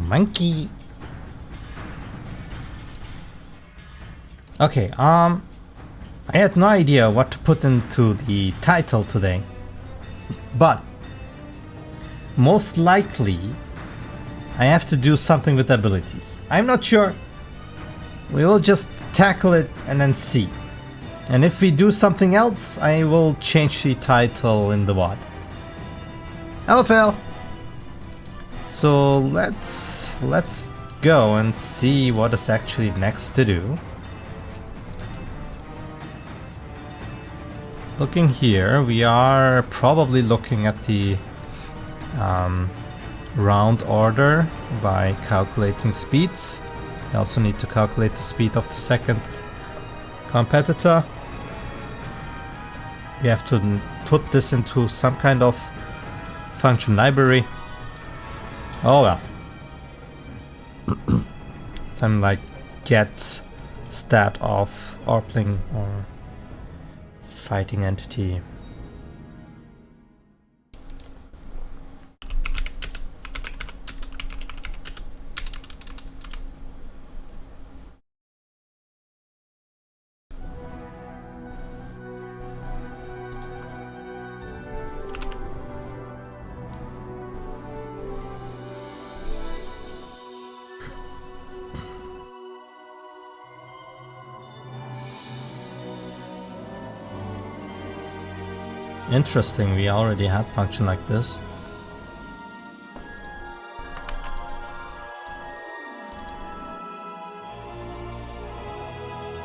monkey. Okay, I had no idea what to put into the title today, but most likely I have to do something with abilities. I'm not sure. We will just tackle it and then see. And if we do something else, I will change the title in the VOD. Hello, Phil. So let's go and see what is actually next to do. Looking here, we are probably looking at the round order by calculating speeds. We also need to calculate the speed of the second competitor. We have to put this into some kind of function library. Oh well. Something like get stat of Orbling or fighting entity. Interesting, we already had function like this.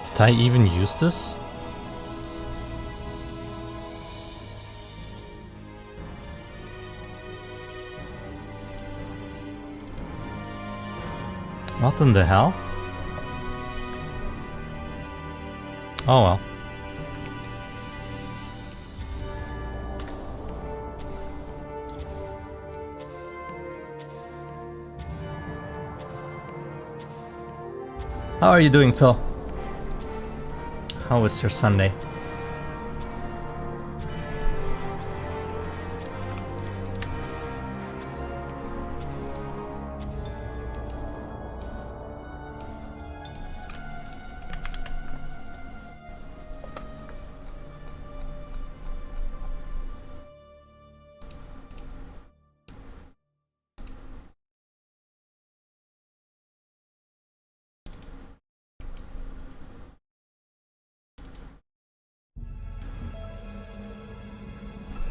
Did I even use this? What in the hell? Oh well. How are you doing, Phil? How was your Sunday?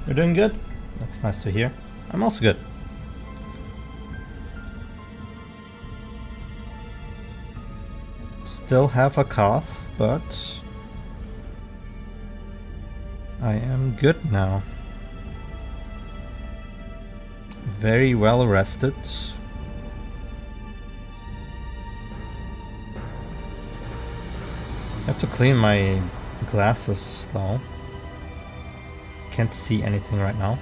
You're doing good? That's nice to hear. I'm also good. Still have a cough, but I am good now. Very well rested. I have to clean my glasses though. Can't see anything right now.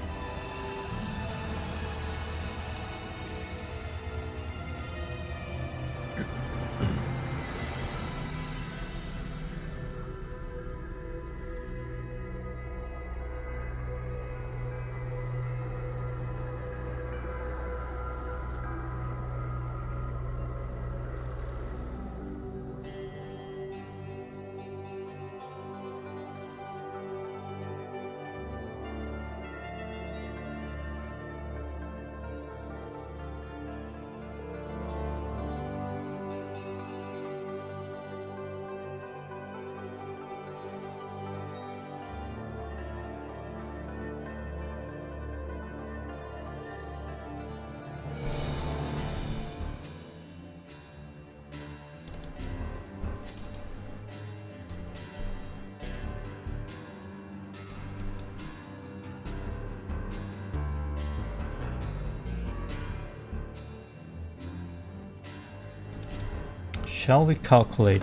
Shall we calculate?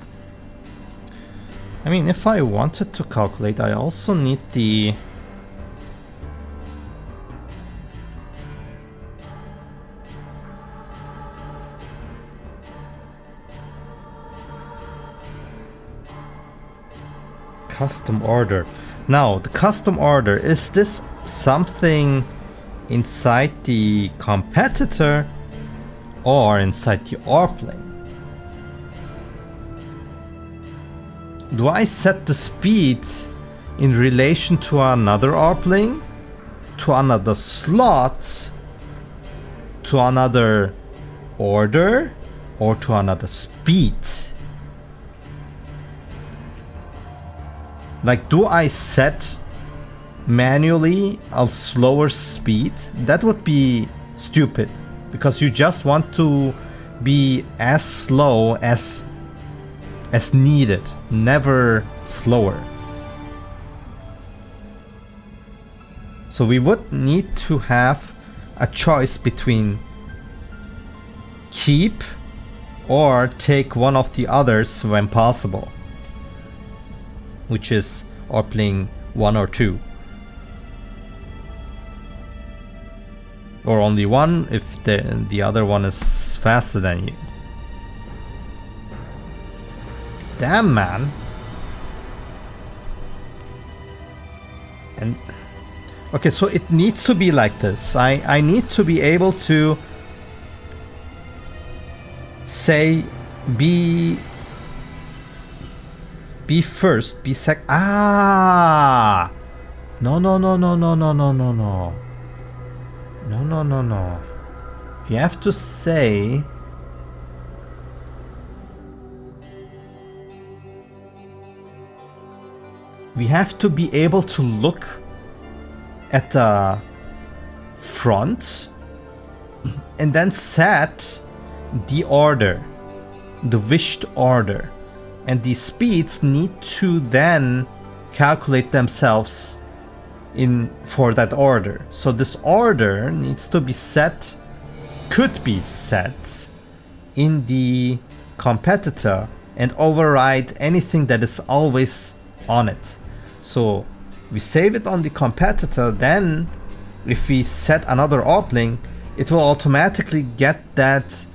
I mean, if I wanted to calculate, I also need the custom order. Now, the custom order, is this something inside the competitor, or inside the Orbling? Do I set the speed in relation to another Orbling, to another slot, to another order, or to another speed? Like, do I set manually a slower speed? That would be stupid, because you just want to be as slow as needed, never slower. So we would need to have a choice between keep or take one of the others when possible, which is Orbling 1 or 2. Or only one if the other one is faster than you. Damn, man. And okay, so it needs to be like this. I need to be able to say be first, be sec. Ah! No. You have to say we have to be able to look at the front and then set the order, the wished order, and the speeds need to then calculate themselves in for that order. So this order needs to be set, could be set in the competitor and override anything that is always on it. So we save it on the competitor, then if we set another Orbling, it will automatically get that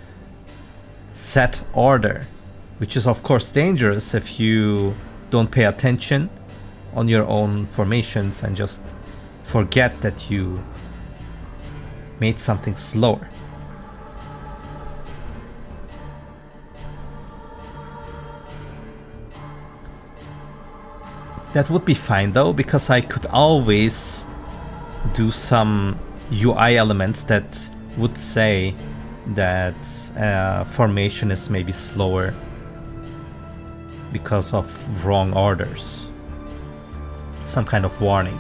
set order, which is of course dangerous if you don't pay attention on your own formations and just forget that you made something slower. That would be fine though, because I could always do some UI elements that would say that formation is maybe slower because of wrong orders. Some kind of warning.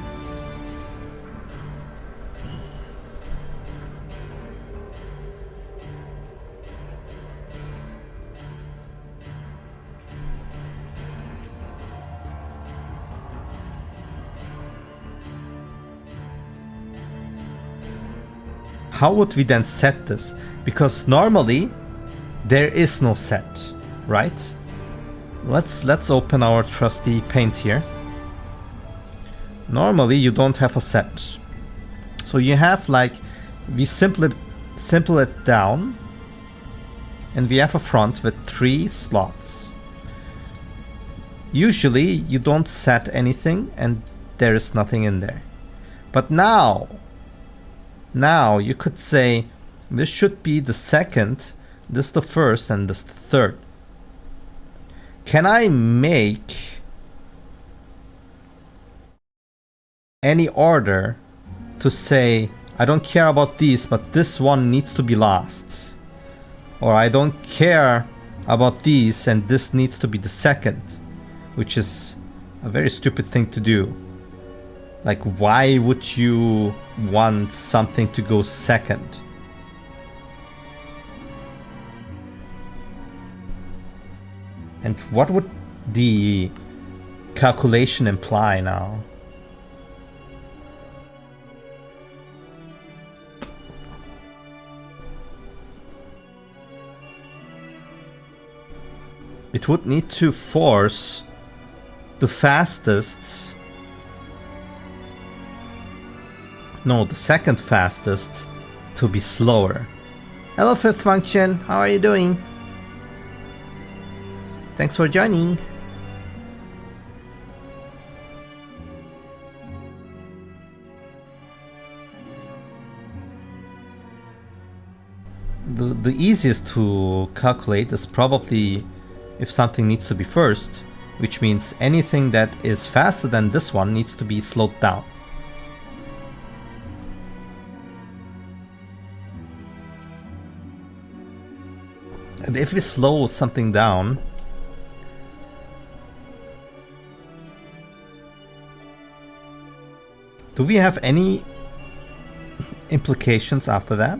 How would we then set this? Because normally there is no set, right? Let's open our trusty paint here. Normally you don't have a set. So you have like, we simple it down, and we have a front with 3 slots. Usually you don't set anything and there is nothing in there. But now you could say this should be the second, this the first, and this the third. Can I make any order to say I don't care about these, but this one needs to be last, or I don't care about these and this needs to be the second, which is a very stupid thing to do. Like, why would you want something to go second? And what would the calculation imply now? It would need to force the fastest, no, the second fastest to be slower. Hello, Fifth Function, how are you doing? Thanks for joining. the easiest to calculate is probably if something needs to be first, which means anything that is faster than this one needs to be slowed down. And if we slow something down, do we have any implications after that?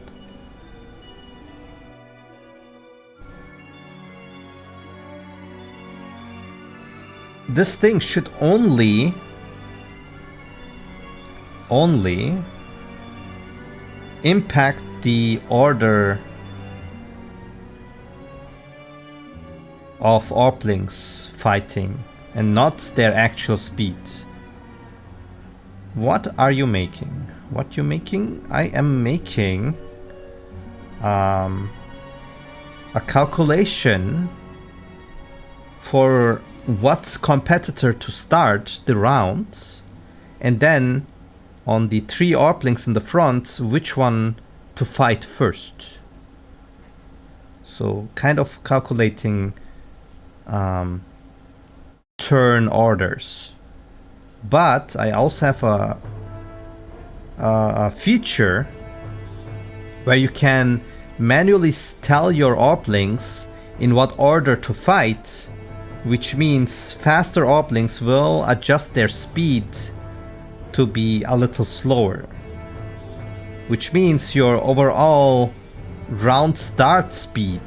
This thing should only impact the order of Orblings fighting and not their actual speed. What are you making? What you making? I am making a calculation for what competitor to start the rounds, and then on the 3 Orblings in the front, which one to fight first. So kind of calculating turn orders. But I also have a feature where you can manually tell your Orblings in what order to fight, which means faster Orblings will adjust their speed to be a little slower, which means your overall round start speed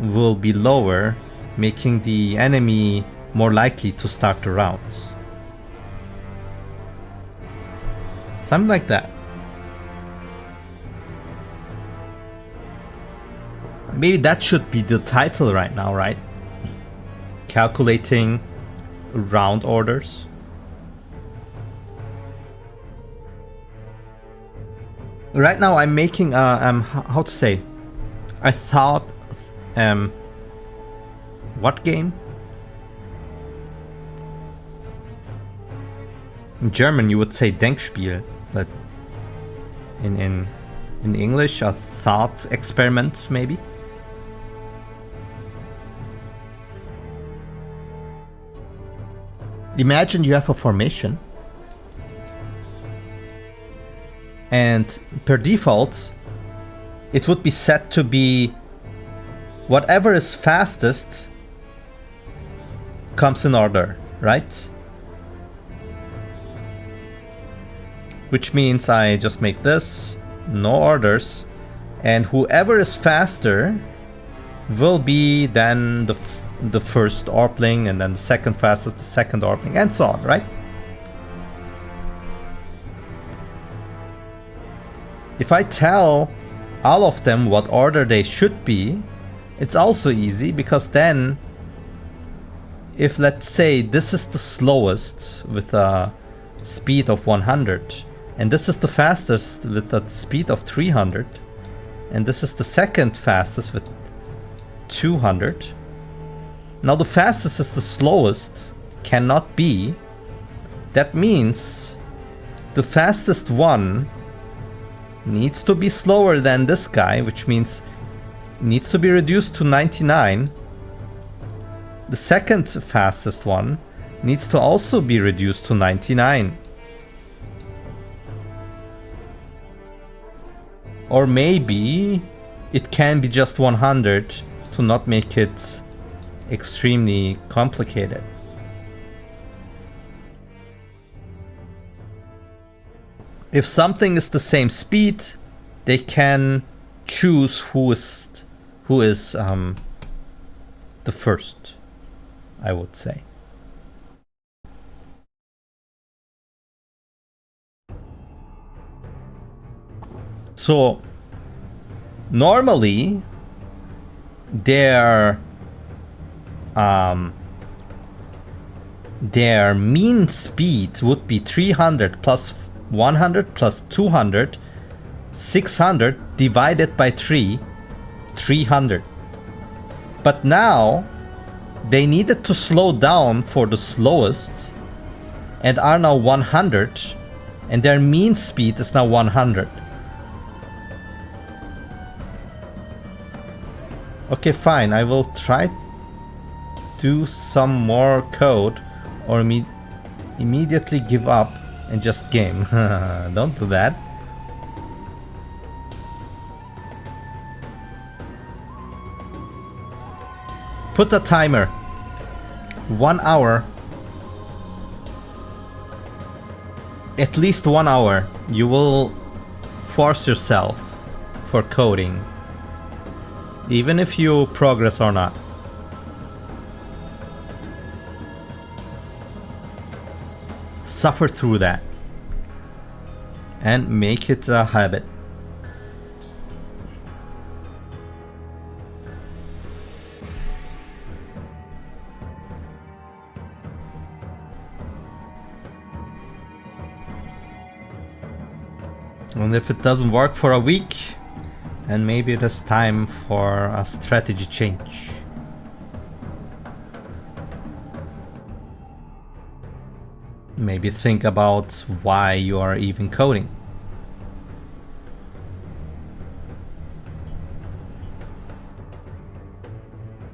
will be lower, making the enemy more likely to start the round. Something like that. Maybe that should be the title right now, right? Calculating round orders. Right now I'm making how to say? I thought what game? In German you would say Denkspiel, but in English a thought experiment maybe. Imagine you have a formation and per default it would be set to be whatever is fastest comes in order, right? Which means I just make this, no orders, and whoever is faster will be then the first Orbling, and then the second fastest, the second Orbling, and so on, right? If I tell all of them what order they should be, it's also easy, because then if let's say this is the slowest with a speed of 100, and this is the fastest with a speed of 300, and this is the second fastest with 200. Now the fastest is the slowest cannot be. That means the fastest one needs to be slower than this guy, which means needs to be reduced to 99. The second fastest one needs to also be reduced to 99. Or maybe it can be just 100 to not make it extremely complicated. If something is the same speed, they can choose who is the first, I would say. So normally their mean speed would be 300 plus 100 plus 200, 600 divided by 3, 300. But now they needed to slow down for the slowest and are now 100, and their mean speed is now 100. Okay, fine. I will try do some more code or immediately give up and just game. Don't do that. Put a timer. 1 hour. At least 1 hour. You will force yourself for coding. Even if you progress or not. Suffer through that. And make it a habit. And if it doesn't work for a week, then maybe it is time for a strategy change. Maybe think about why you are even coding.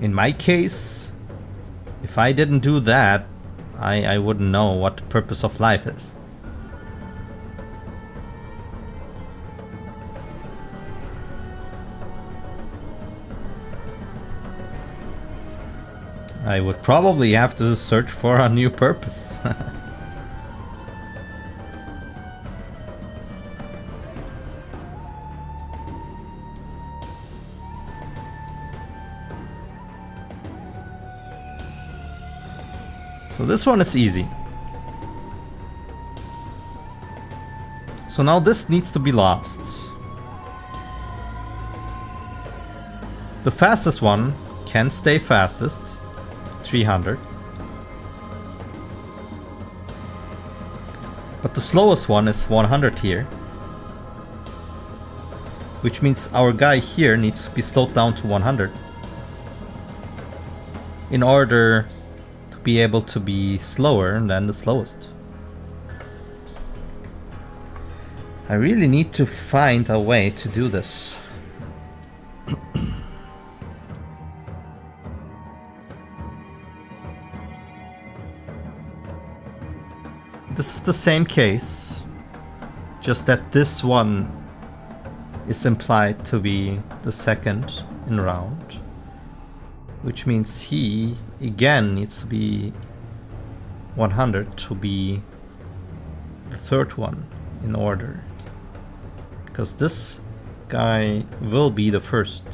In my case, if I didn't do that, I wouldn't know what the purpose of life is. I would probably have to search for a new purpose. So this one is easy. So now this needs to be lost. The fastest one can stay fastest. 300. But the slowest one is 100 here. Which means our guy here needs to be slowed down to 100. In order to be able to be slower than the slowest. I really need to find a way to do this. This is the same case, just that this one is implied to be the second in round, which means he again needs to be 100 to be the third one in order, because this guy will be the first.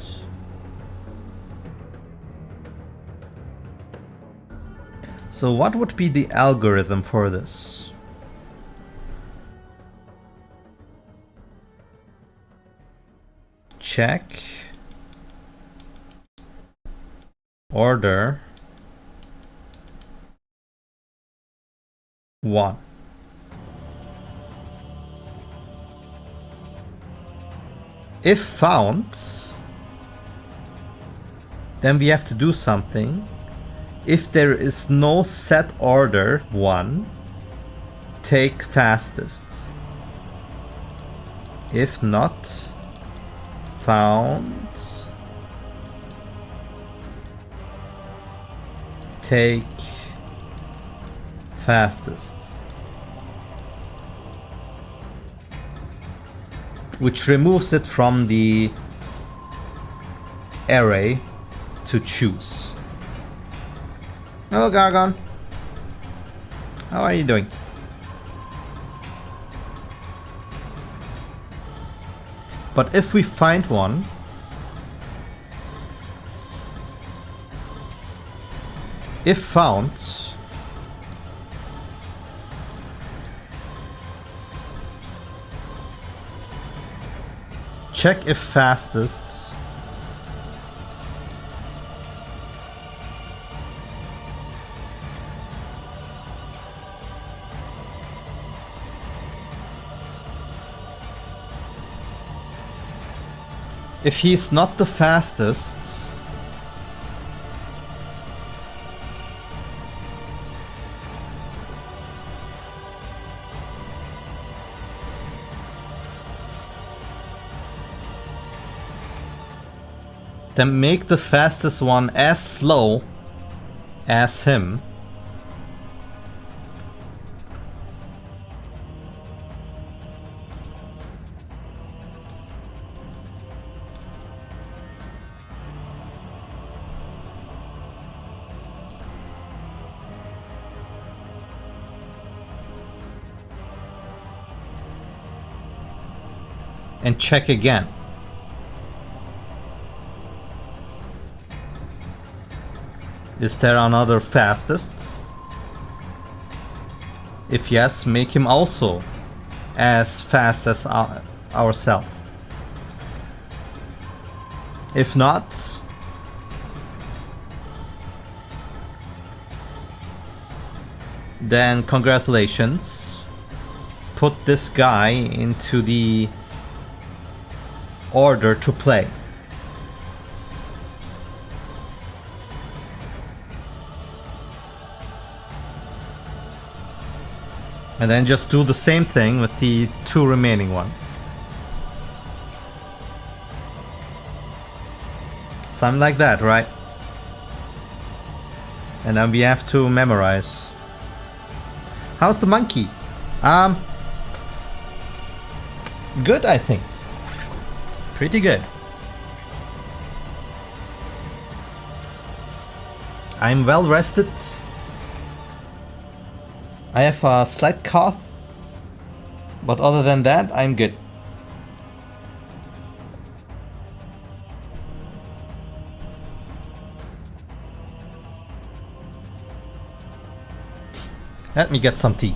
So what would be the algorithm for this? Check order 1. If found, then we have to do something. If there is no set order 1, take fastest. If not found, take fastest. Which removes it from the array to choose. Hello, Gargon. How are you doing? But if we find one, if found, check if fastest if he's not the fastest, then make the fastest one as slow as him. And check again. Is there another fastest? If yes, make him also as fast as ourselves. If not, then congratulations. Put this guy into the order to play. And then just do the same thing with the 2 remaining ones. Something like that, right? And then we have to memorize. How's the monkey? Good, I think. Pretty good. I'm well rested. I have a slight cough, but other than that, I'm good. Let me get some tea.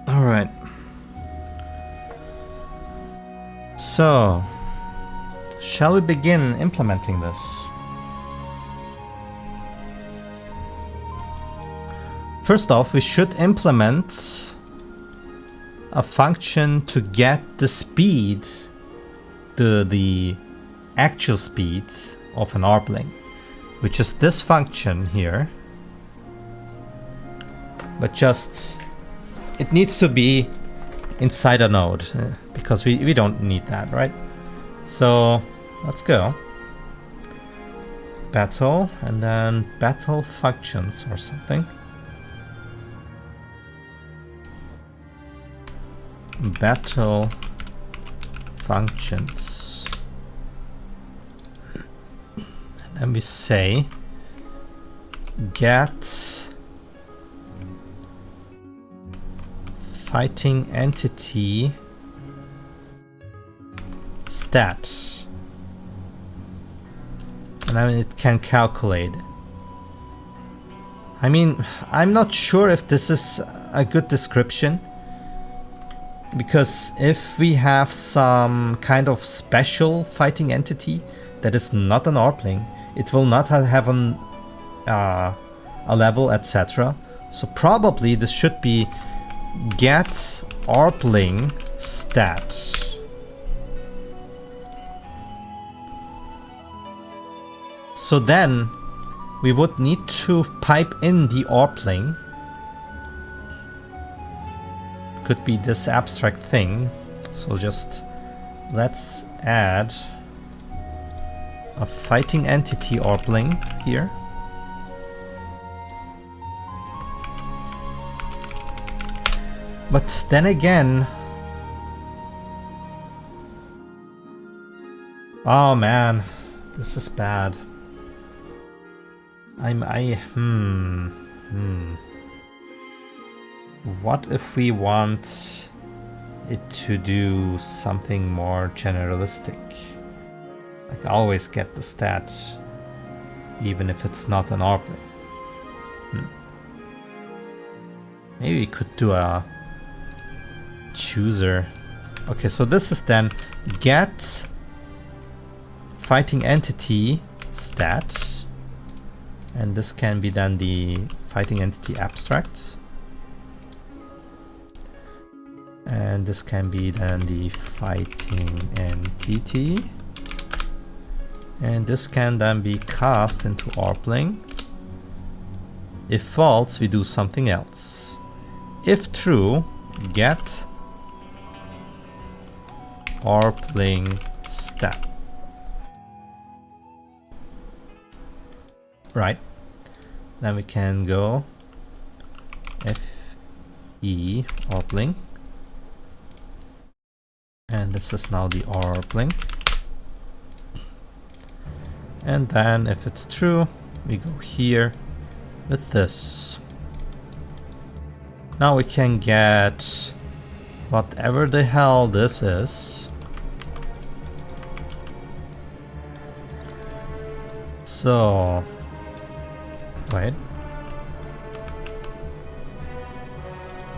Alright. So, shall we begin implementing this? First off, we should implement a function to get the speed, the actual speed of an Orbling, which is this function here. But just, it needs to be inside a node, because we don't need that, right? So let's go. Battle, and then battle functions or something. Battle functions. And then we say get fighting entity stat, and then it can calculate. I mean, I'm not sure if this is a good description, because if we have some kind of special fighting entity that is not an Orbling, it will not have a level, etc. So probably this should be get Orbling stat. So then we would need to pipe in the Orbling. Could be this abstract thing. So just let's add a fighting entity Orbling here. But then again... Oh man, this is bad. What if we want it to do something more generalistic? Like always get the stat, even if it's not an Orbling. Maybe we could do a chooser. Okay, so this is then get fighting entity stat, and this can be then the fighting entity abstract, and this can be then the fighting entity, and this can then be cast into Orbling. If false, we do something else. If true, get Orbling stat. Right. Then we can go FE Orbling. And this is now the Orbling. And then if it's true, we go here with this. Now we can get whatever the hell this is. So, wait.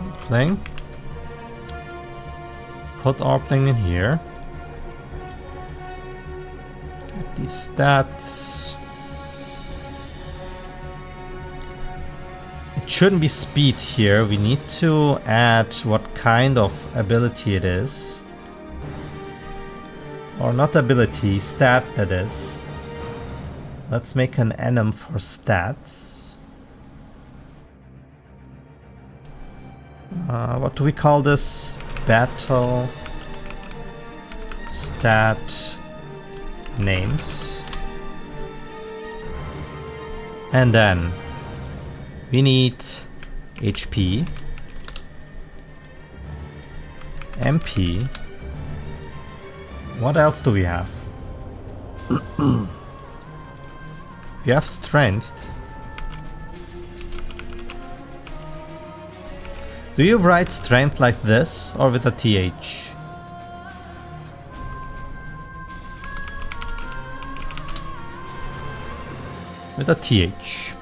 Orbling. Put Orbling in here. Get these stats. It shouldn't be speed here. We need to add what kind of ability it is. Or not ability, stat that is. Let's make an enum for stats. What do we call this? Battle stat names. And then we need HP, MP. What else do we have? We have strength. Do you write strength like this or with a TH? With a TH.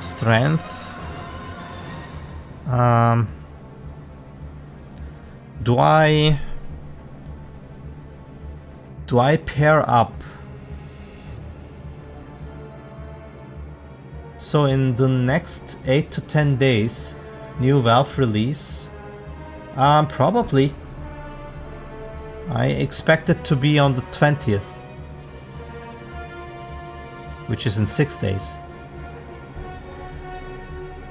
Strength. Do I pair up? So in the next 8 to 10 days, new Valve release? Probably. I expect it to be on the 20th. Which is in 6 days.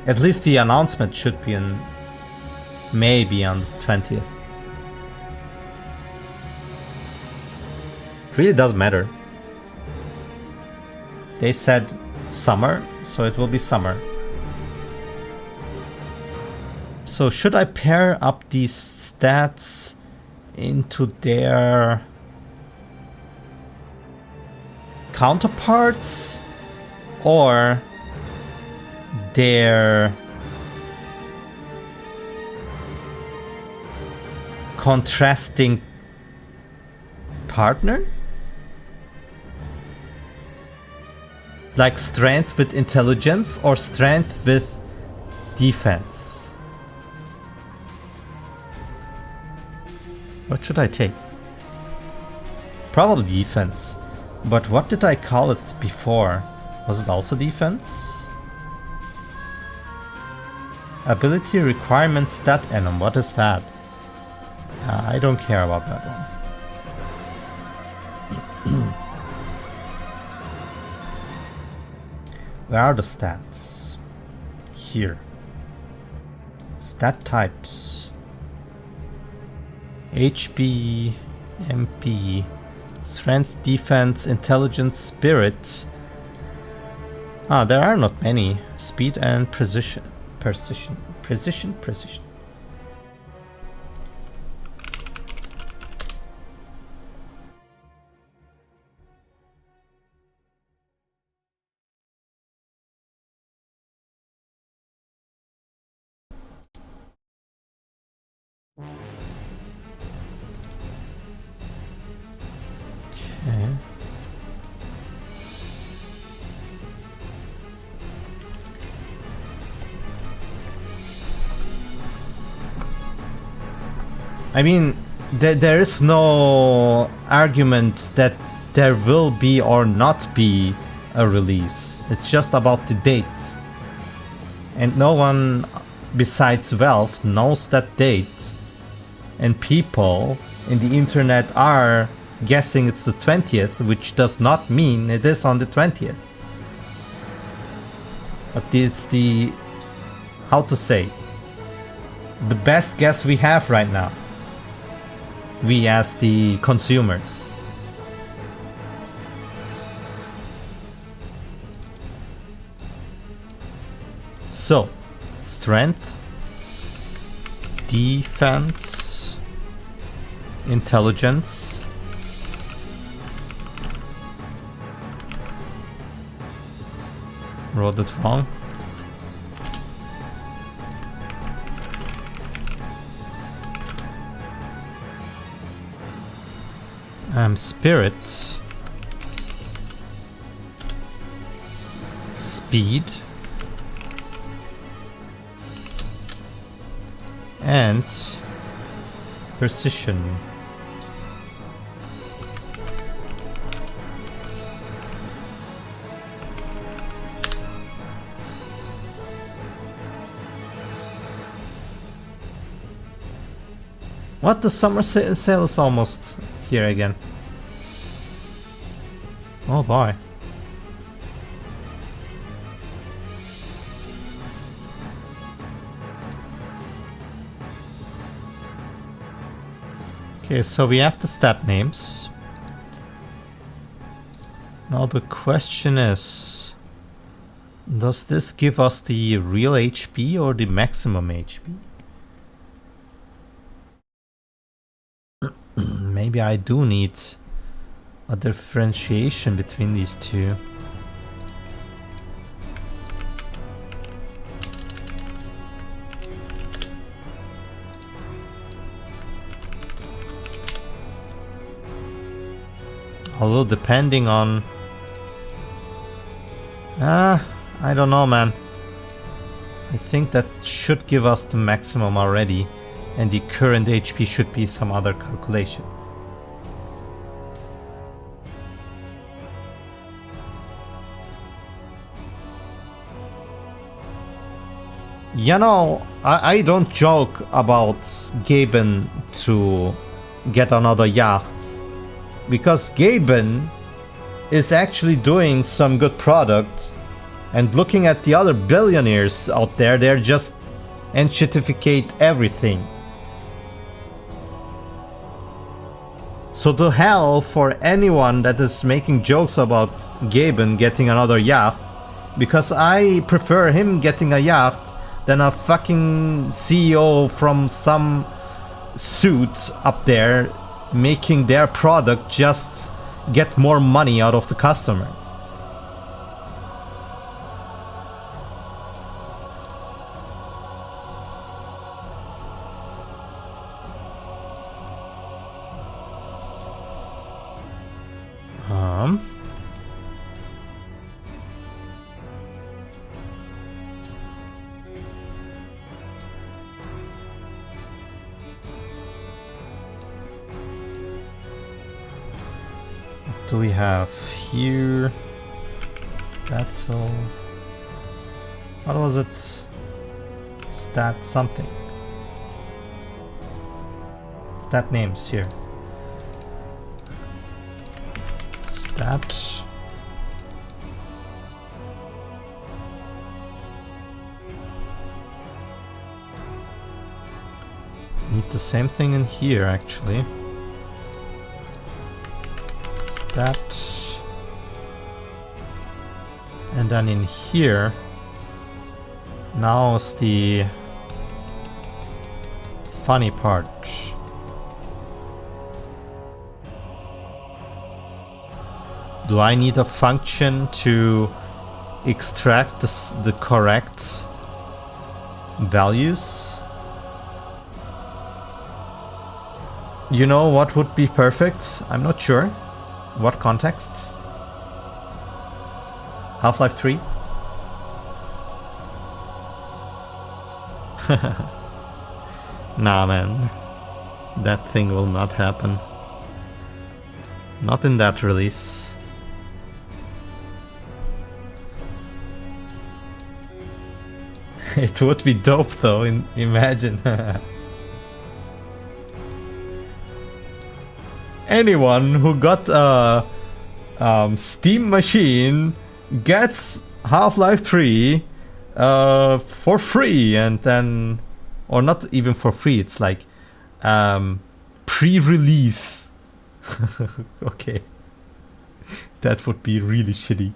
At least the announcement should be in maybe on the 20th. It really doesn't matter. They said summer, so it will be summer. So should I pair up these stats into their counterparts or their contrasting partner? Like strength with intelligence or strength with defense? What should I take? Probably defense. But what did I call it before? Was it also defense? Ability requirement stat enum. What is that? I don't care about that one. Where are the stats? Here. Stat types. HP, MP, strength, defense, intelligence, spirit. Ah, there are not many. Speed and precision. Precision. Okay. I mean, there is no argument that there will be or not be a release. It's just about the date. And no one besides Valve knows that date. And people in the internet are guessing it's the 20th, which does not mean it is on the 20th. But it's the... how to say? The best guess we have right now. We as the consumers. So, strength, defense, intelligence, wrote it wrong. Spirit, speed, and precision. What? The summer sale is almost here again. Oh boy. Okay, so we have the stat names. Now the question is, does this give us the real HP or the maximum HP? Maybe I do need a differentiation between these two. Although depending on... I don't know, man. I think that should give us the maximum already, and the current HP should be some other calculation. You know, I don't joke about Gaben to get another yacht, because Gaben is actually doing some good product, and looking at the other billionaires out there, they're just enshittificate everything. So to hell for anyone that is making jokes about Gaben getting another yacht, because I prefer him getting a yacht than a fucking CEO from some suit up there making their product just get more money out of the customer. What do we have here? Battle. What was it? Stat something. Stat names here. Stat. Need the same thing in here actually. That. And then in here, now is the funny part. Do I need a function to extract the correct values? You know what would be perfect? I'm not sure. What context? Half-Life 3? Nah, man. That thing will not happen. Not in that release. It would be dope though, imagine. Anyone who got a Steam machine gets Half-Life 3 for free, and then, or not even for free, it's like pre-release. Okay. That would be really shitty.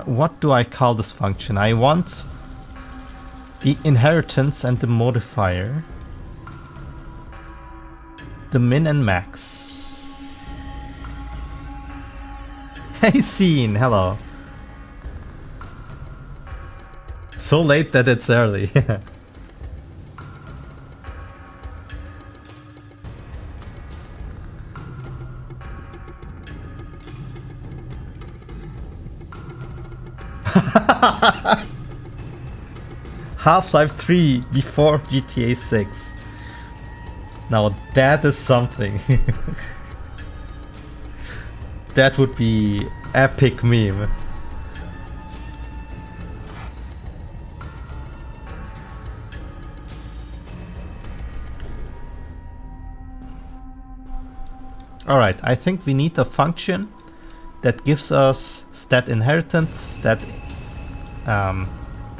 What do I call this function? I want the inheritance and the modifier, the min and max. Hey Scene, hello. So late that it's early. Half-Life 3 before GTA 6. Now that is something. That would be epic meme. Alright, I think we need a function that gives us stat inheritance,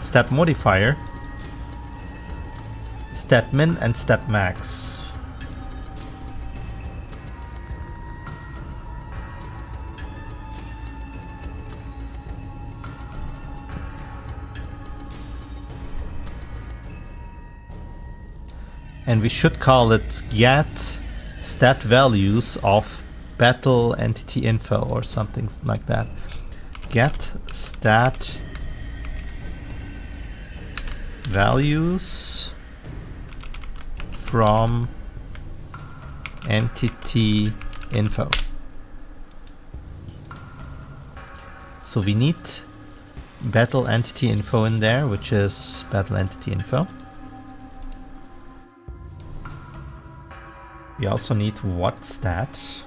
stat modifier, stat min and stat max. And we should call it get stat values of battle entity info or something like that. Get stat values from entity info. So we need battle entity info in there, which is battle entity info. We also need what stat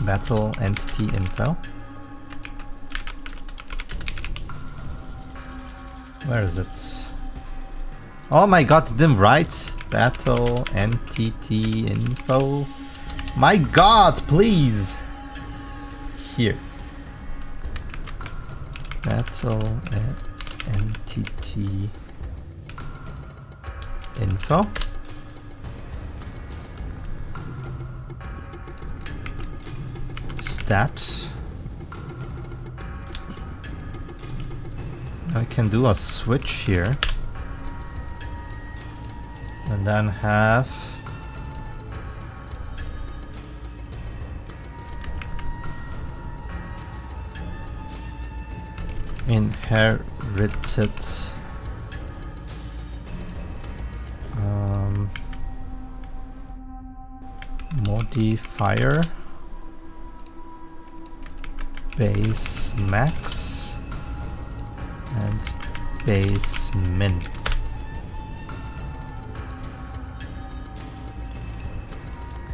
battle entity info. Where is it? Oh my god, it didn't write battle entity info. My god, please. Here. Battle entity info. Stat. I can do a switch here and then have inherited modifier base max and base min.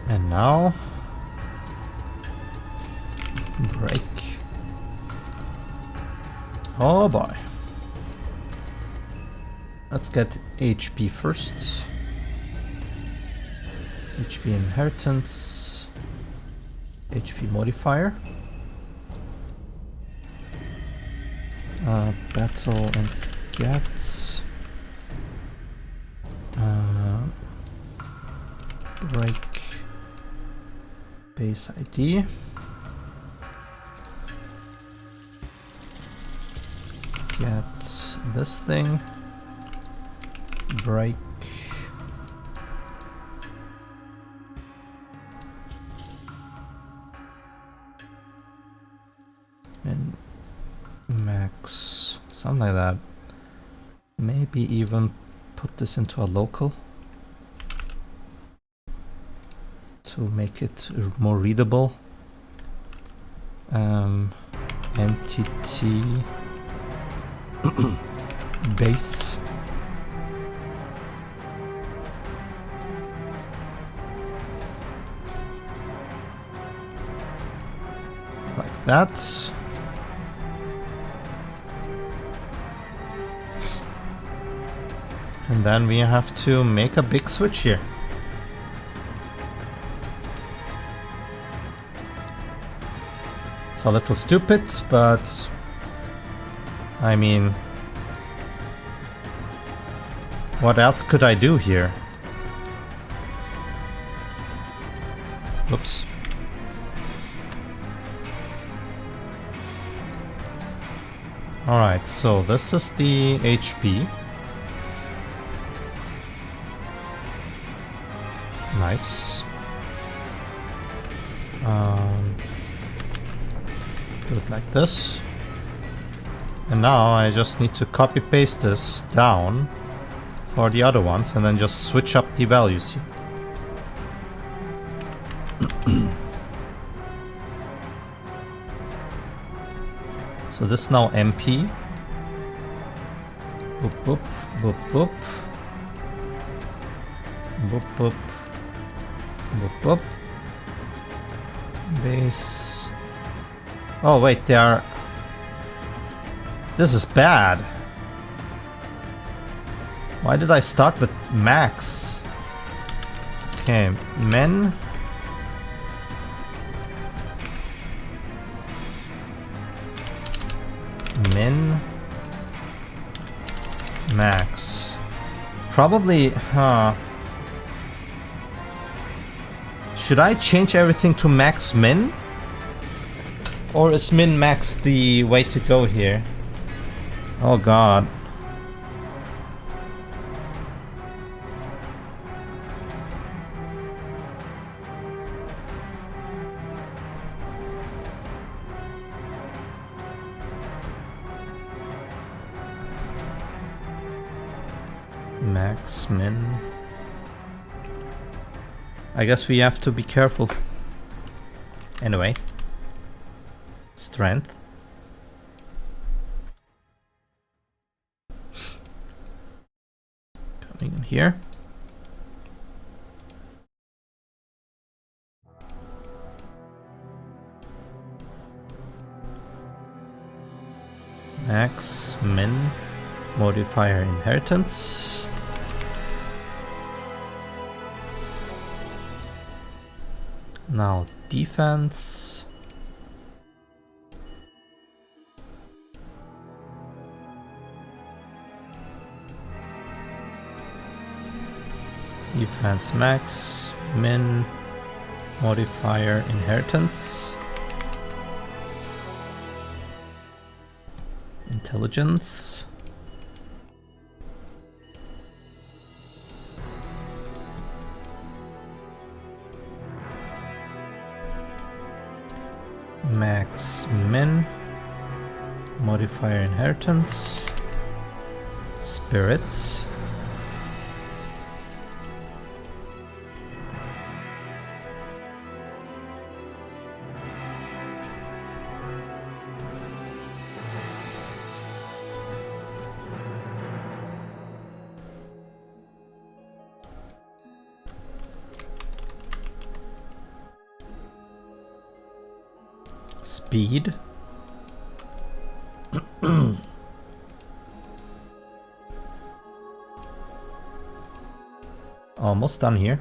And now break Oh boy. Let's get HP first. HP inheritance. HP modifier. Battle and get. Break. Base ID. Get this thing. Break. And max. Something like that. Maybe even put this into a local to make it more readable. Entity base. Like that. And then we have to make a big switch here. It's a little stupid, but I mean, what else could I do here? Oops. Alright, so this is the HP. Nice. Do it like this. And now I just need to copy paste this down for the other ones and then just switch up the values here. So this is now MP. Boop boop boop boop. Boop boop. Boop boop. Base. Oh wait, they are... This is bad. Why did I start with max? Okay, men. Min. Max. Probably, should I change everything to max min? Or is min max the way to go here? Oh god. Max, min. I guess we have to be careful. Anyway. Strength. Coming in here. Max, min, modifier inheritance. Now defense. Defense max, min, modifier inheritance. Intelligence. Max, min, modifier inheritance. Spirit. Speed. Almost done here.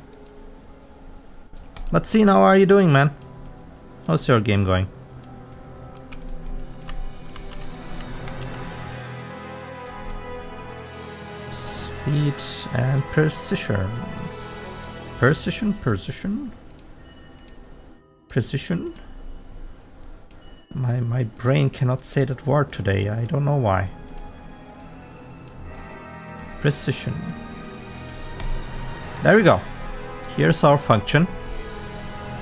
But see, now how are you doing, man? How's your game going? Speed and precision. Precision? Precision? My brain cannot say that word today. I don't know why. Precision. There we go. Here's our function.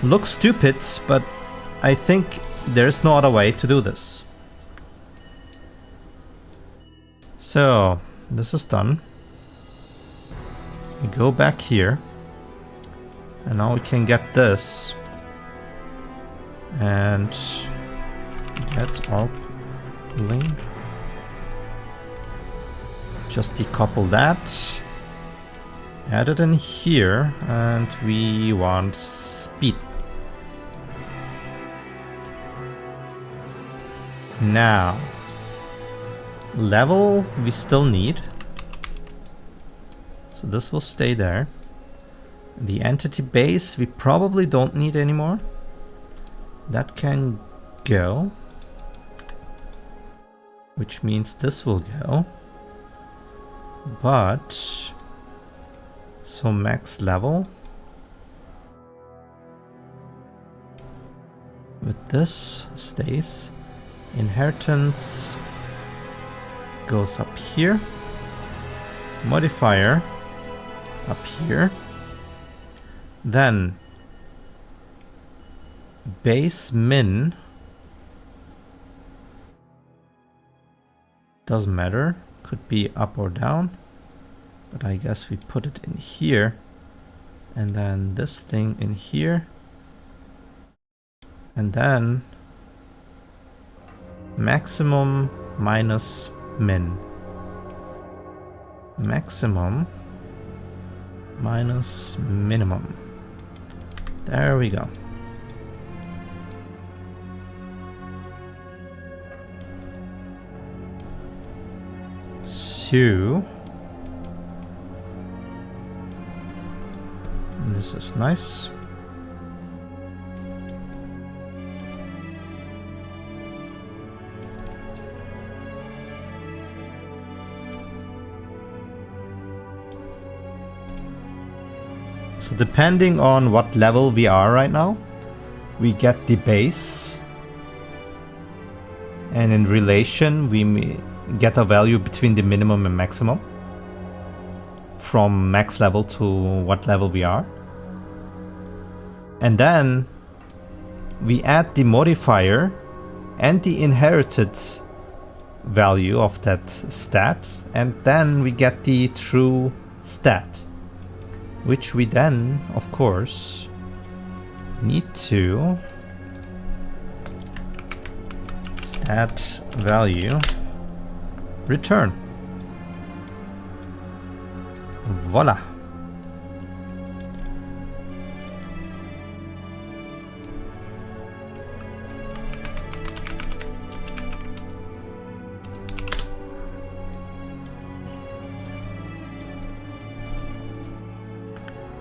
Looks stupid, but I think there's no other way to do this. So, this is done. We go back here. And now we can get this. And get Orbling. Just decouple that. Add it in here. And we want speed. Now, level we still need. So this will stay there. The entity base we probably don't need anymore. That can go. Which means this will go. But, so max level. With this stays. Inheritance goes up here. Modifier up here. Then base min doesn't matter, could be up or down, but I guess we put it in here, and then this thing in here, and then maximum minus min. Maximum minus minimum. There we go. So this is nice. So depending on what level we are right now, we get the base, and in relation we get a value between the minimum and maximum from max level to what level we are, and then we add the modifier and the inherited value of that stat, and then we get the true stat, which we then, of course, need to stat value return. Voila.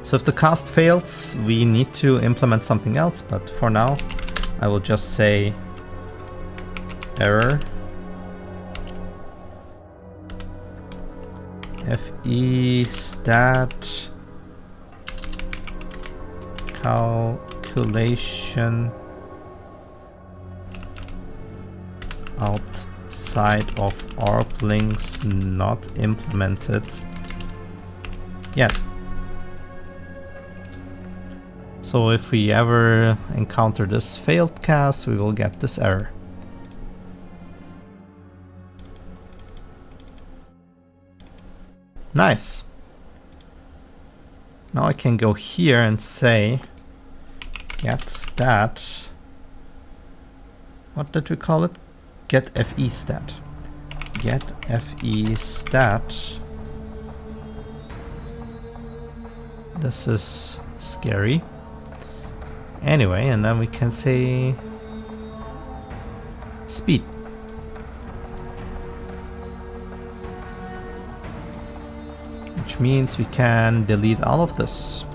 So if the cast fails, we need to implement something else, but for now I will just say error fe stat calculation outside of Orblings not implemented yet. So if we ever encounter this failed cast, we will get this error. Nice. Now I can go here and say get stat. What did we call it? Get fe stat. Get fe stat. This is scary. Anyway, and then we can say speed. which means we can delete all of this.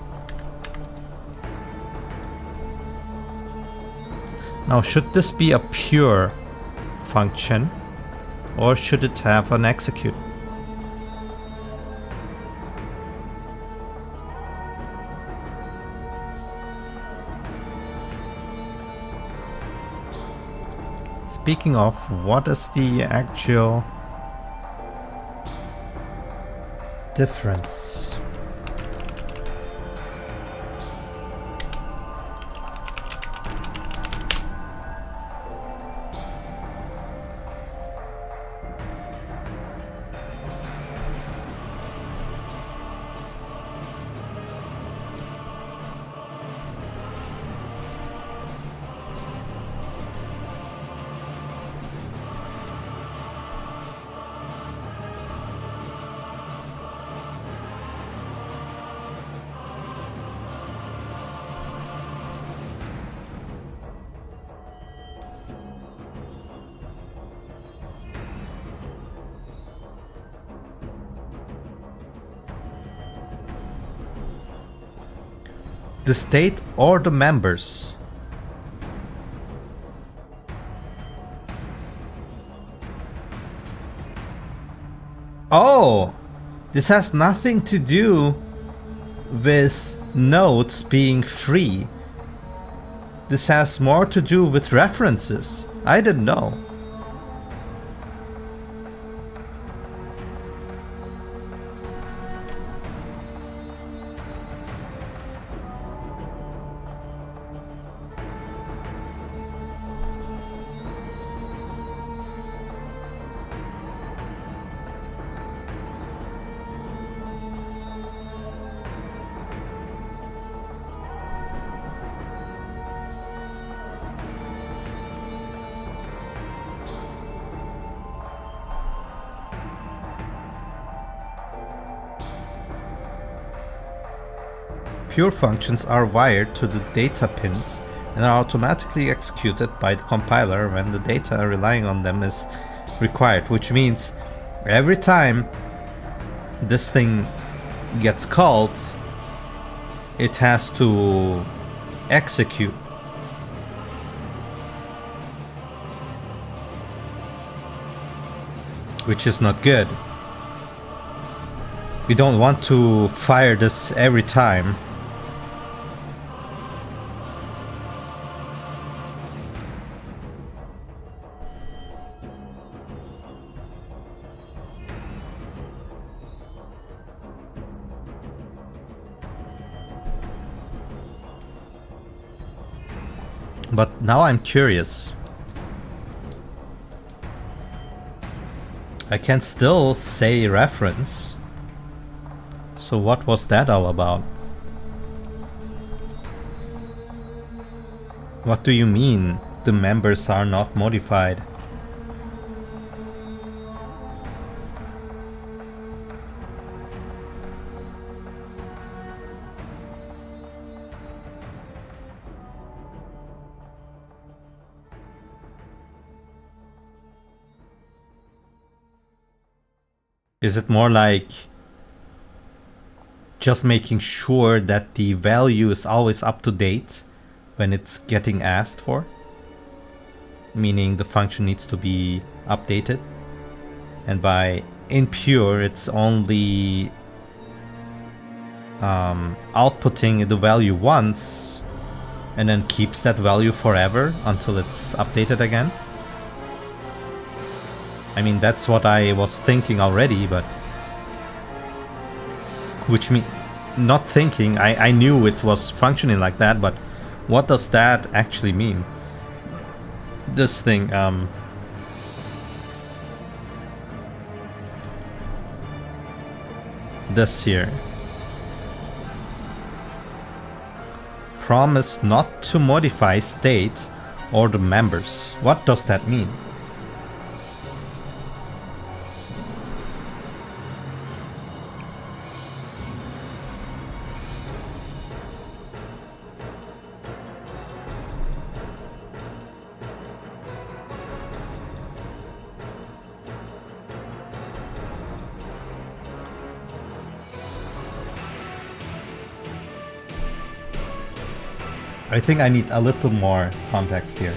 Now, should this be a pure function, or should it have an execute? Speaking of, what is the actual difference? The state or the members? Oh, this has nothing to do with nodes being free. This has more to do with references. I didn't know. Pure functions are wired to the data pins and are automatically executed by the compiler when the data relying on them is required, which means every time this thing gets called, it has to execute. Which is not good. We don't want to fire this every time. But now I'm curious. I can still say reference. So what was that all about? What do you mean the members are not modified? Is it more like just making sure that the value is always up to date when it's getting asked for? Meaning the function needs to be updated. And by impure, it's only outputting the value once and then keeps that value forever until it's updated again. I mean, that's what I was thinking already, but which means not thinking, I knew it was functioning like that, but what does that actually mean? This thing, this here. Promise not to modify states or the members. What does that mean? I think I need a little more context here.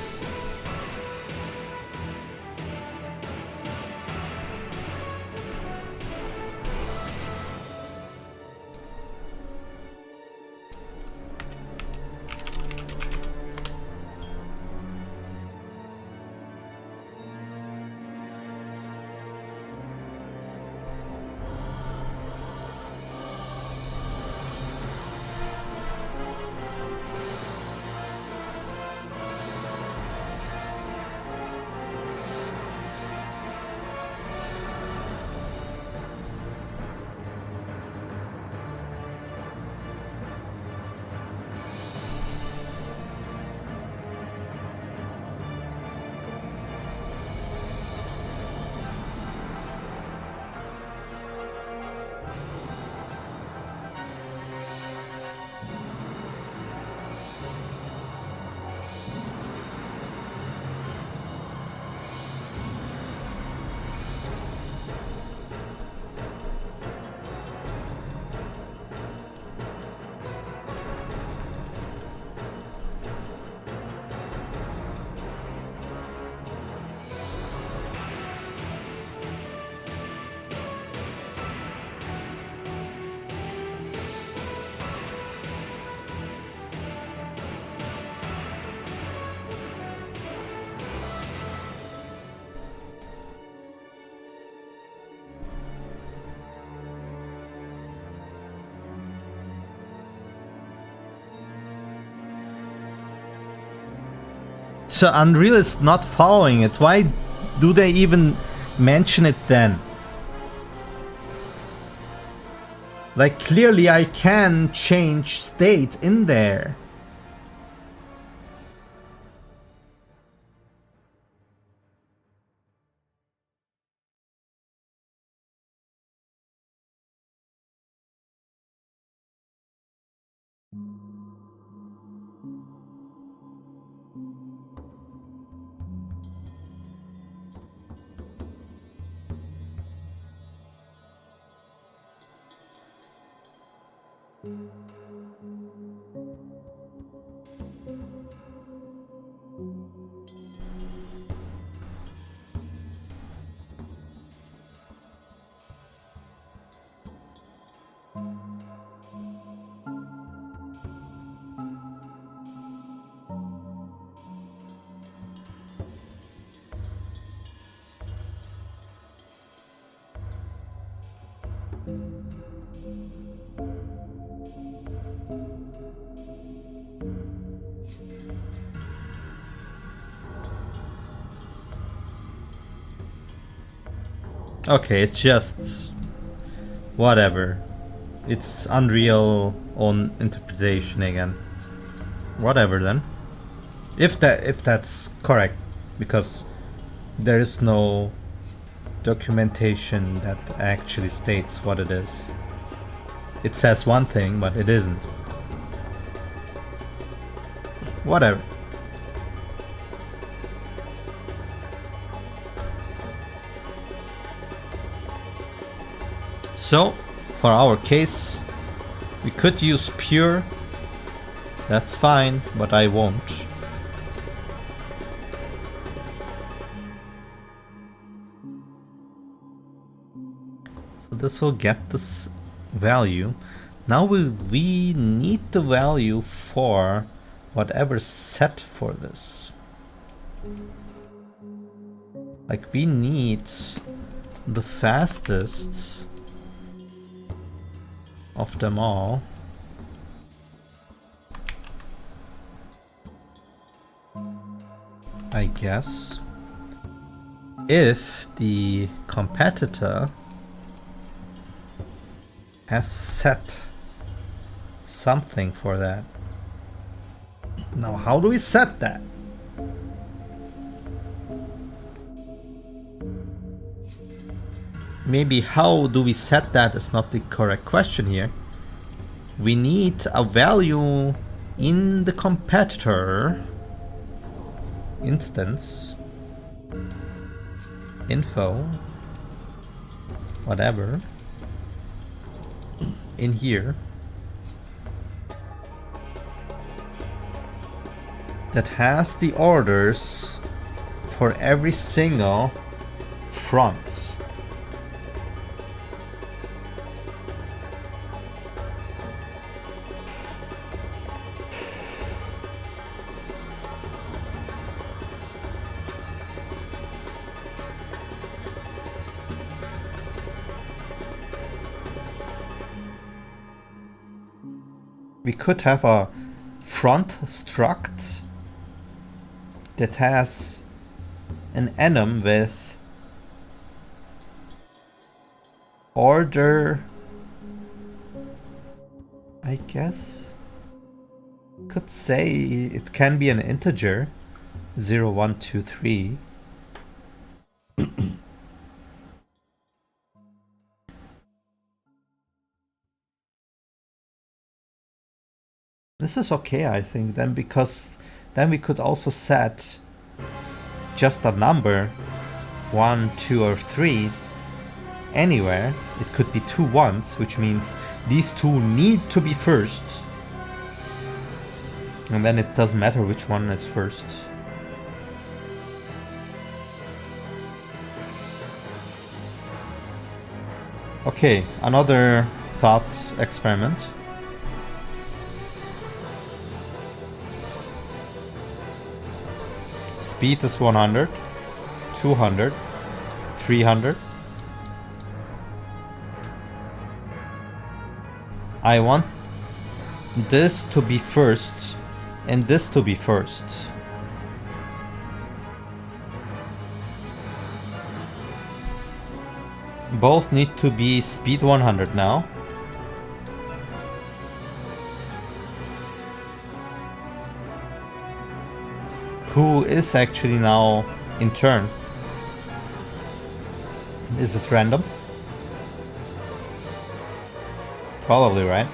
So Unreal is not following it. Why do they even mention it then? Like, clearly I can change state in there. Okay, it's just whatever. It's Unreal own interpretation again. Whatever then. If that's correct, because there is no documentation that actually states what it is. It says one thing, but it isn't. Whatever. So, for our case, we could use pure. That's fine, but I won't. So this will get this value. Now we need the value for whatever's set for this. Like, we need the fastest of them all. I guess. If the competitor has set something for that. Now, how do we set that? Maybe how do we set that is not the correct question here. We need a value in the competitor instance, info, whatever, in here. that has the orders for every single front. We could have a front struct that has an enum with order, I guess. Could say it can be an integer, 0, 1, 2, 3. This is okay, I think, then, because then we could also set just a number, 1, 2, or 3, anywhere. It could be 2 ones, which means these two need to be first. And then it doesn't matter which one is first. Okay, another thought experiment. Speed is 100, 200, 300. I want this to be first and this to be first. Both need to be speed 100 now. Who is actually now in turn? Is it random? Probably, right?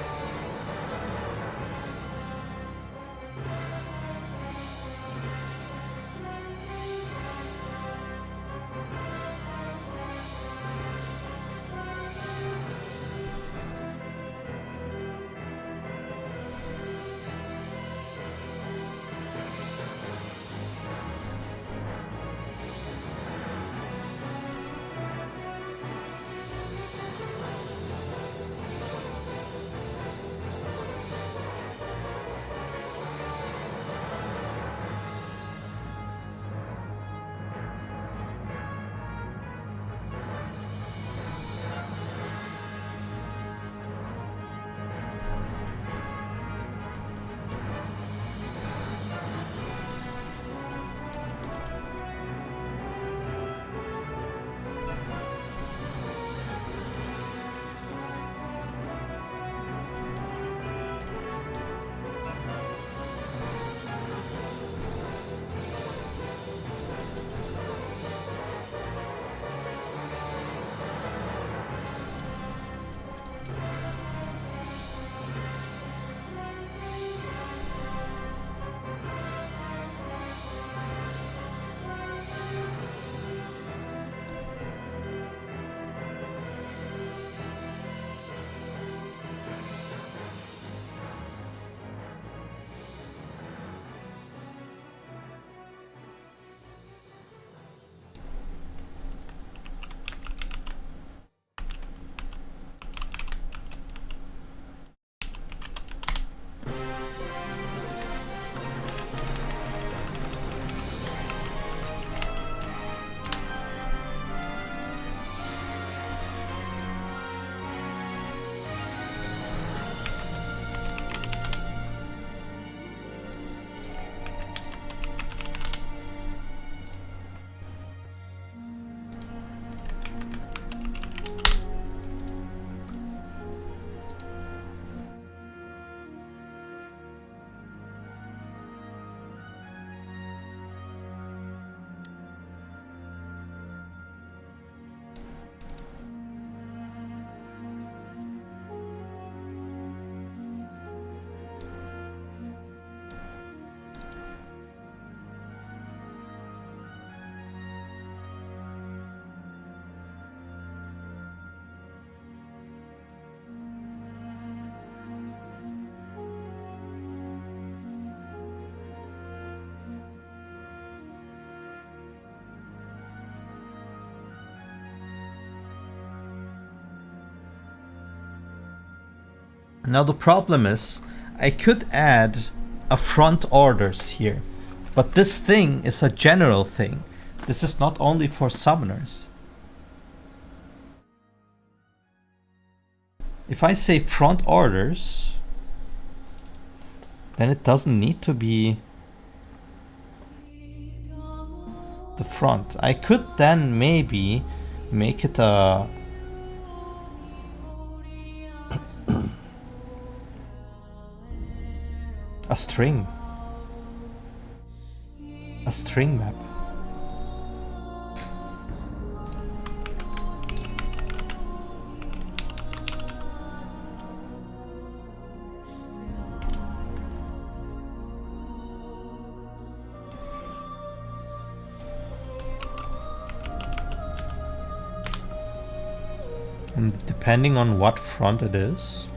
Now the problem is, I could add a front orders here, but this thing is a general thing. This is not only for summoners. If I say front orders, then it doesn't need to be the front. I could then maybe make it a a string map. And depending on what front it is,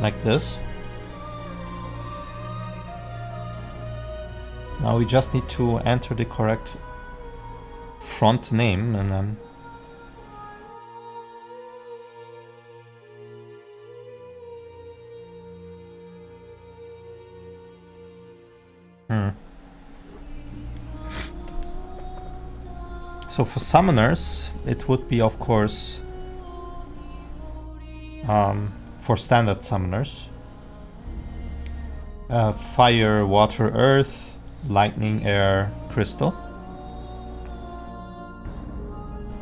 like this. Now we just need to enter the correct front name and then So for summoners, it would be, of course, for standard summoners, fire, water, earth, lightning, air, crystal.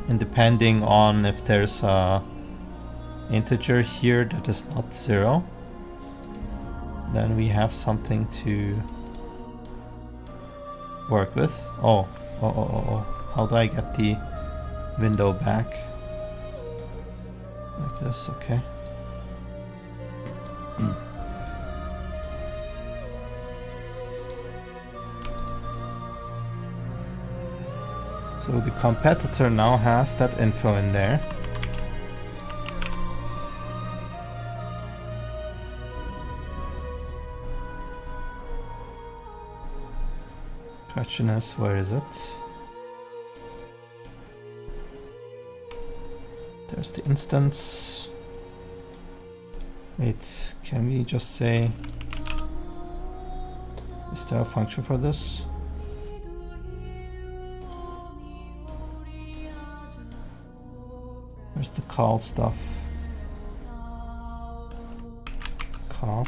And depending on if there's a integer here that is not 0, then we have something to work with. Oh. How do I get the window back? Like this, okay. So the competitor now has that info in there. Question is, where is it? There's the instance. Wait, can we just say, is there a function for this? Where's the call stuff? Call.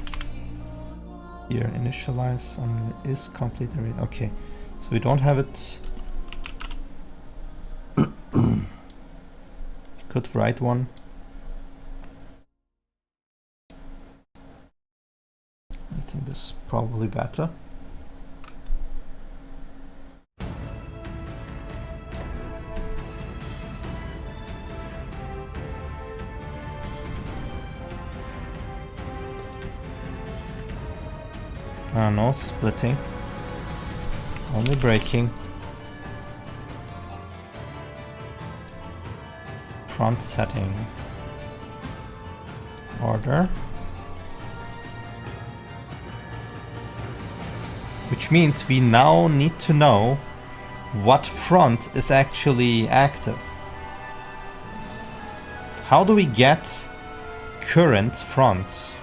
Here, initialize on is complete array. Okay, so we don't have it. Could write one. I think this is probably better. No splitting, only breaking. Front setting order, which means we now need to know what front is actually active. How do we get current front?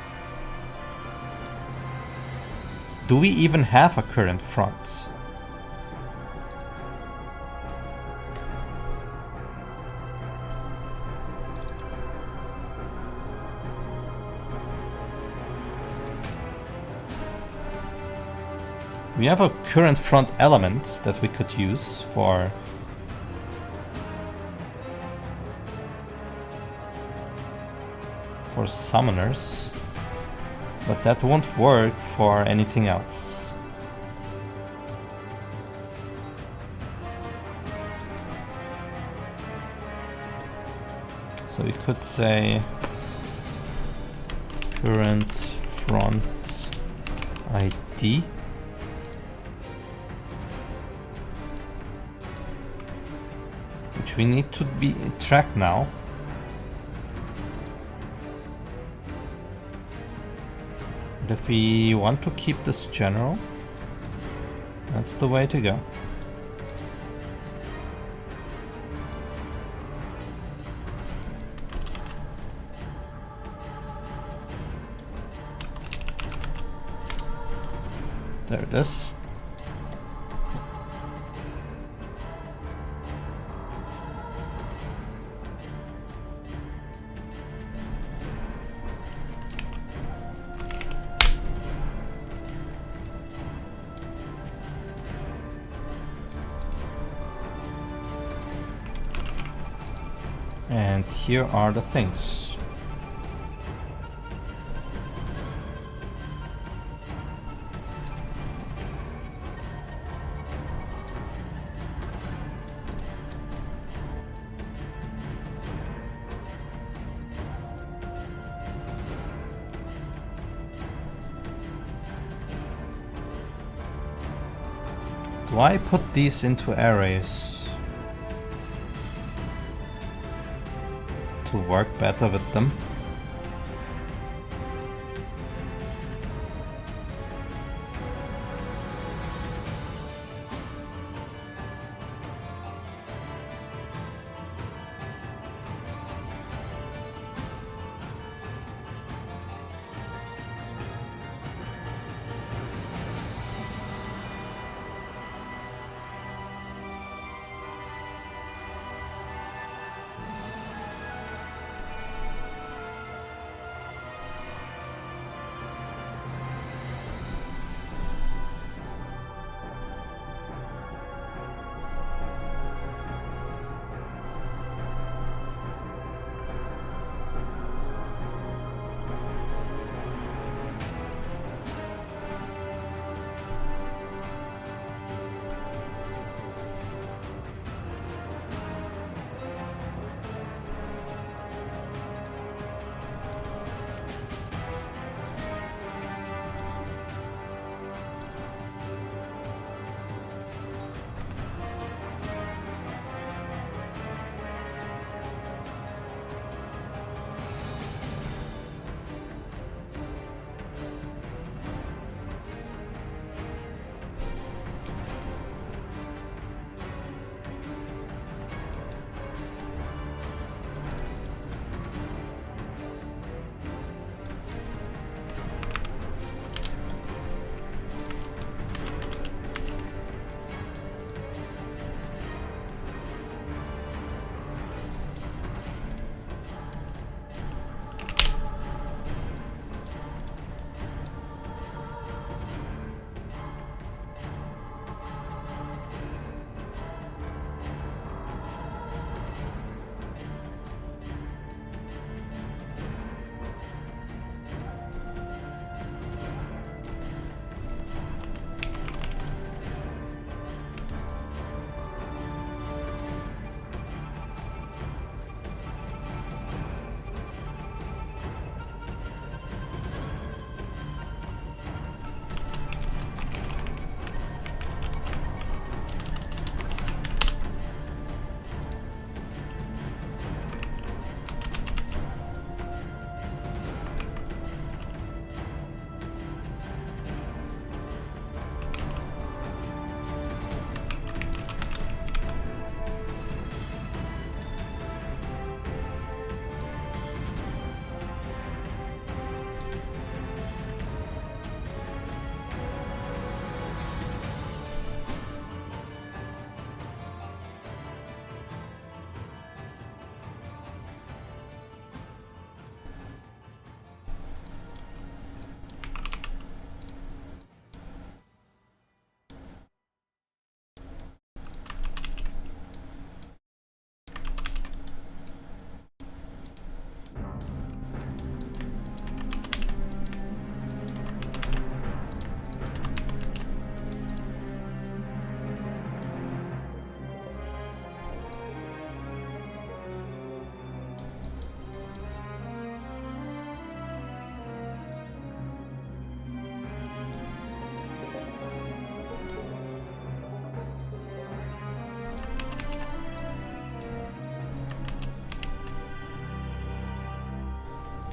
Do we even have a current front? We have a current front element that we could use for summoners, but that won't work for anything else. So we could say current front ID. Which we need to be tracked now. But if we want to keep this general, That's the way to go. There it is. And here are the things. Do I put these into arrays to work better with them?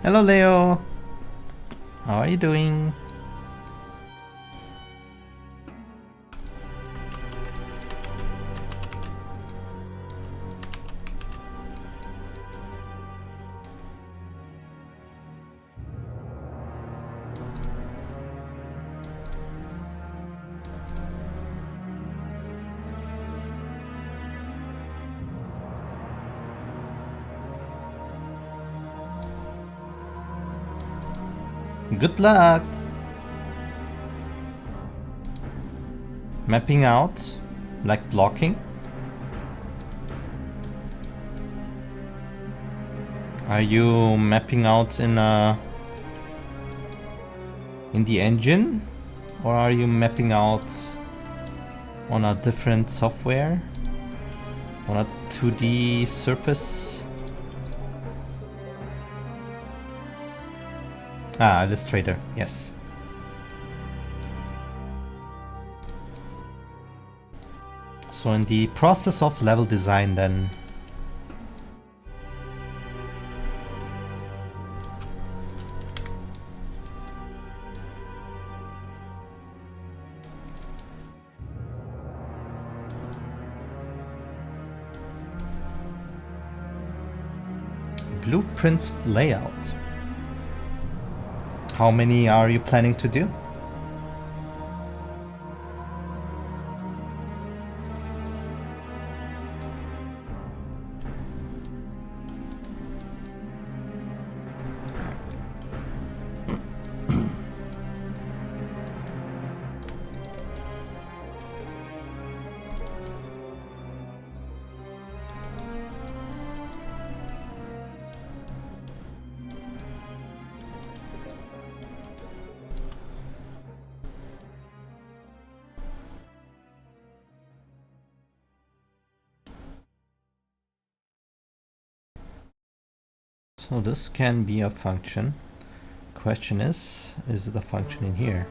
Hello, Leo. How are you doing? Good luck! Mapping out, like blocking. Are you mapping out in the engine? Or are you mapping out on a different software? On a 2D surface? Ah, Illustrator, yes. So in the process of level design then, blueprint layout. How many are you planning to do? So this can be a function. Question is it a function in here?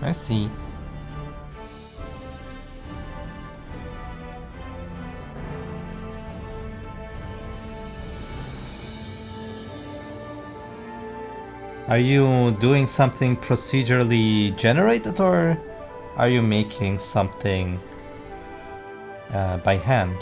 I see. Are you doing something procedurally generated or are you making something by hand?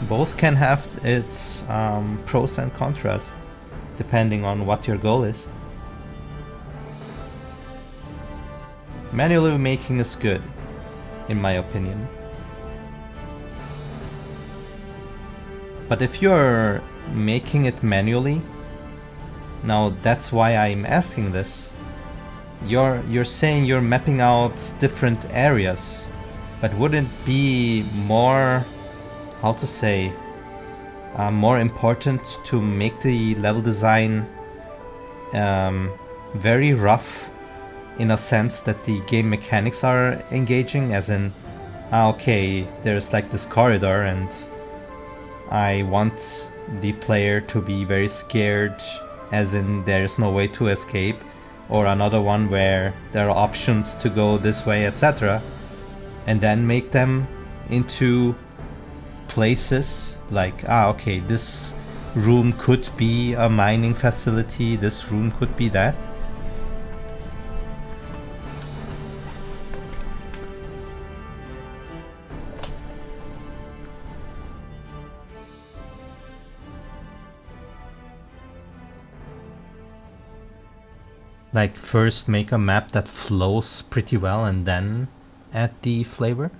Both can have its pros and contras, depending on what your goal is. Manually making is good, in my opinion. But if you're making it manually, now that's why I'm asking this. You're saying you're mapping out different areas, but wouldn't it be more, how to say, more important to make the level design very rough, in a sense that the game mechanics are engaging, as in, okay, there's like this corridor and I want the player to be very scared, as in there's no way to escape, or another one where there are options to go this way, etc., and then make them into places like, okay, this room could be a mining facility, this room could be that. Like first make a map that flows pretty well and then add the flavor?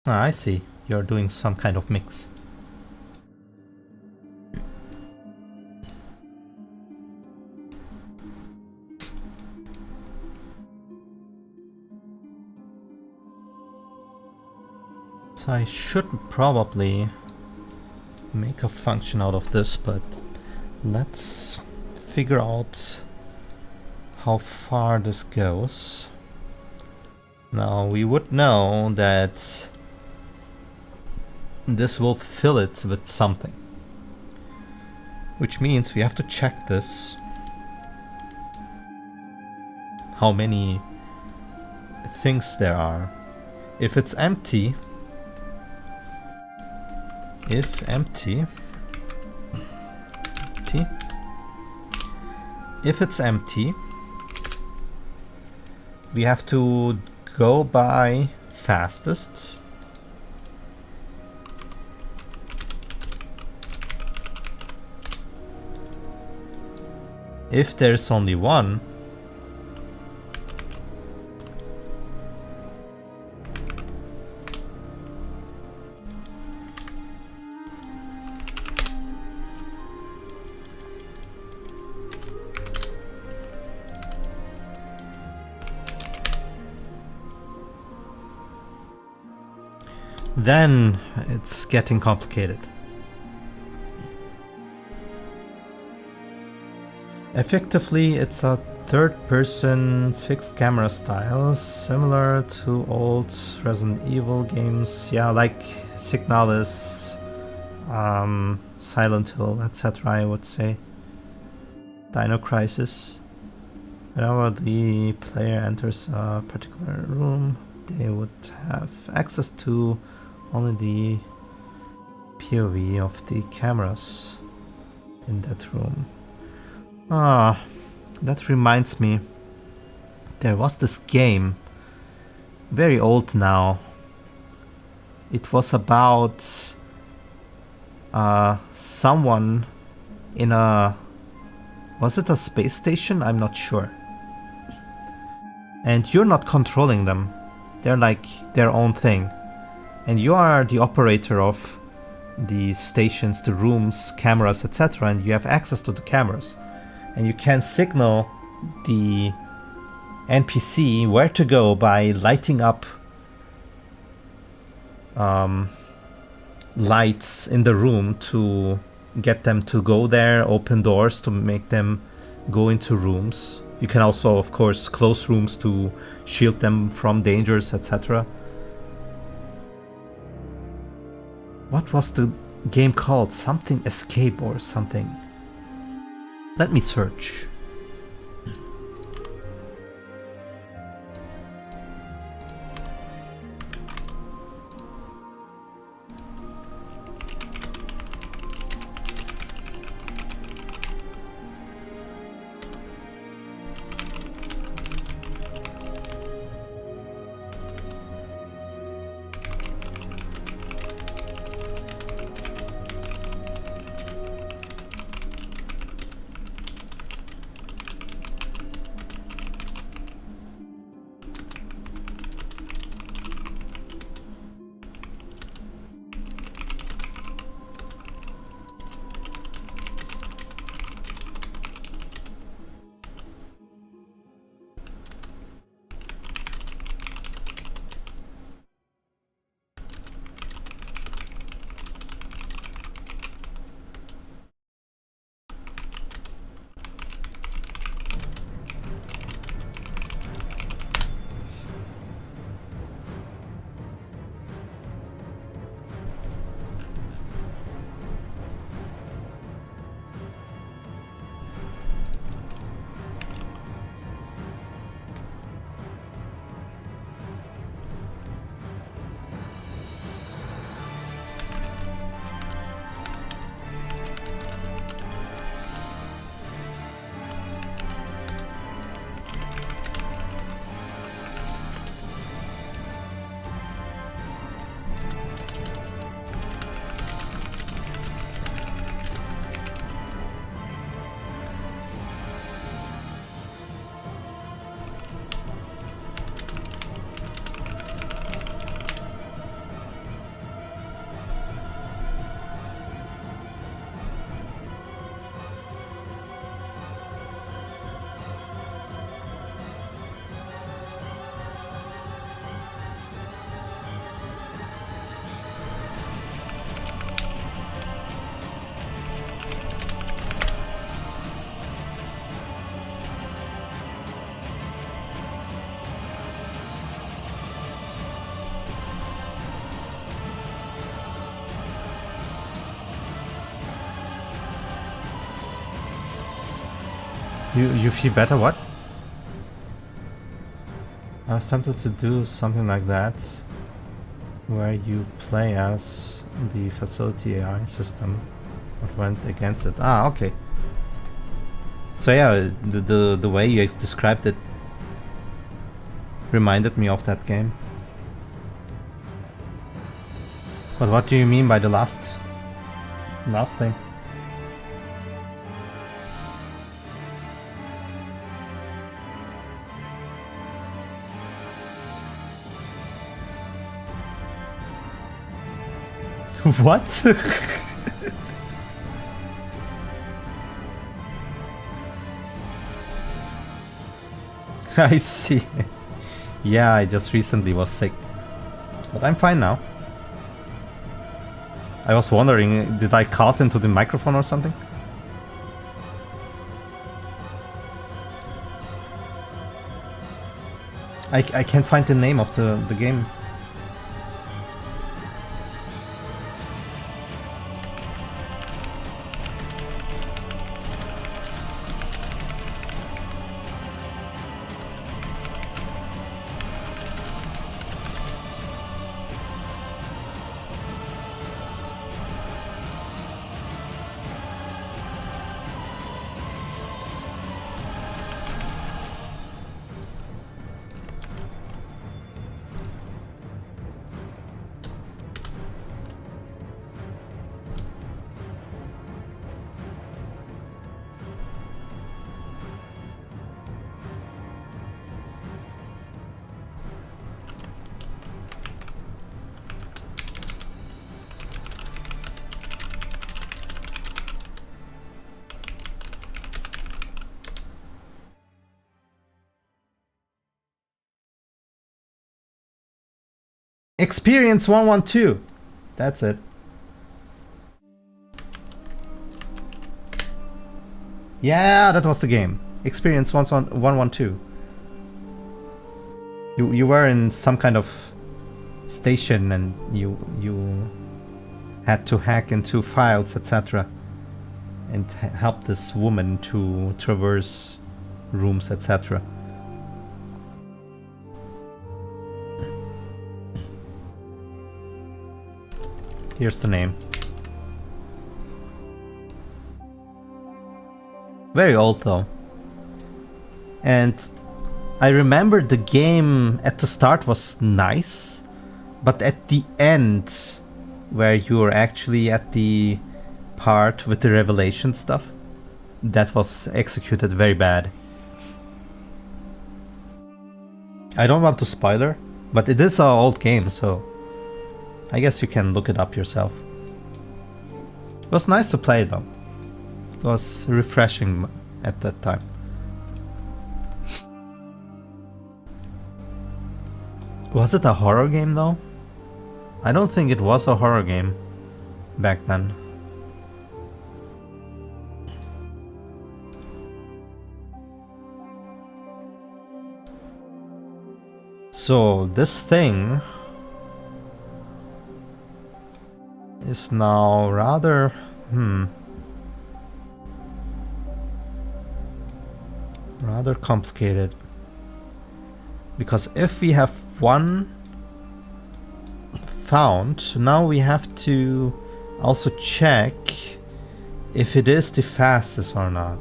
Ah, I see. You're doing some kind of mix. So I should probably make a function out of this, but let's figure out how far this goes. Now we would know that this will fill it with something, which means we have to check this, how many things there are. If it's empty, if empty, if it's empty, we have to go by fastest. If there's only one, then it's getting complicated. Effectively, it's a third-person fixed camera style, similar to old Resident Evil games. Yeah, like Signalis, Silent Hill, etc. I would say. Dino Crisis. Whenever the player enters a particular room, they would have access to only the POV of the cameras in that room. Ah, that reminds me. There was this game, very old now. It was about someone in a... Was it a space station? I'm not sure. And you're not controlling them. They're like their own thing. And you are the operator of the stations, the rooms, cameras, etc. And you have access to the cameras. And you can signal the NPC where to go by lighting up lights in the room to get them to go there, open doors to make them go into rooms. You can also, of course, close rooms to shield them from dangers, etc. What was the game called? Something Escape or something. Let me search. You feel better? What? I was tempted to do something like that. where you play as the facility AI system. What went against it? Ah, okay. So yeah, the way you described it reminded me of that game. But what do you mean by the last thing? What? I see. Yeah, I just recently was sick. But I'm fine now. I was wondering, did I cough into the microphone or something? I can't find the name of the game. Experience 112. That's it. Yeah, that was the game. Experience 112. You were in some kind of station and you had to hack into files, etc. and help this woman to traverse rooms, etc. Here's the name. Very old though. And I remember the game at the start was nice, but at the end, where you're actually at the part with the revelation stuff, that was executed very bad. I don't want to spoiler, but it is an old game, so I guess you can look it up yourself. It was nice to play though. It was refreshing at that time. Was it a horror game though? I don't think it was a horror game back then. So this thing is now rather rather complicated, because if we have one found, now we have to also check if it is the fastest or not.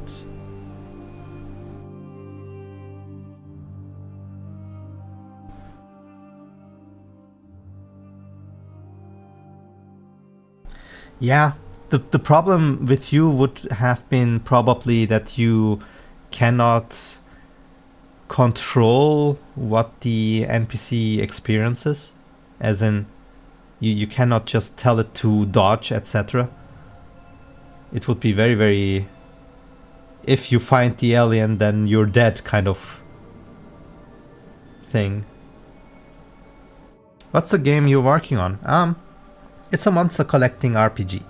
Yeah, the problem with you would have been probably that you cannot control what the NPC experiences, as in you cannot just tell it to dodge, etc. It would be very, very, if you find the alien then you're dead kind of thing. What's the game you're working on? It's a monster collecting RPG.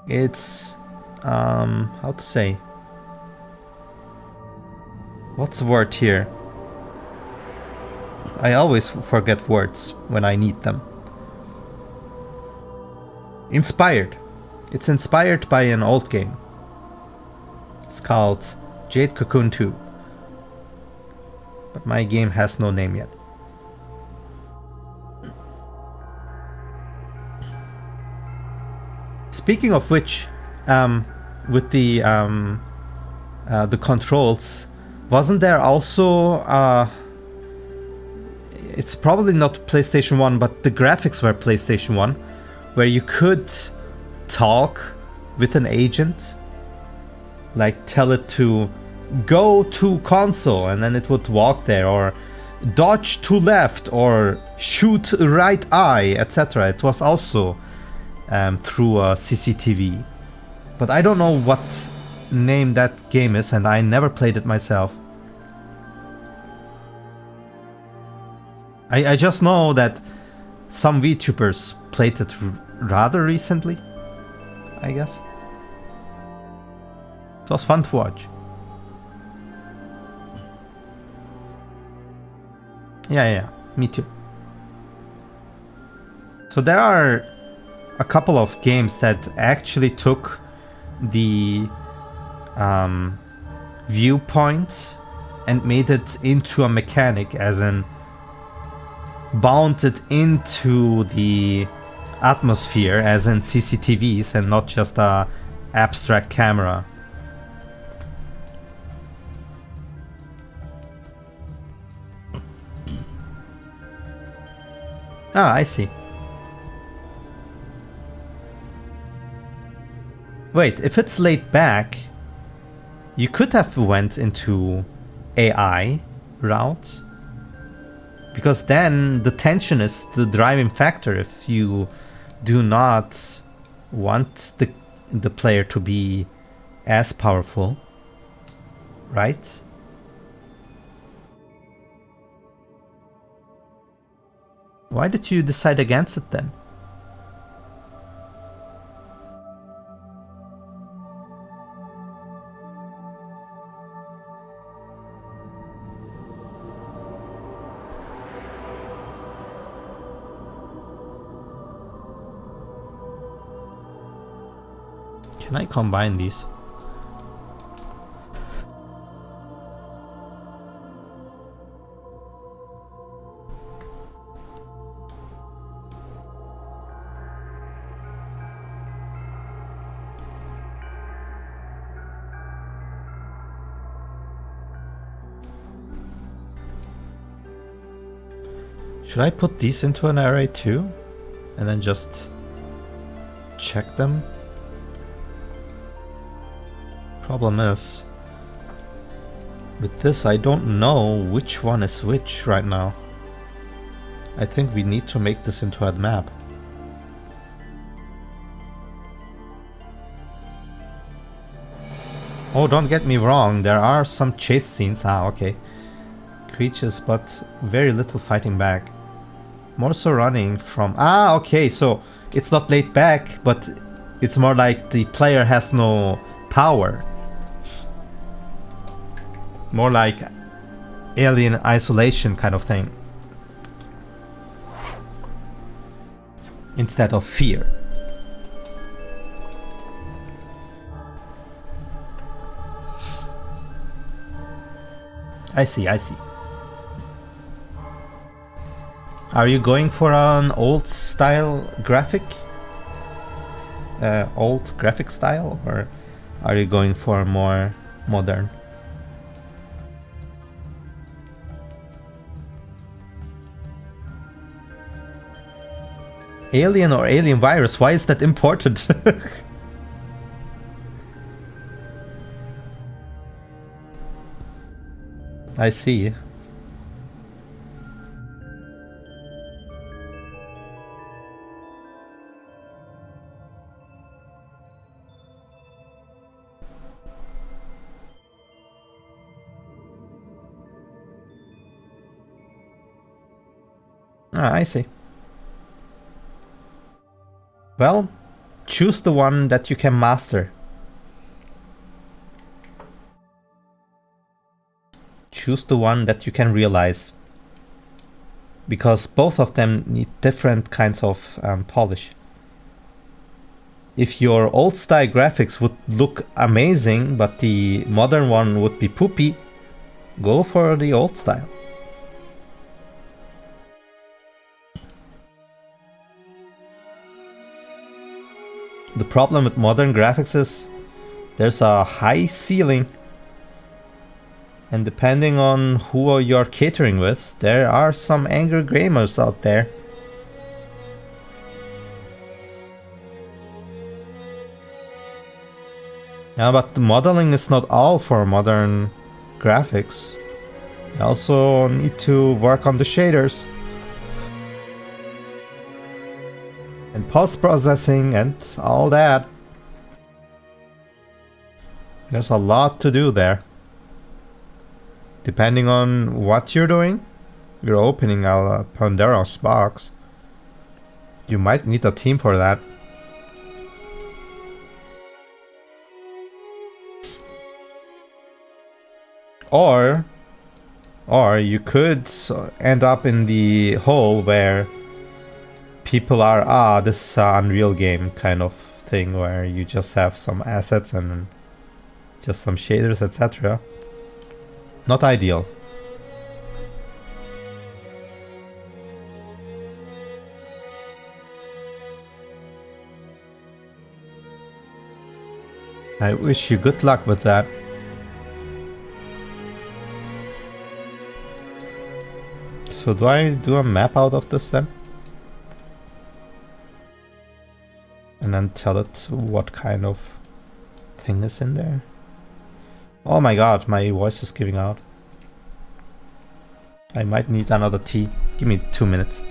It's how to say? What's the word here? I always forget words when I need them. Inspired. It's inspired by an old game. It's called Jade Cocoon 2. But my game has no name yet. speaking of which, with the controls, wasn't there also it's probably not PlayStation 1, but the graphics were PlayStation 1, where you could talk with an agent, like tell it to go to console and then it would walk there, or dodge to left, or shoot right eye, etc. It was also through a CCTV, but I don't know what name that game is, and I never played it myself. I just know that some VTubers played it rather recently, I guess. It was fun to watch. Yeah, me too. So there are a couple of games that actually took the viewpoint and made it into a mechanic, as in bound it into the atmosphere, as in CCTVs, and not just a abstract camera. Ah, I see. Wait, if it's laid back, you could have went into AI route, because then the tension is the driving factor. If you do not want the player to be as powerful, right? Why did you decide against it then? Can I combine these? Should I put these into an array too? And then just check them? Problem is, with this I don't know which one is which right now. I think we need to make this into a map. Oh, don't get me wrong, there are some chase scenes. Ah, okay. Creatures, but very little fighting back. More so running from... Ah, okay, so it's not laid back, but it's more like the player has no power. More like Alien Isolation kind of thing. Instead of fear. I see, I see. Are you going for an old style graphic? Old graphic style? Or are you going for more modern? Alien or Alien Virus? Why is that important? I see. Ah, I see. Well, choose the one that you can master. Choose the one that you can realize. Because both of them need different kinds of polish. If your old style graphics would look amazing, but the modern one would be poopy, go for the old style. The problem with modern graphics is there's a high ceiling, and depending on who you're catering with, there are some angry gamers out there. Yeah, but the modeling is not all for modern graphics. You also need to work on the shaders and post-processing and all that. There's a lot to do there. Depending on what you're doing, you're opening a Pandora's box. You might need a team for that. Or you could end up in the hole where people are, this is an Unreal game kind of thing, where you just have some assets and just some shaders, etc. Not ideal. I wish you good luck with that. So do I do a map out of this then? And then tell it what kind of thing is in there? Oh my god, my voice is giving out. I might need another tea. Give me 2 minutes.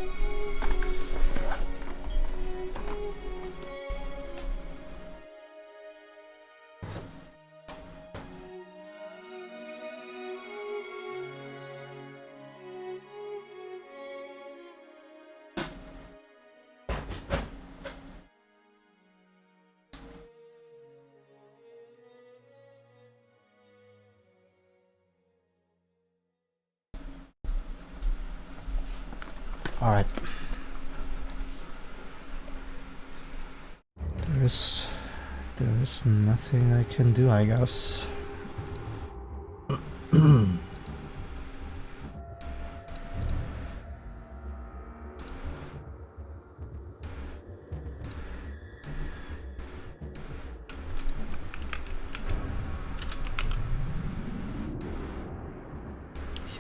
Alright. There is nothing I can do, I guess. Here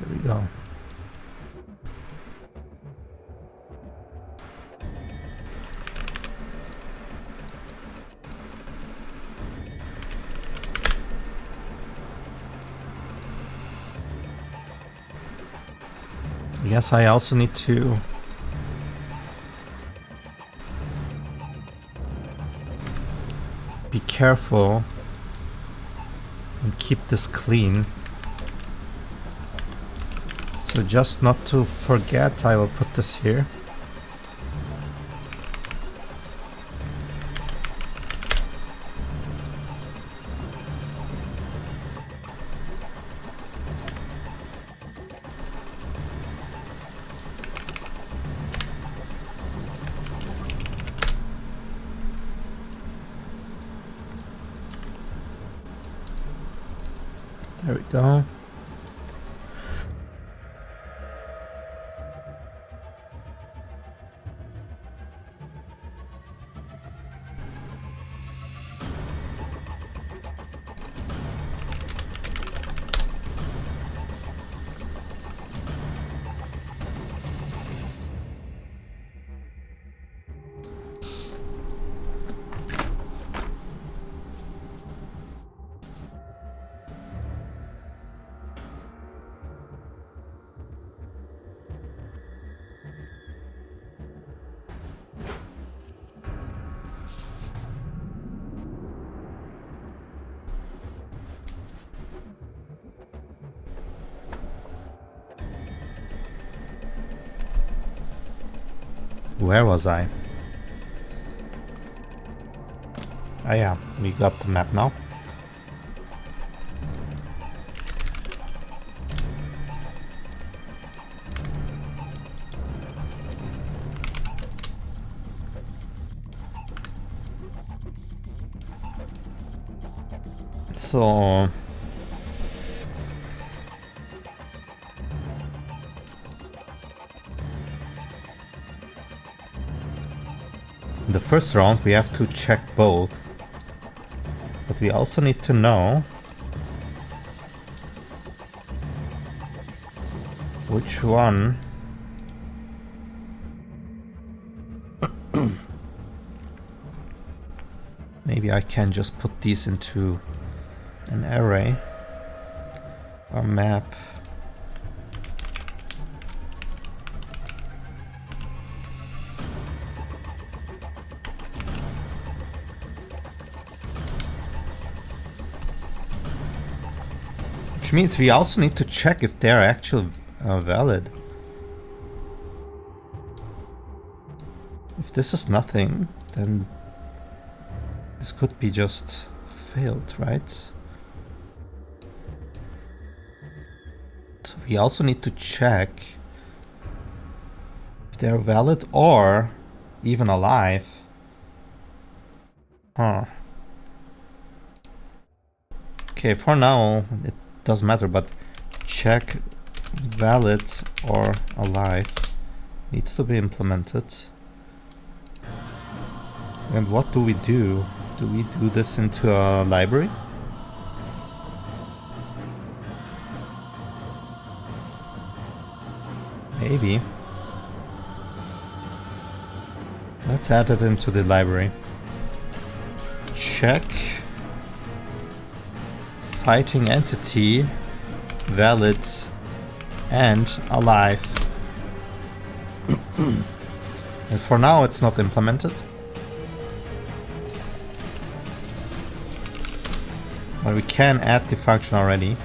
we go. Yes, I also need to be careful and keep this clean. So just not to forget, I will put this here. There we go. Where was I? Oh yeah, we got the map now. So the first round we have to check both. But we also need to know which one maybe I can just put these into an array or map. Which means we also need to check if they're actually valid. If this is nothing, then this could be just failed, right? So we also need to check if they're valid or even alive. Huh. Okay, for now it doesn't matter, but check valid or alive needs to be implemented. And what do we do? Do we do this into a library? Maybe. Let's add it into the library. Check fighting entity valid and alive. And for now it's not implemented. But we can add the function already.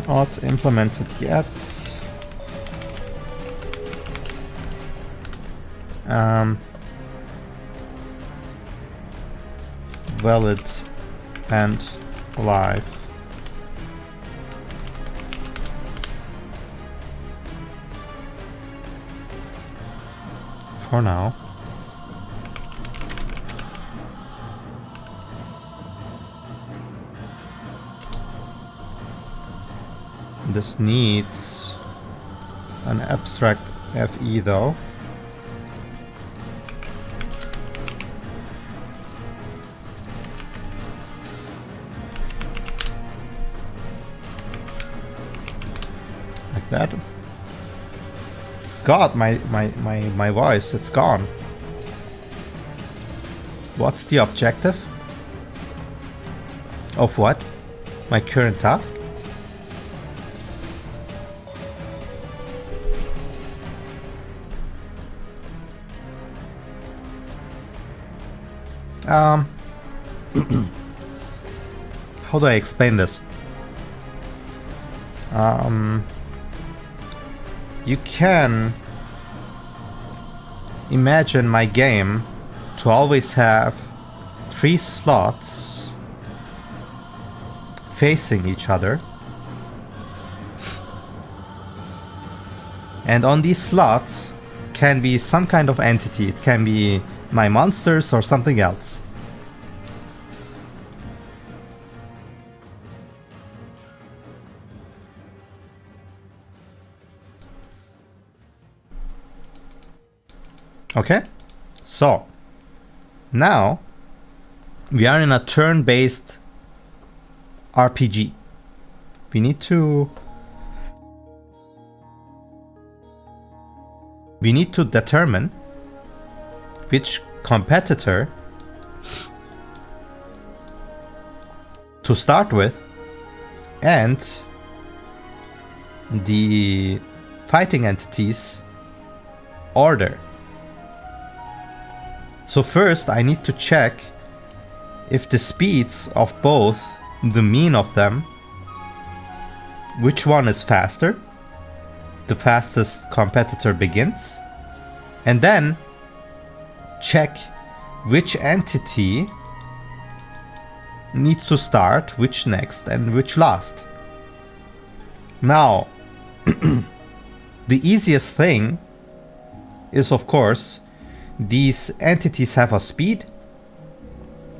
Not implemented yet. Valid and alive. For now. This needs an abstract FE though. Like that. God, my voice, it's gone. What's the objective? Of what? My current task? How do I explain this? You can imagine my game to always have 3 slots facing each other. And on these slots can be some kind of entity. It can be my monsters or something else. Okay, so now we are in a turn-based RPG. We need to determine which competitor to start with and the fighting entities order. So first I need to check if the speeds of both, the mean of them, which one is faster. The fastest competitor begins. And then check which entity needs to start, which next, and which last. Now, the easiest thing is, of course, these entities have a speed.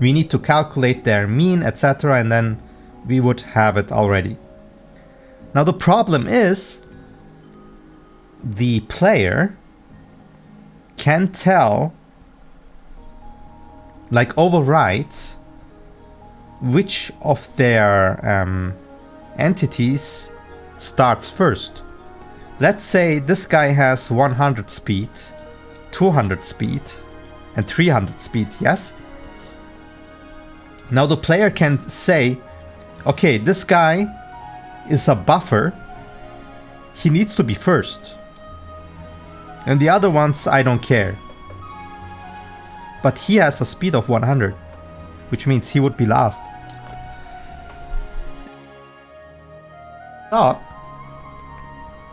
We need to calculate their mean, etc., and then we would have it already. Now the problem is the player can tell, like overwrite, which of their entities starts first. Let's say this guy has 100 speed, 200 speed, and 300 speed, yes? Now the player can say, okay, this guy is a buffer, he needs to be first. And the other ones, I don't care. But he has a speed of 100, which means he would be last. Now,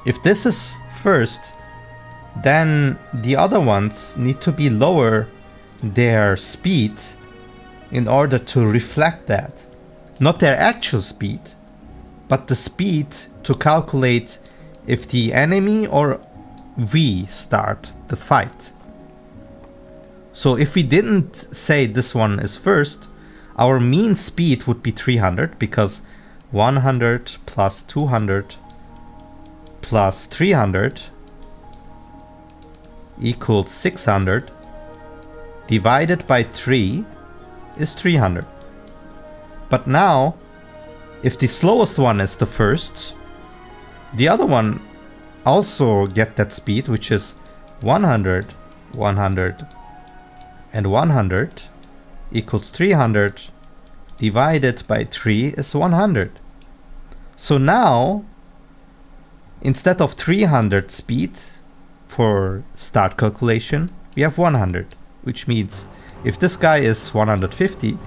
if this is first, then the other ones need to be lower their speed in order to reflect that. Not their actual speed, but the speed to calculate if the enemy or we start the fight. So if we didn't say this one is first, our mean speed would be 300, because 100 plus 200 plus 300 equals 600, divided by 3 is 300. But now, if the slowest one is the first, the other one also get that speed, which is 100, 100, and 100 equals 300, divided by 3 is 100. So now, instead of 300 speed for start calculation, we have 100, which means if this guy is 150,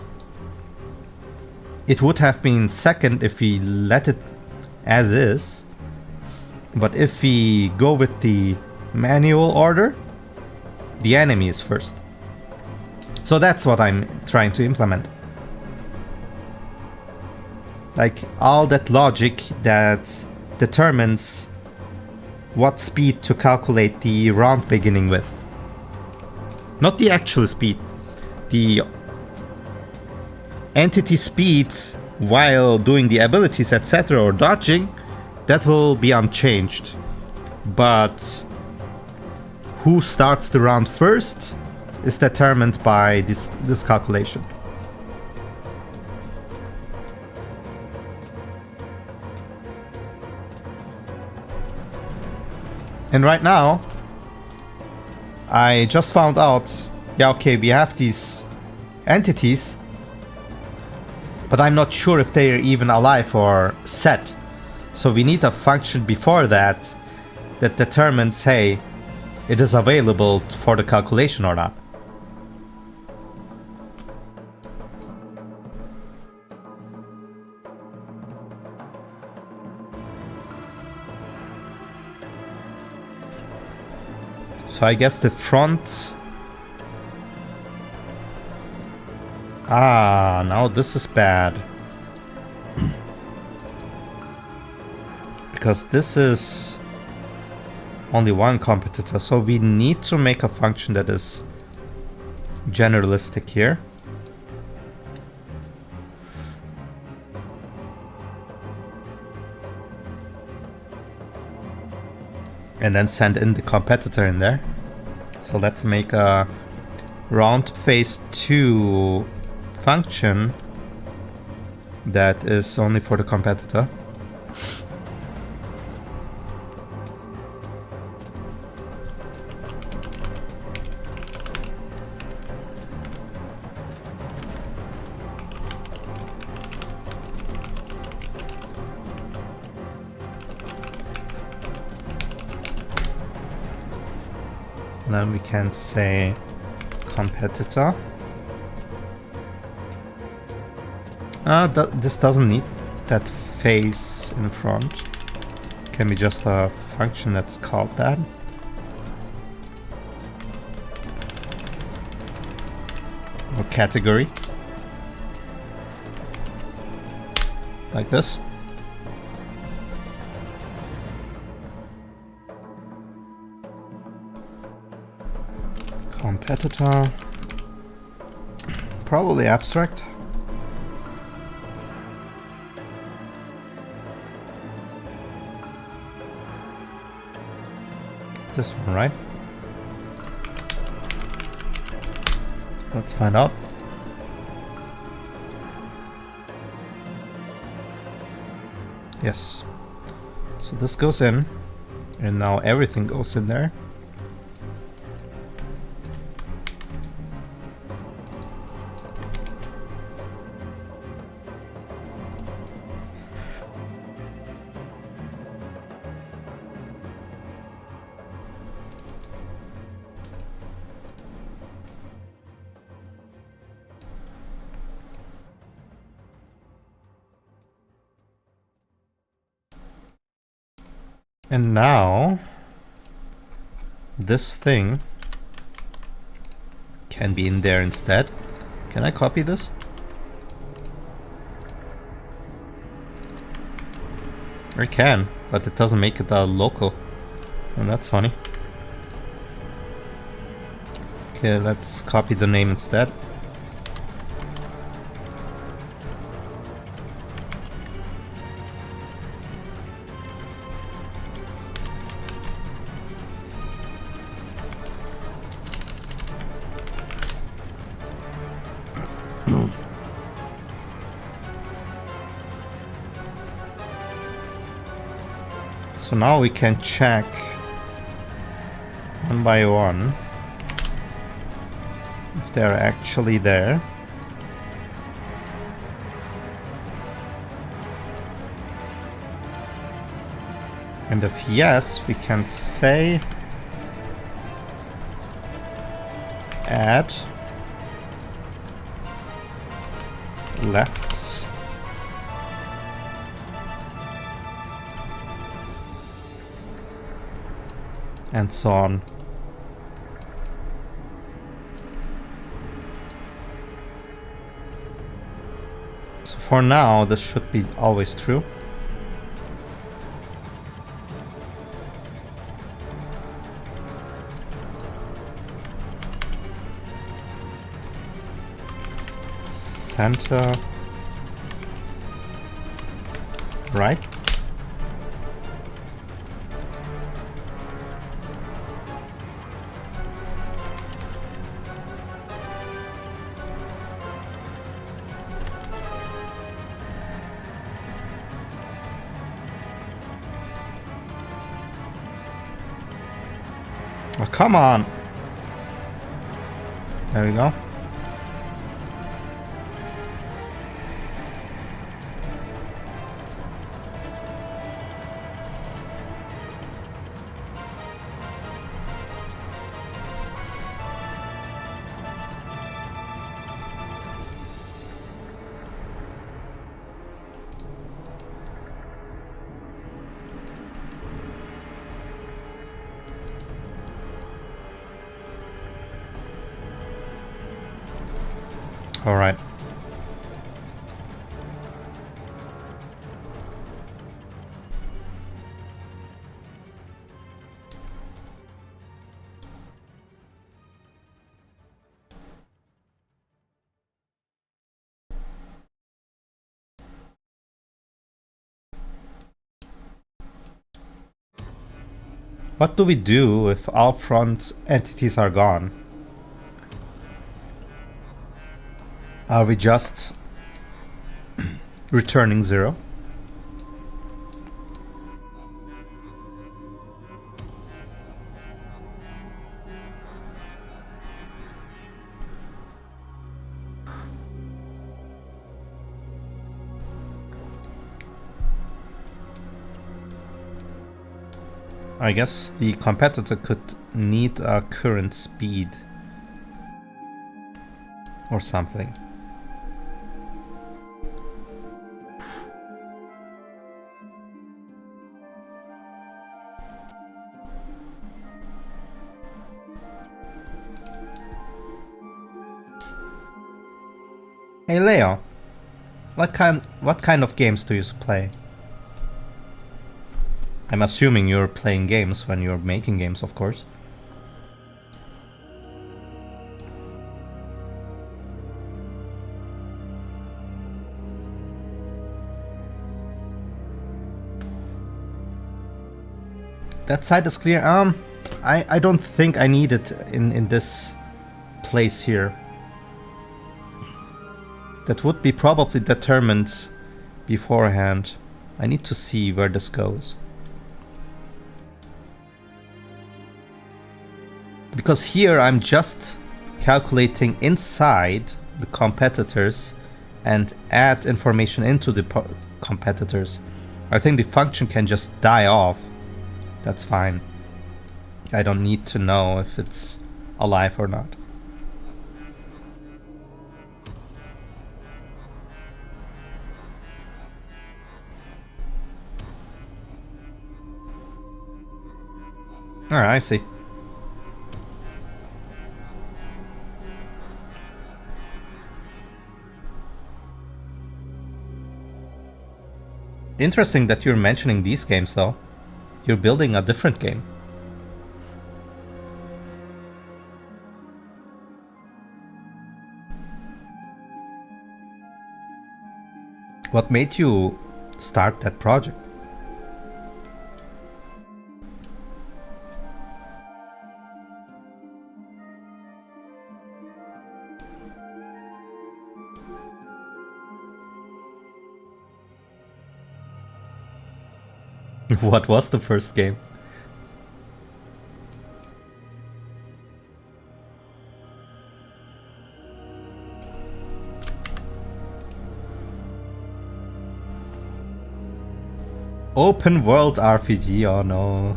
it would have been second if we let it as is. But if we go with the manual order, the enemy is first. So that's what I'm trying to implement. Like all that logic that determines what speed to calculate the round beginning with. Not the actual speed. The entity speeds while doing the abilities, etc., or dodging, that will be unchanged. But who starts the round first is determined by this calculation. And right now, I just found out, yeah, okay, we have these entities, but I'm not sure if they're even alive or set. So we need a function before that that determines, hey, it is available for the calculation or not. So I guess the front... Ah, now this is bad. Because this is only one competitor, so we need to make a function that is generalistic here. And then send in the competitor in there. So let's make a round phase 2 function that is only for the competitor. Then we can say competitor. This doesn't need that phase in front. Can be just a function that's called that. Or category. Like this. Competitor, probably abstract. This one, right? Let's find out. Yes. So this goes in, and now everything goes in there. And now this thing can be in there instead. Can I copy this? I can, but it doesn't make it local. And that's funny. Okay, let's copy the name instead. So now we can check one by one if they're actually there. And if yes, we can say add lefts and so on. So for now, this should be always true. Center right. Oh, come on. There we go. All right. What do we do if all front entities are gone? Are we just returning 0? I guess the competitor could need a current speed or something. Hey Leo, what kind of games do you play? I'm assuming you're playing games when you're making games, of course. That side is clear. I don't think I need it in this place here. That would be probably determined beforehand. I need to see where this goes. Because here I'm just calculating inside the competitors and add information into the competitors. I think the function can just die off. That's fine. I don't need to know if it's alive or not. Alright, I see. Interesting that you're mentioning these games though. You're building a different game. What made you start that project? What was the first game? Open world RPG, oh no.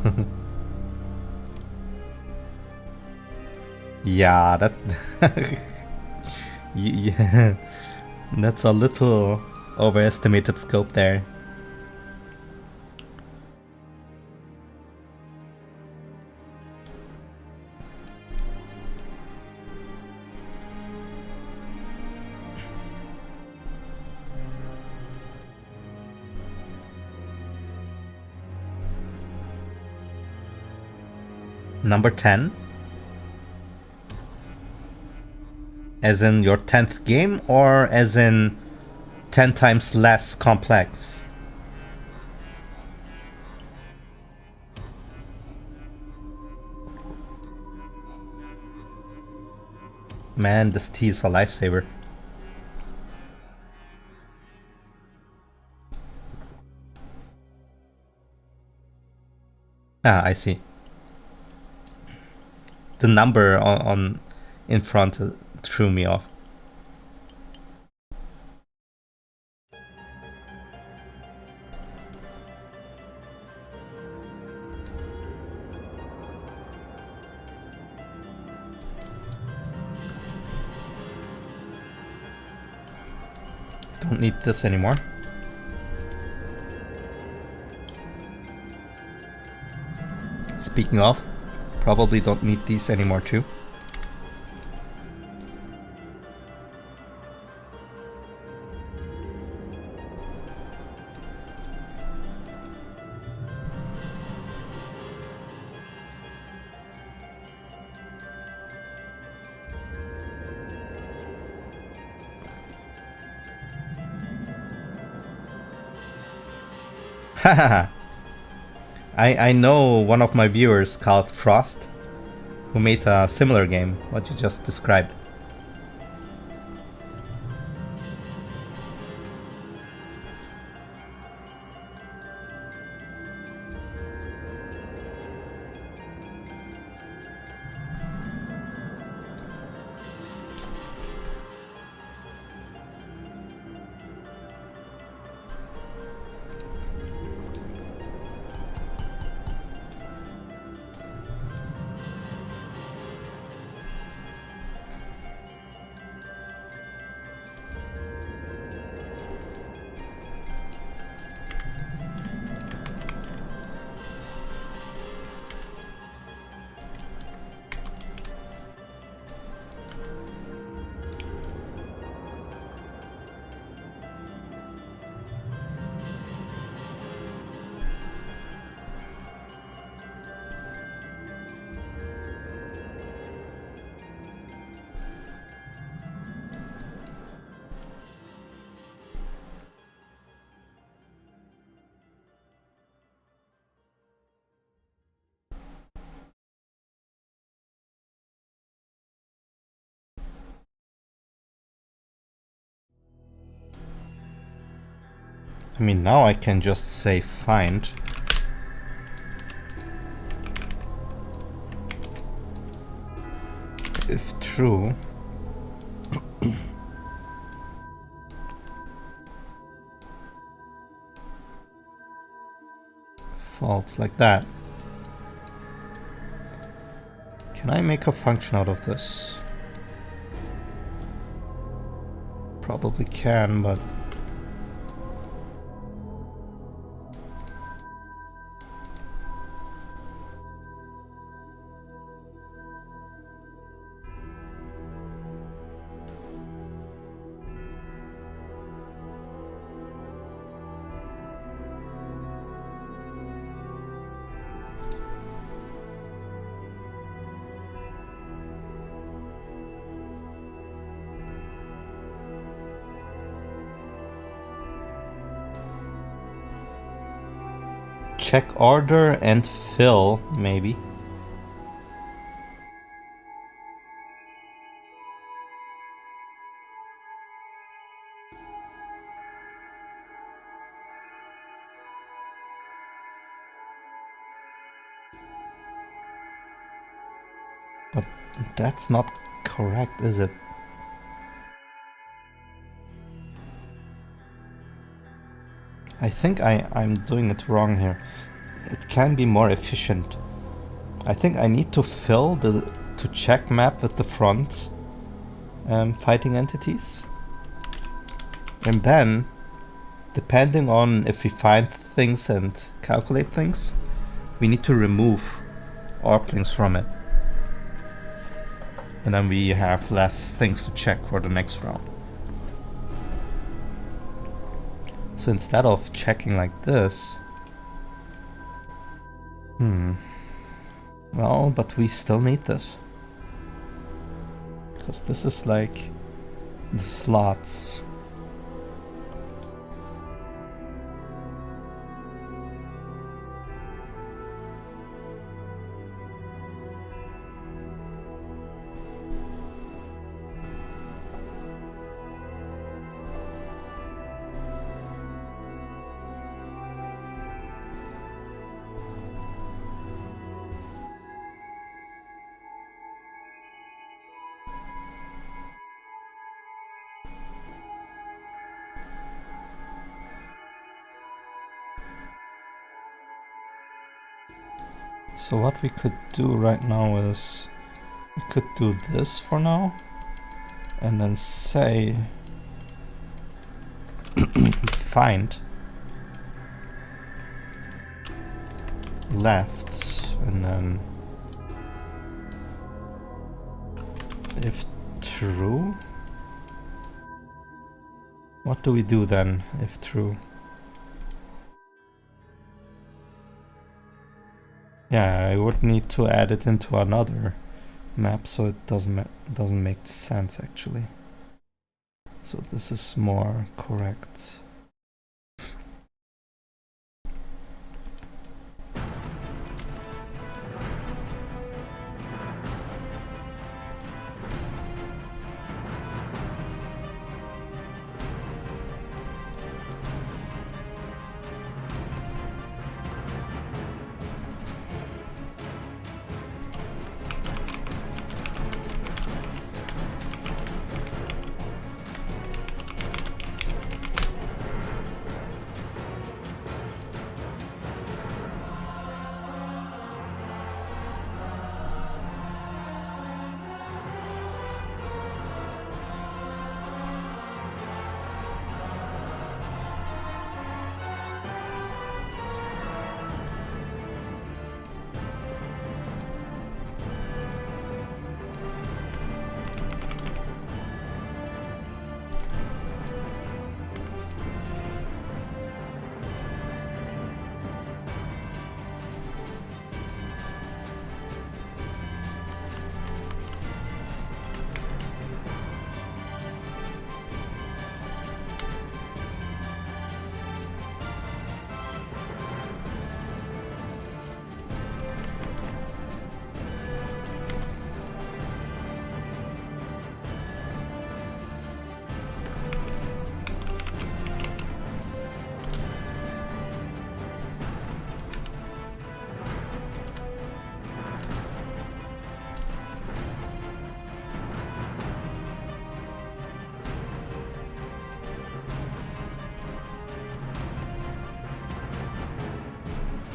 Yeah, that... yeah, that's a little overestimated scope there. Number 10? As in your 10th game, or as in 10 times less complex? Man, this tea is a lifesaver. Ah, I see. The number on in front threw me off. Don't need this anymore. Speaking of, probably don't need these anymore too. Haha. I know one of my viewers called Frost, who made a similar game, what you just described. I mean, now I can just say find. If true, false, like that. Can I make a function out of this? Probably can, but check order and fill, maybe. But that's not correct, is it? I think I'm doing it wrong here. It can be more efficient. I think I need to fill to check map with the front fighting entities. And then, depending on if we find things and calculate things, we need to remove Orblings from it. And then we have less things to check for the next round. So instead of checking like this... Well, but we still need this. Because this is like the slots. So what we could do right now is we could do this for now and then say find left and then if true, what do we do then if true? Yeah, I would need to add it into another map, so it doesn't make sense actually. So this is more correct.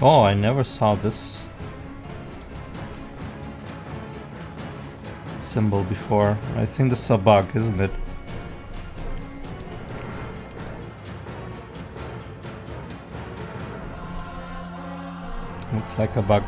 Oh, I never saw this symbol before. I think this is a bug, isn't it? Looks like a bug.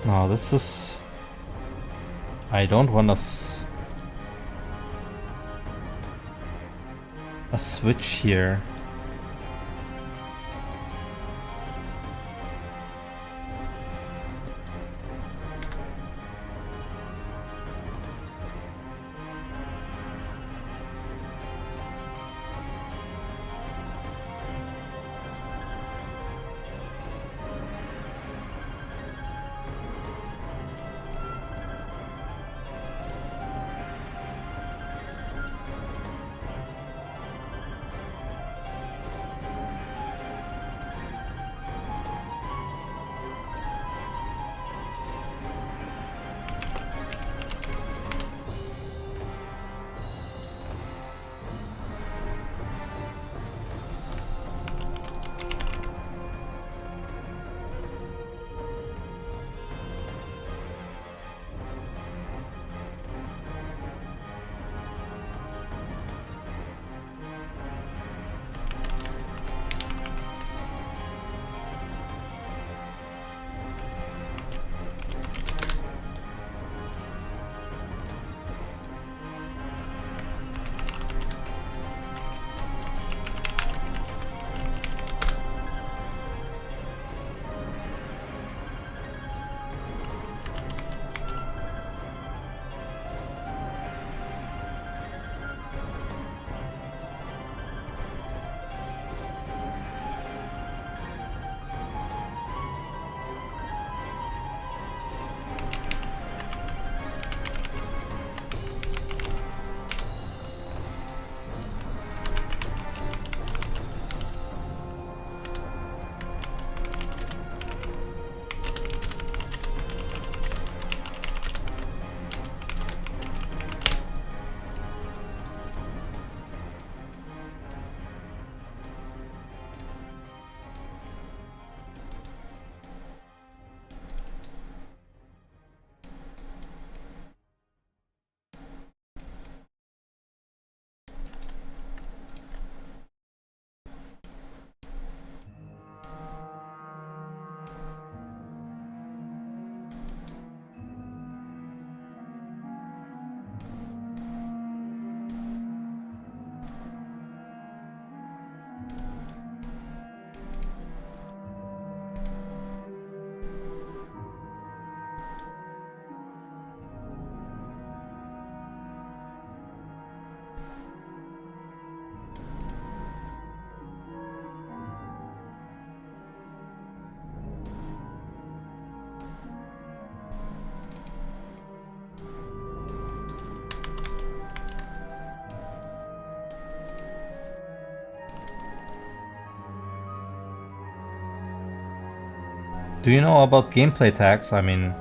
No, this is... I don't want a switch here. Do you know about gameplay tags? I mean,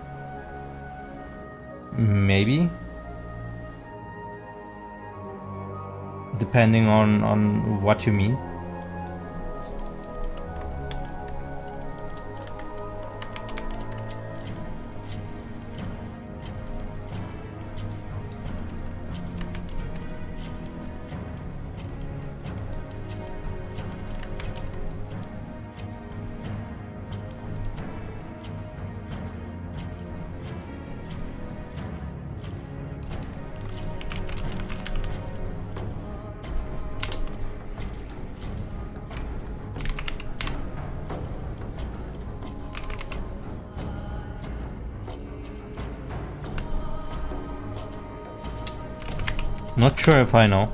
maybe. Depending on what you mean. Not sure if I know.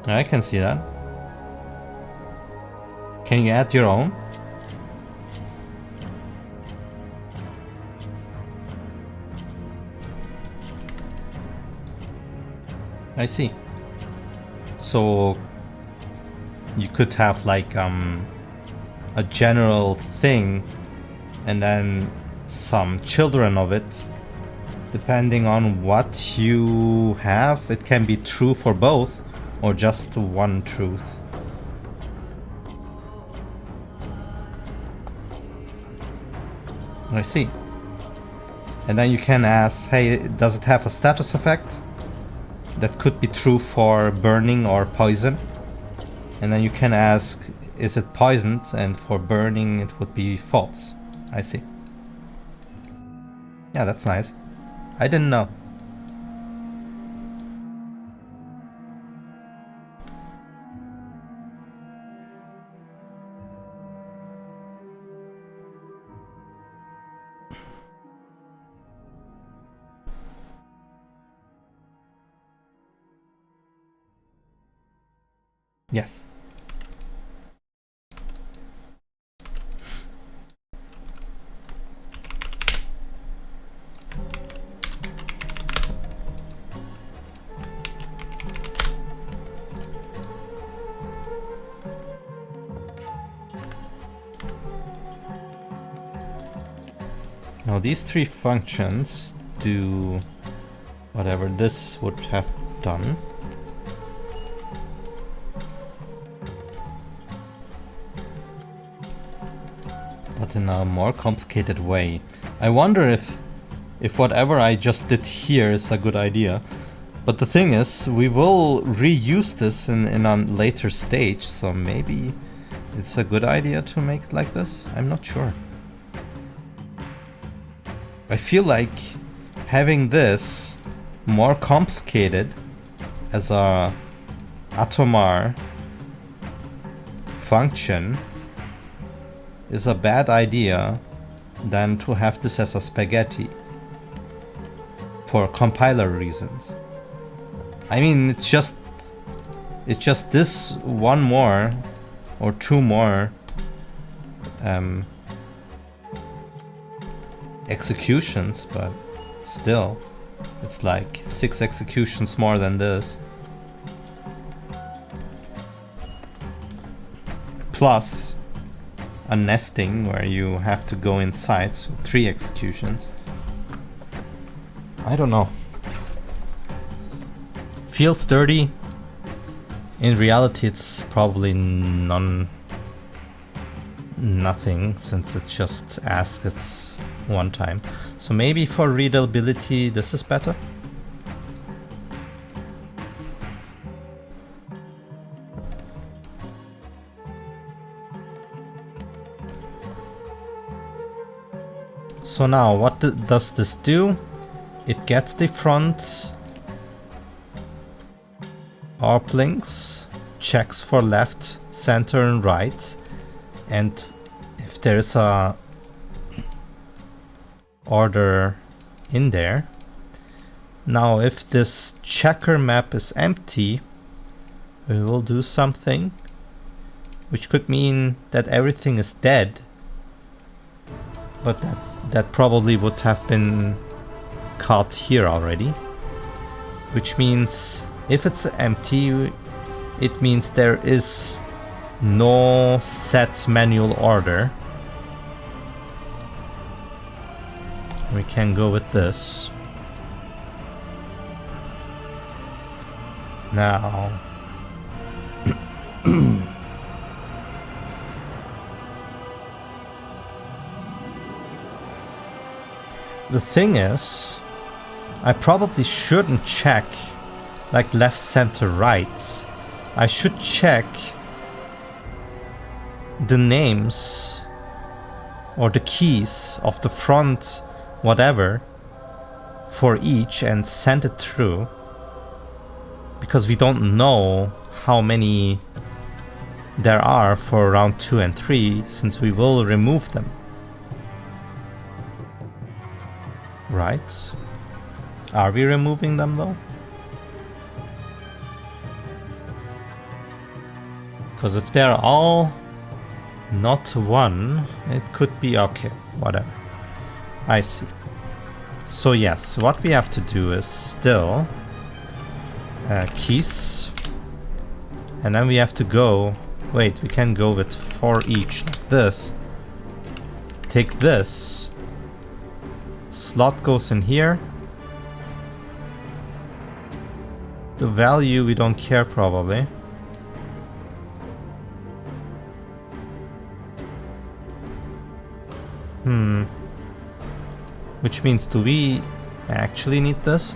I can see that. Can you add your own? I see. So you could have like a general thing and then some children of it. Depending on what you have, it can be true for both or just one truth. I see. And then you can ask, hey, does it have a status effect? That could be true for burning or poison. And then you can ask, is it poisoned? And for burning, it would be false. I see. Yeah, that's nice. I didn't know. Yes. Now these three functions do whatever this would have done. But in a more complicated way. I wonder if whatever I just did here is a good idea. But the thing is, we will reuse this in a later stage, so maybe it's a good idea to make it like this? I'm not sure. I feel like having this more complicated as a atomar function is a bad idea than to have this as a spaghetti for compiler reasons. I mean, it's just this one more or two more executions, but still it's like 6 executions more than this. Plus a nesting where you have to go inside, so 3 executions. I don't know. Feels dirty. In reality, it's probably nothing, since it just asks it one time. So maybe for readability, this is better. So now, what does this do? It gets the front Orblings, checks for left, center and right, and if there is a order in there. Now if this checker map is empty, we will do something, which could mean that everything is dead, but that probably would have been caught here already, which means if it's empty, it means there is no set manual order. We can go with this. Now the thing is, I probably shouldn't check like left, center, right. I should check the names or the keys of the front whatever for each and send it through, because we don't know how many there are for round 2 and 3, since we will remove them. Right? Are we removing them though? Because if they're all not one, it could be okay, whatever. I see. So yes, what we have to do is still keys, and then we have to go, wait, we can go with 4 each, like this. Take this, slot goes in here. The value we don't care probably. Which means, do we actually need this?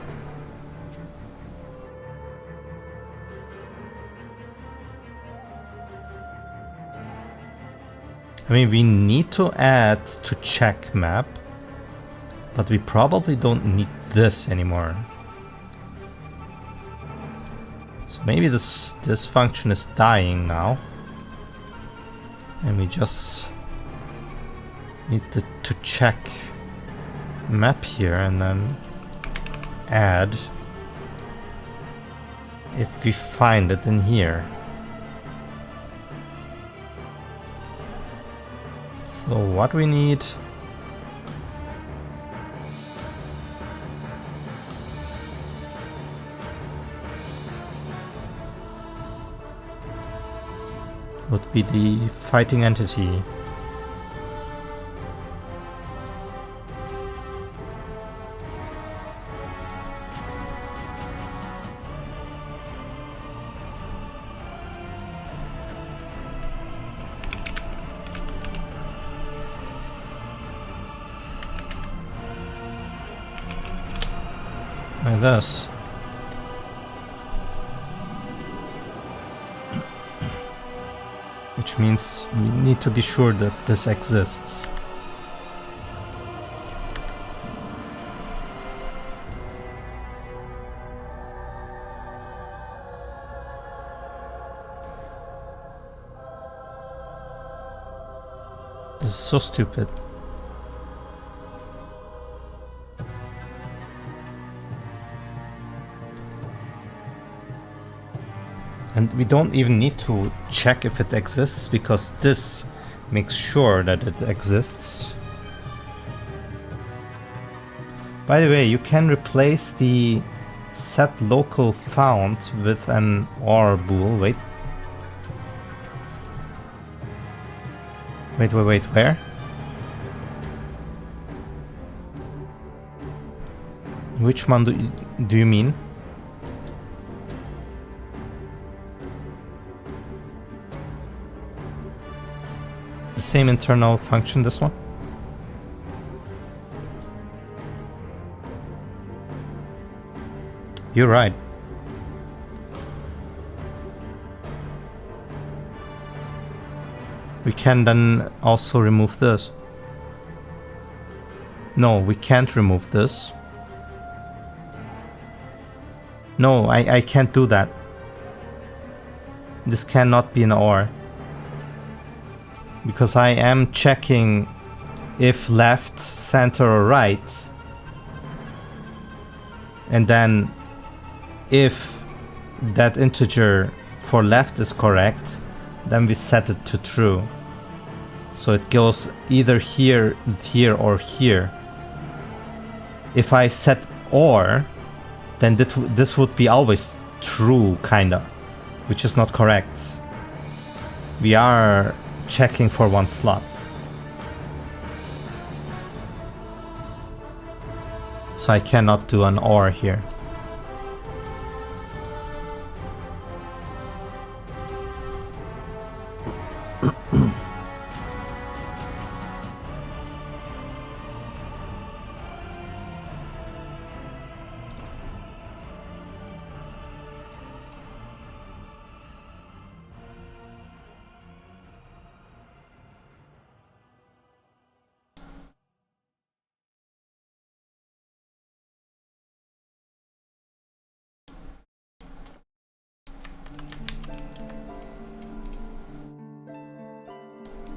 I mean, we need to add to check map, but we probably don't need this anymore. So maybe this function is dying now, and we just need to check map here and then add if we find it in here. So what we need would be the fighting entity. Like this. Which means we need to be sure that this exists. This is so stupid. And we don't even need to check if it exists, because this makes sure that it exists. By the way, you can replace the set local found with an OR bool. Wait. Wait, where? Which one do you mean? The same internal function, this one? You're right. We can then also remove this. No, we can't remove this. No, I can't do that. This cannot be an OR. Because I am checking if left, center, or right. And then if that integer for left is correct, then we set it to true. So it goes either here, here, or here. If I set OR, then this would be always true, kinda, which is not correct. We are checking for one slot. So I cannot do an OR here.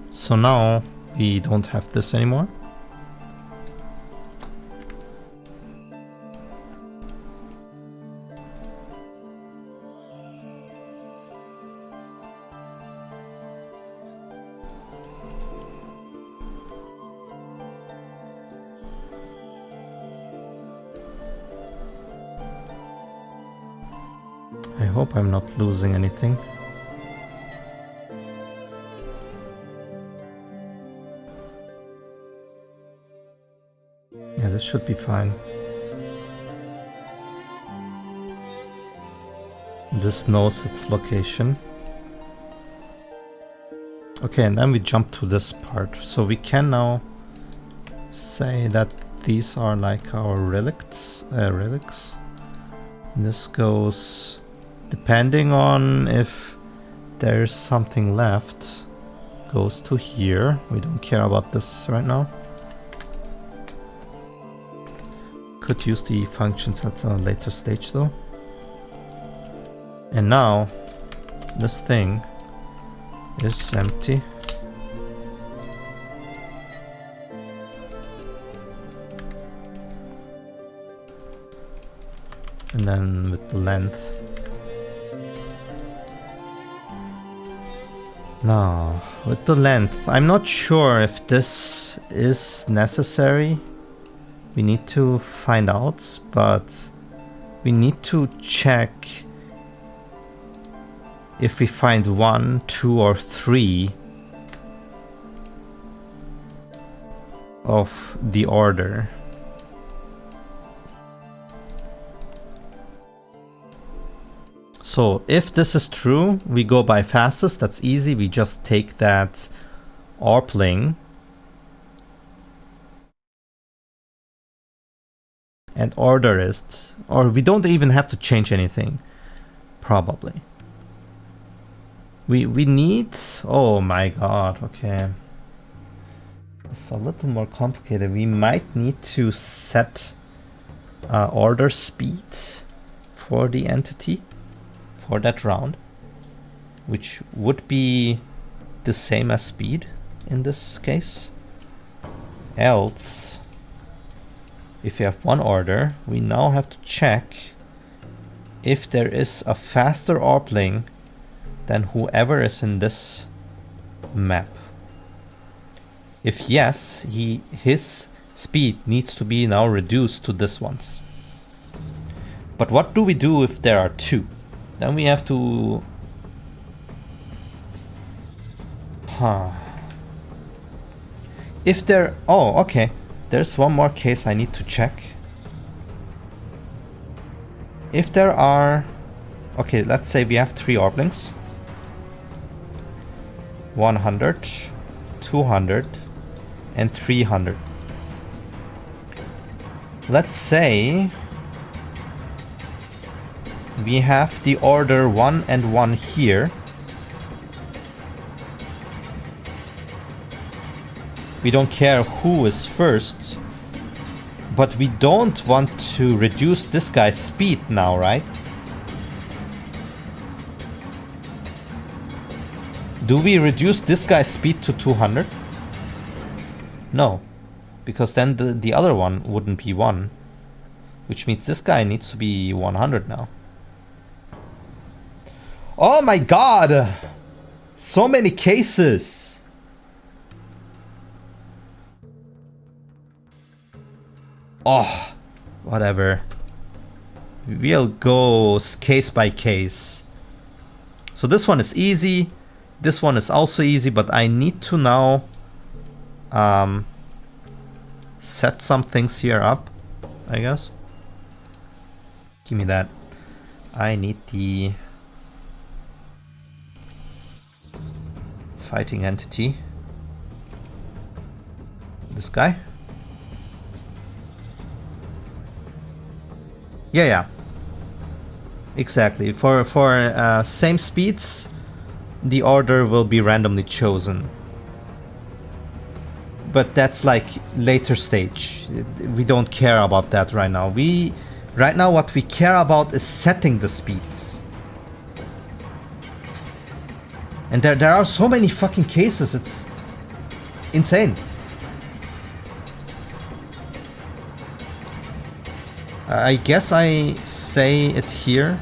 So now we don't have this anymore. I hope I'm not losing anything. Yeah, this should be fine. This knows its location. Okay, and then we jump to this part. So we can now say that these are like our relics. This goes depending on if there's something left, goes to here. We don't care about this right now. Could use the functions at a later stage though. And now this thing is empty. And then with the length. Now, with the length, I'm not sure if this is necessary. We need to find out, but we need to check if we find 1, 2, or 3 of the order. So if this is true, we go by fastest. That's easy. We just take that Orbling and order it, or we don't even have to change anything, probably. We need, oh my god, okay. It's a little more complicated. We might need to set order speed for the entity for that round, which would be the same as speed in this case. Else, if you have one order, we now have to check if there is a faster Orbling than whoever is in this map. If yes, his speed needs to be now reduced to this one's. But what do we do if there are two? Then we have to... If there... Oh, okay. There's one more case I need to check. If there are... Okay, let's say we have 3 Orblings. 100, 200, and 300. Let's say we have the order 1 and 1 here. We don't care who is first, but we don't want to reduce this guy's speed now, right? Do we reduce this guy's speed to 200? No, because then the other one wouldn't be 1, which means this guy needs to be 100 now. Oh my god! So many cases! Oh, whatever. We'll go case by case. So this one is easy. This one is also easy, but I need to now set some things here up, I guess. Give me that. I need the fighting entity. This guy. Yeah. Exactly. For same speeds, the order will be randomly chosen. But that's like later stage. We don't care about that right now. Right now what we care about is setting the speeds. And there are so many fucking cases, it's insane. I guess I say it here.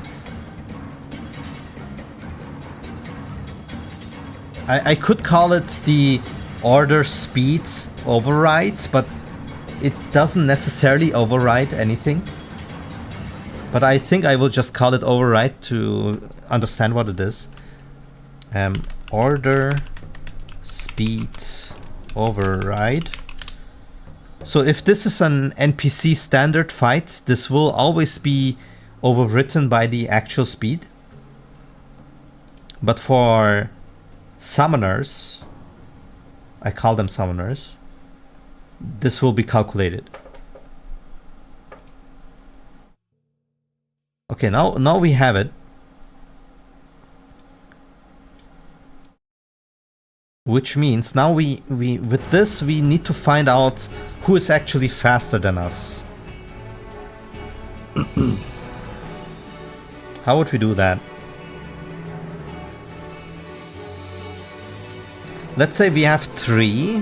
I could call it the order speed overrides, but it doesn't necessarily override anything. But I think I will just call it override to understand what it is. Order speed override. So if this is an NPC standard fight, this will always be overwritten by the actual speed. But for summoners, I call them summoners, this will be calculated. Okay, now we have it. Which means now we with this we need to find out who is actually faster than us. How would we do that? Let's say we have 3.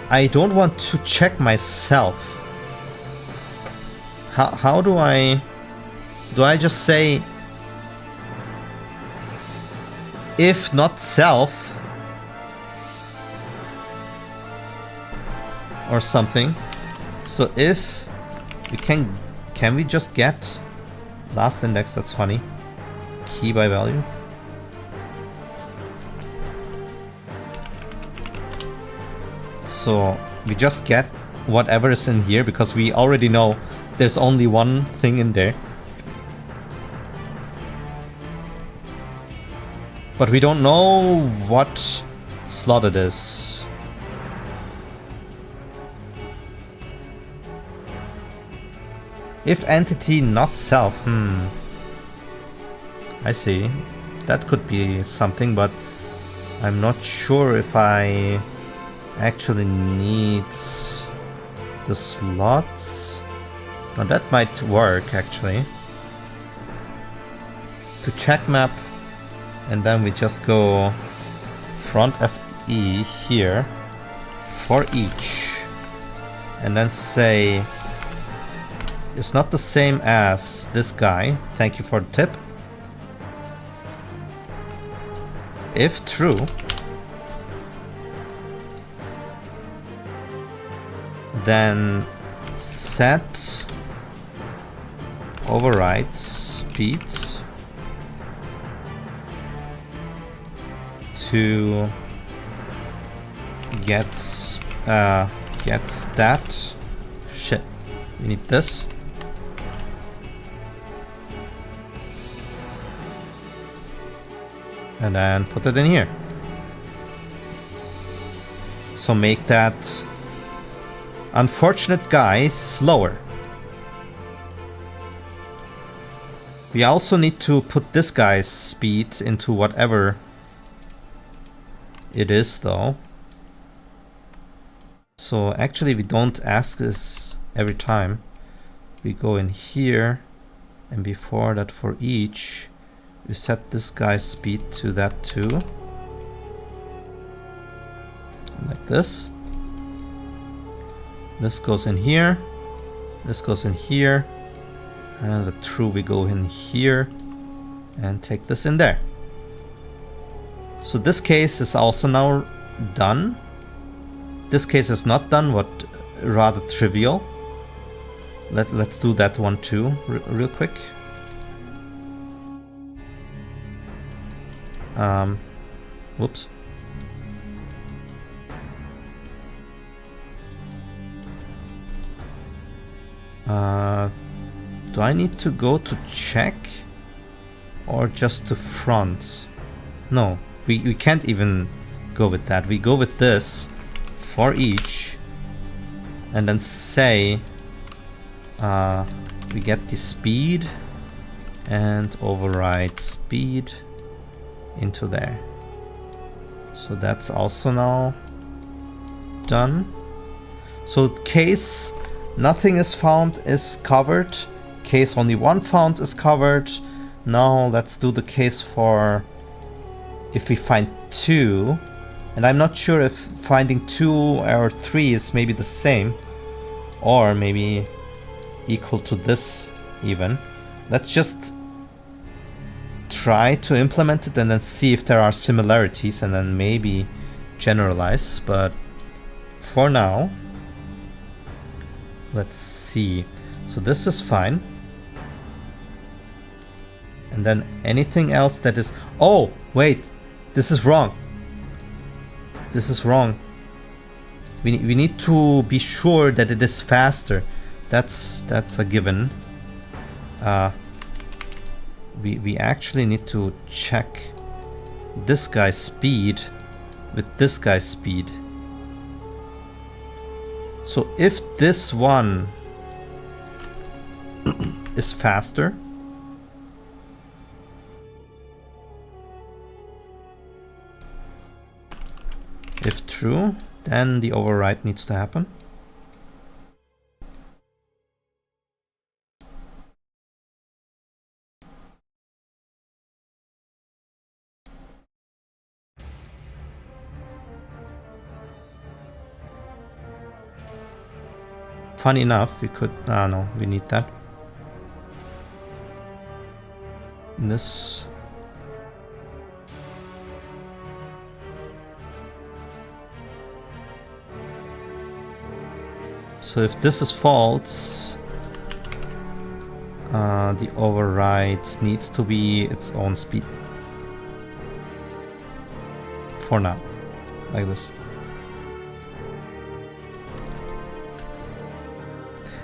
I don't want to check myself. How do I just say if not self or something? So if we can we just get last index? That's funny. Key by value. So we just get whatever is in here because we already know there's only one thing in there. But we don't know what slot it is. If entity not self, I see. That could be something, but I'm not sure if I actually need the slots. Now that might work actually. To check map, and then we just go front FE here for each, and then say it's not the same as this guy. Thank you for the tip. If true, then set override speed to get stat. Shit, we need this. And then put it in here. So make that unfortunate guy slower. We also need to put this guy's speed into whatever it is, though. So actually we don't ask this every time. We go in here, and before that, for each, we set this guy's speed to that too. Like this. This goes in here. This goes in here. And the true we go in here and take this in there. So this case is also now done. This case is not done, but rather trivial. Let's do that one too, real quick. Whoops. Do I need to go to check or just to front? No, we can't even go with that. We go with this for each and then say we get the speed and override speed into there. So that's also now done. So case nothing is found is covered. Case only one found is covered. Now let's do the case for if we find 2. And I'm not sure if finding 2 or 3 is maybe the same. Or maybe equal to this even. Let's just try to implement it and then see if there are similarities and then maybe generalize. But for now, let's see. So this is fine. And then anything else that is... Oh, wait. This is wrong. This is wrong. We need to be sure that it is faster. That's a given. We actually need to check this guy's speed with this guy's speed. So if this one is faster, if true, then the override needs to happen. Funny enough, we could... no, we need that. This... So if this is false, the override needs to be its own speed. For now, like this.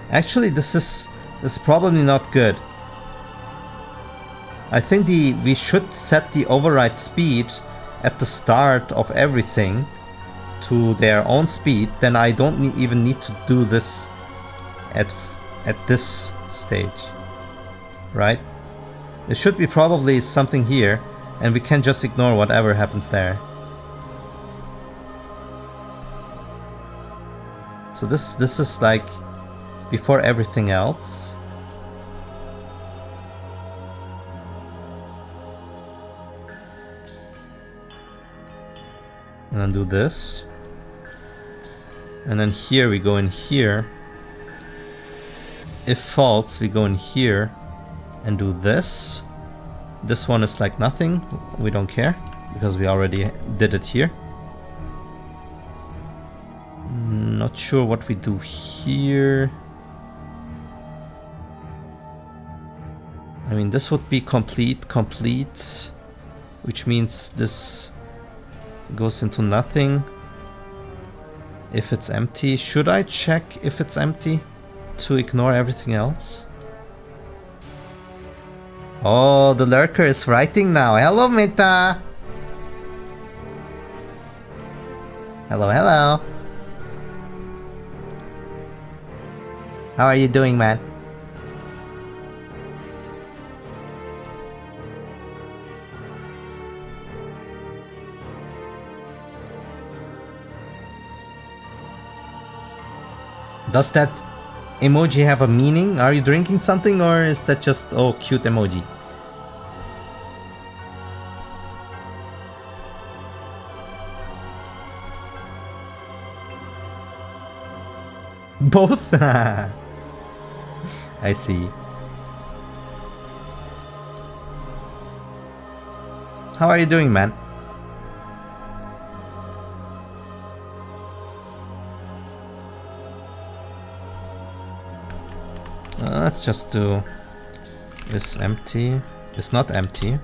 Actually, this is probably not good. I think we should set the override speed at the start of everything to their own speed. Then I don't even need to do this at this stage, right? There should be probably something here, and we can just ignore whatever happens there. So this is like before everything else. And then do this. And then here we go in here. If false, we go in here and do this. This one is like nothing. We don't care because we already did it here. Not sure what we do here. I mean, this would be complete, which means this goes into nothing if it's empty. Should I check if it's empty to ignore everything else? Oh, the lurker is writing now. Hello, Meta! Hello, hello. How are you doing, man? Does that emoji have a meaning? Are you drinking something, or is that just, oh, cute emoji? Both? I see. How are you doing, man? Let's just do this empty. It's not empty.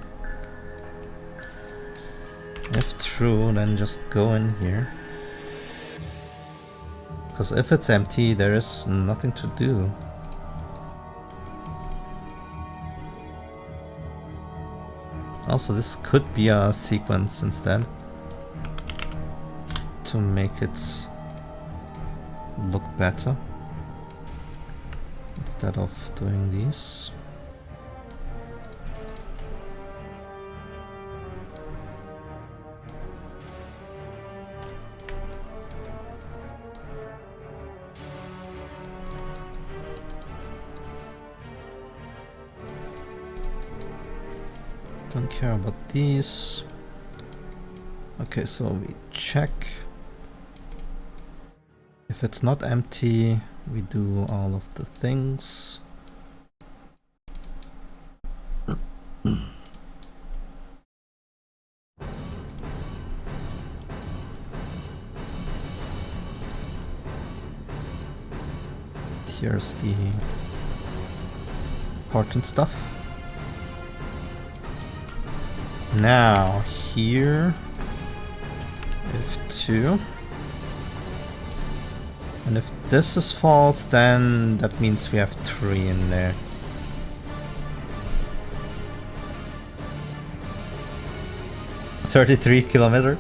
If true, then just go in here. Because if it's empty, there is nothing to do. Also, this could be a sequence instead, to make it look better, instead of doing these. Don't care about these. Okay, so we check. If it's not empty, we do all of the things. Here's the important stuff. Now here, if 2, and if this is false, then that means we have 3 in there. $33 kilometers.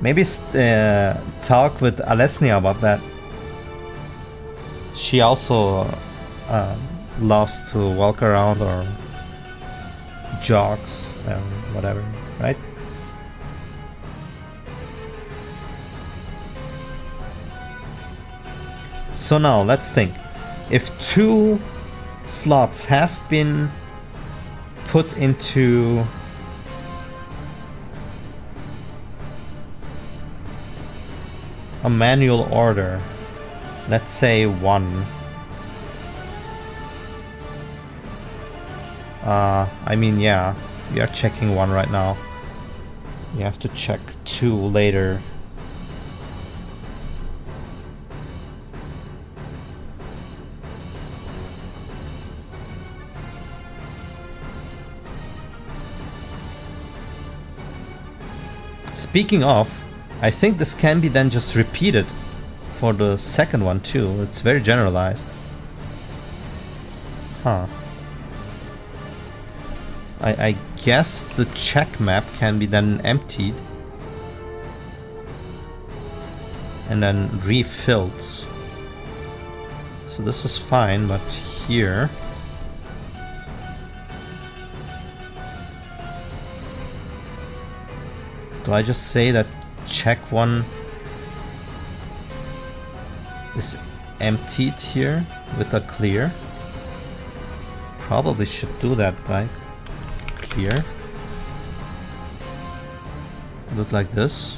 Maybe talk with Alesnia about that. She also loves to walk around or jogs, whatever, right? So now let's think. If 2 slots have been put into a manual order, let's say 1. I mean, yeah, we are checking 1 right now. We have to check 2 later. Speaking of, I think this can be then just repeated for the second one too. It's very generalized. Huh. I guess the check map can be then emptied and then refilled. So this is fine, but here do I just say that check 1 is emptied here with a clear? Probably should do that, right? Clear. Look like this.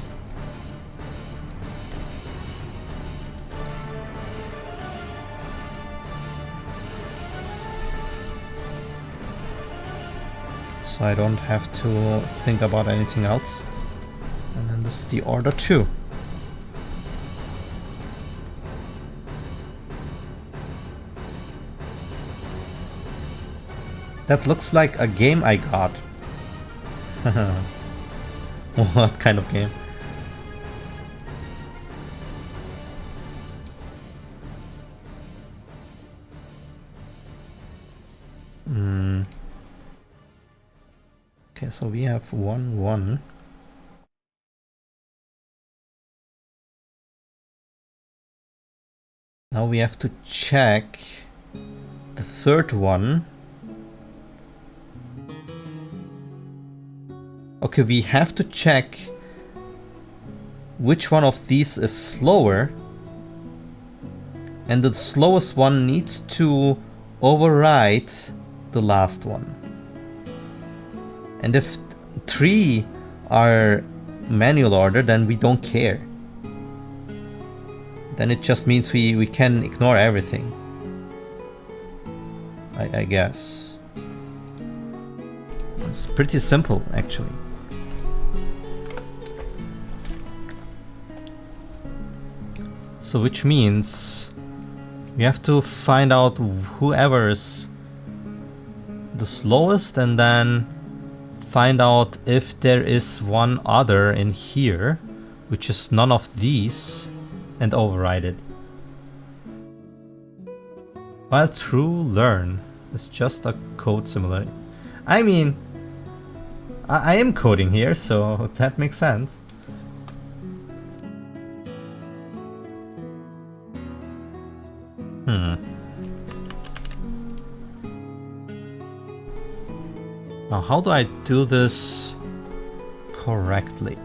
So I don't have to think about anything else. And then this is the order 2. That looks like a game I got. What kind of game? Okay, so we have 1-1. Now we have to check the third one. Okay, we have to check which one of these is slower. And the slowest one needs to override the last one. And if 3 are manual order, then we don't care. Then it just means we can ignore everything. I guess. It's pretty simple, actually. So which means we have to find out whoever is the slowest and then find out if there is one other in here, which is none of these, and override it. While true, learn. It's just a code simulator. I mean, I am coding here, so that makes sense. Now, how do I do this correctly?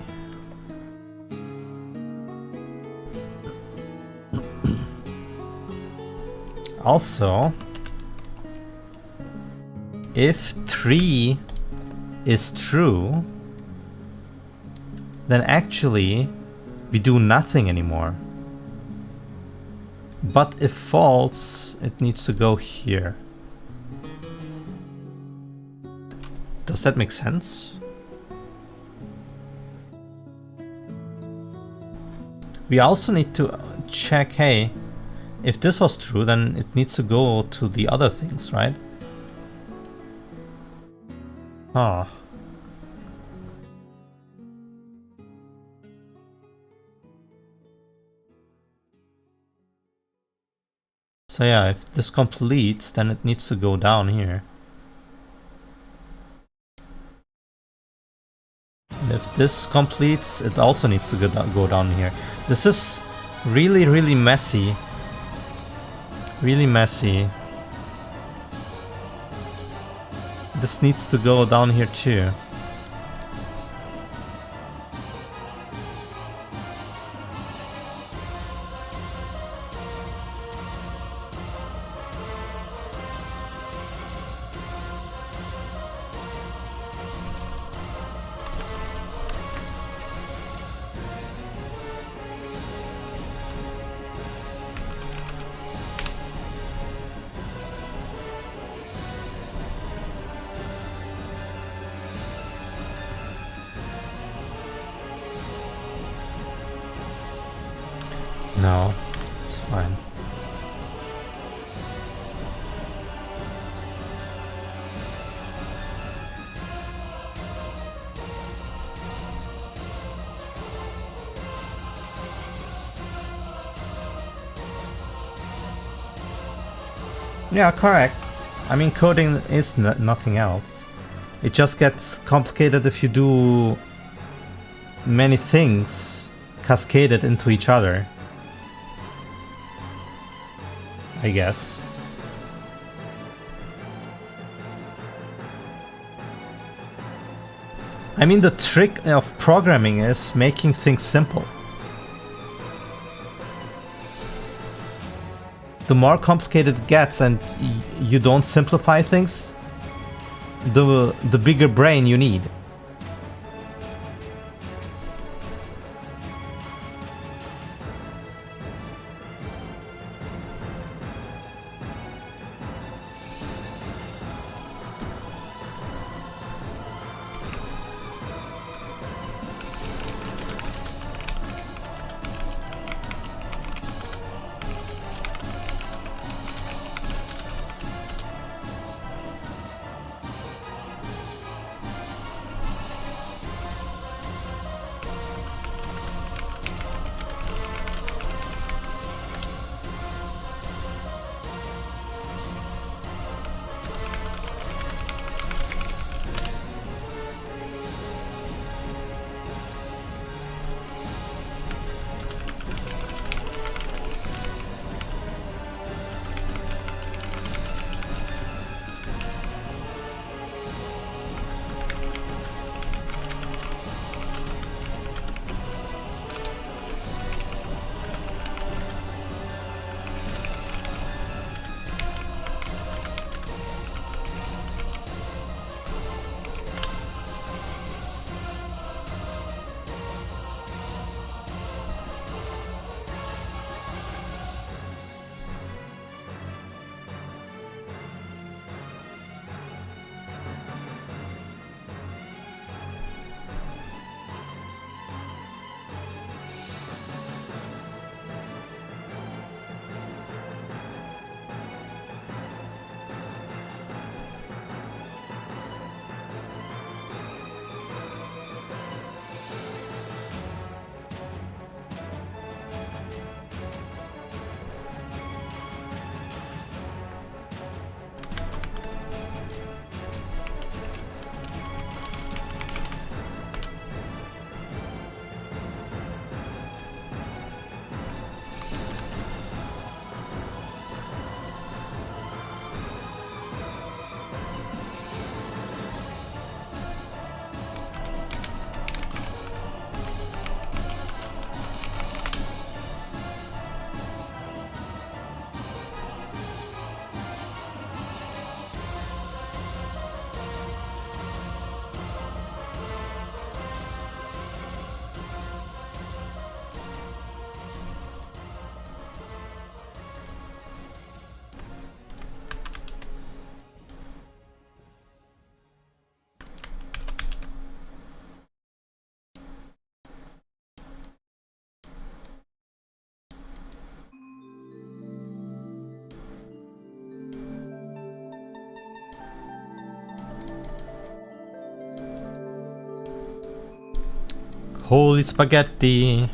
Also, if 3 is true, then actually we do nothing anymore. But if false, it needs to go here. Does that make sense? We also need to check, hey, if this was true, then it needs to go to the other things, right? Ah. So yeah, if this completes, then it needs to go down here. And if this completes, it also needs to go down here. This is really, really messy. Really messy. This needs to go down here too. No, it's fine. Yeah, correct. I mean, coding is nothing else. It just gets complicated if you do many things cascaded into each other, I guess. I mean, the trick of programming is making things simple. The more complicated it gets and you don't simplify things, the bigger brain you need. Holy spaghetti.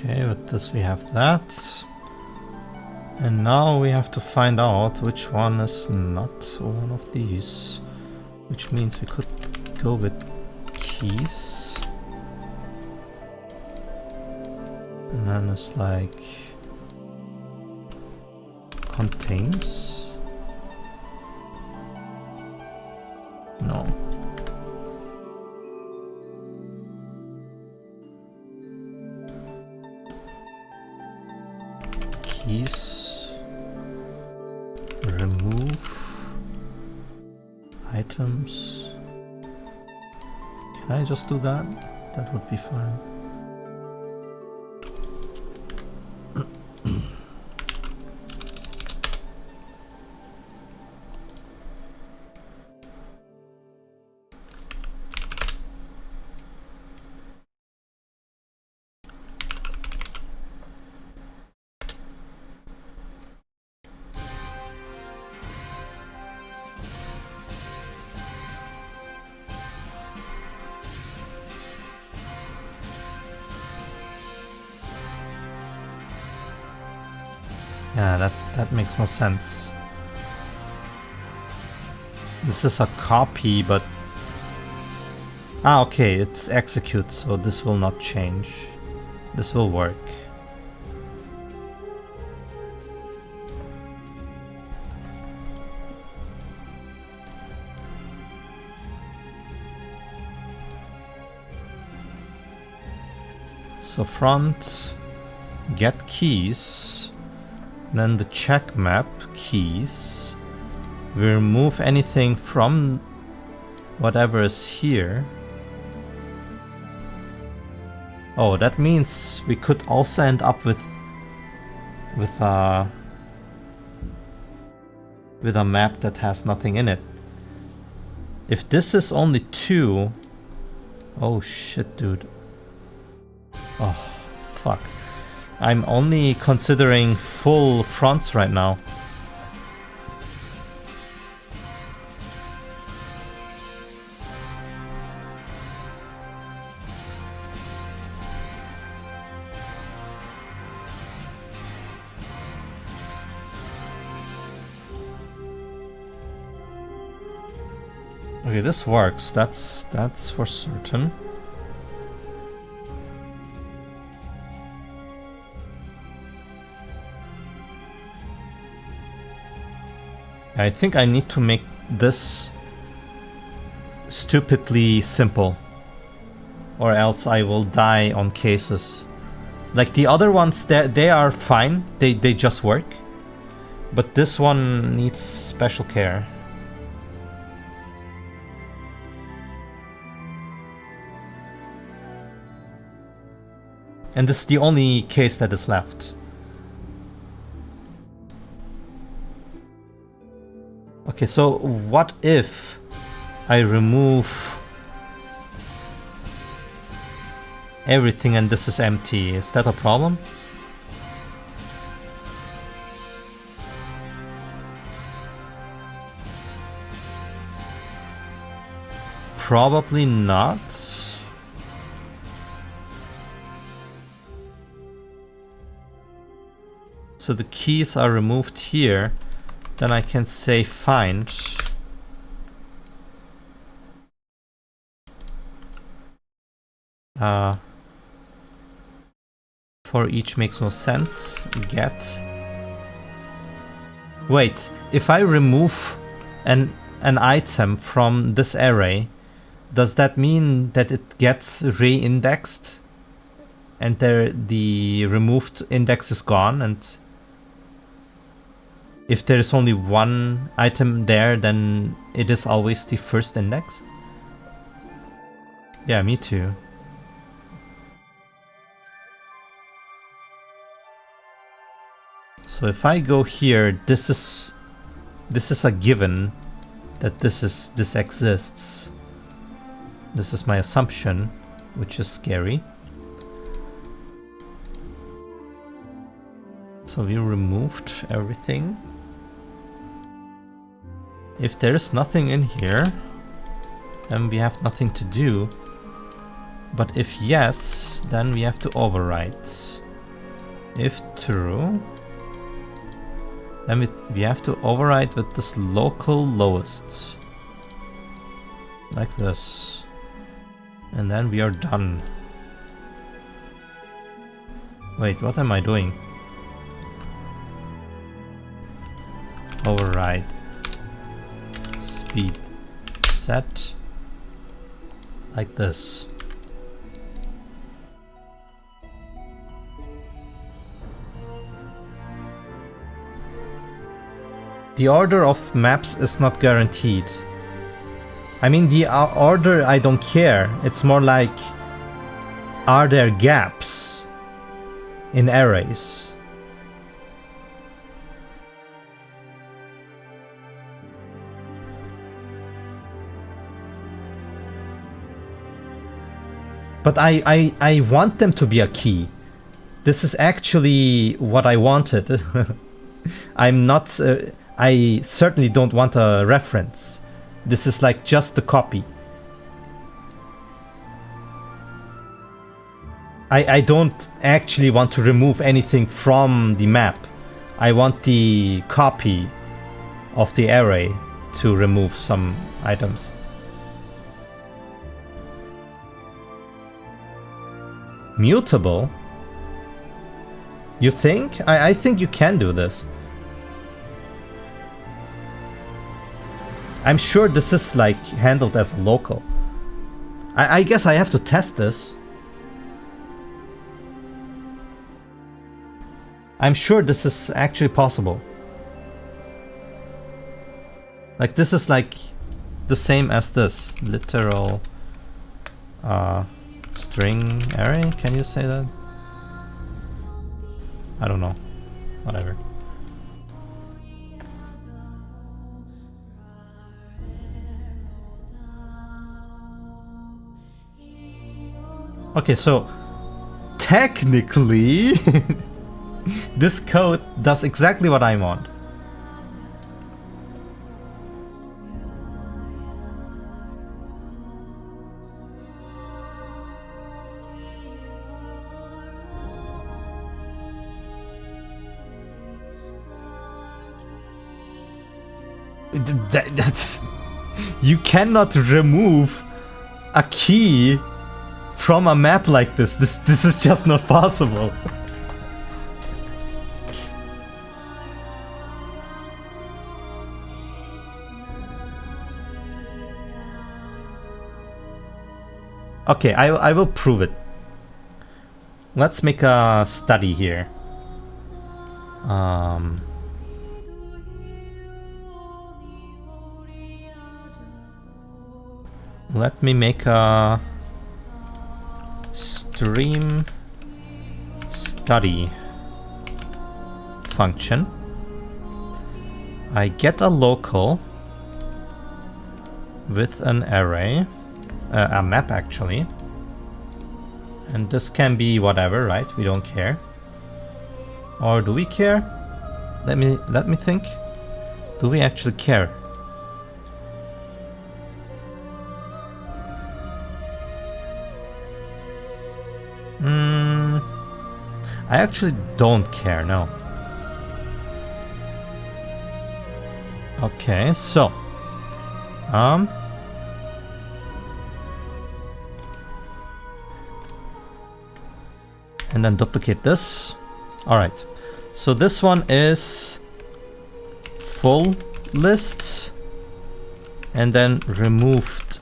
Okay, with this we have that. And now we have to find out which one is not one of these. Which means we could go with keys. And then it's like contains. No. Keys. Remove items. Can I just do that? That would be fine. Yeah, that makes no sense. This is a copy, but... Ah, okay, it's execute, so this will not change. This will work. So front, get keys. Then the check map keys. We remove anything from whatever is here. Oh, that means we could also end up with a map that has nothing in it. If this is only 2, oh shit, dude. Oh, fuck. I'm only considering full fronts right now. Okay, this works. That's for certain. I think I need to make this stupidly simple, or else I will die on cases. Like the other ones, they are fine, they just work, but this one needs special care. And this is the only case that is left. Okay, so what if I remove everything and this is empty? Is that a problem? Probably not. So the keys are removed here. Then I can say find. For each makes no sense. Get. Wait, if I remove an item from this array, does that mean that it gets re-indexed? And the removed index is gone and... if there is only one item there, then it is always the first index? Yeah, me too. So if I go here, this is a given that this exists. This is my assumption, which is scary. So we removed everything. If there is nothing in here, then we have nothing to do. But if yes, then we have to overwrite. If true, then we have to override with this local lowest. Like this. And then we are done. Wait, what am I doing? Override. Speed set. Like this. The order of maps is not guaranteed. I mean, the order, I don't care. It's more like, are there gaps in arrays? But I want them to be a key. This is actually what I wanted. I'm not... I certainly don't want a reference. This is like just the copy. I don't actually want to remove anything from the map. I want the copy of the array to remove some items. Mutable? You think? I think you can do this. I'm sure this is like handled as local. I guess I have to test this. I'm sure this is actually possible. Like this is like the same as this. Literal string array, can you say that? I don't know. Whatever. Okay, so technically this code does exactly what I want. That's... You cannot remove a key from a map like this. This is just not possible. Okay, I will prove it. Let's make a study here. Let me make a stream study function. I get a local with an array, a map actually, and this can be whatever, right? We don't care. Or do we care? Let me think. Do we actually care? I actually don't care, no. Okay, so and then duplicate this. Alright, so this one is full list and then removed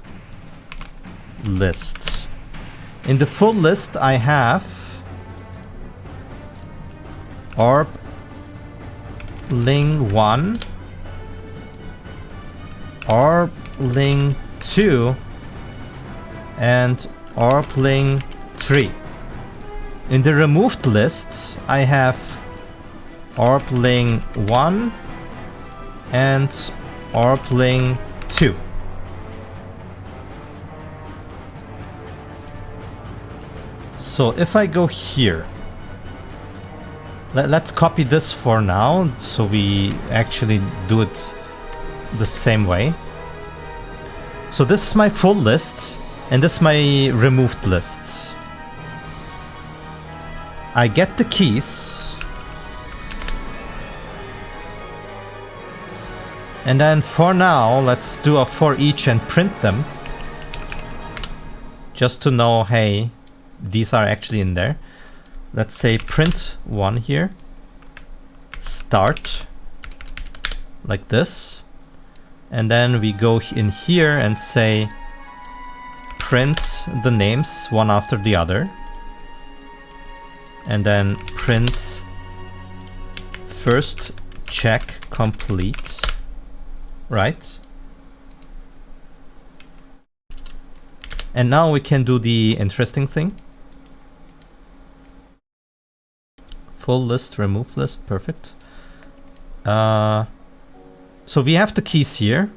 lists. In the full list I have orb Orbling 1, Orbling 2, and Orbling 3. In the removed list, I have Orbling 1 and Orbling 2. So if I go here, let's copy this for now, so we actually do it the same way. So this is my full list, and this is my removed list. I get the keys, and then for now, let's do a for each and print them, just to know, hey, these are actually in there. Let's say print 1 here, start, like this, and then we go in here and say print the names one after the other, and then print first check complete, right? And now we can do the interesting thing. Full list, remove list, perfect. So we have the keys here.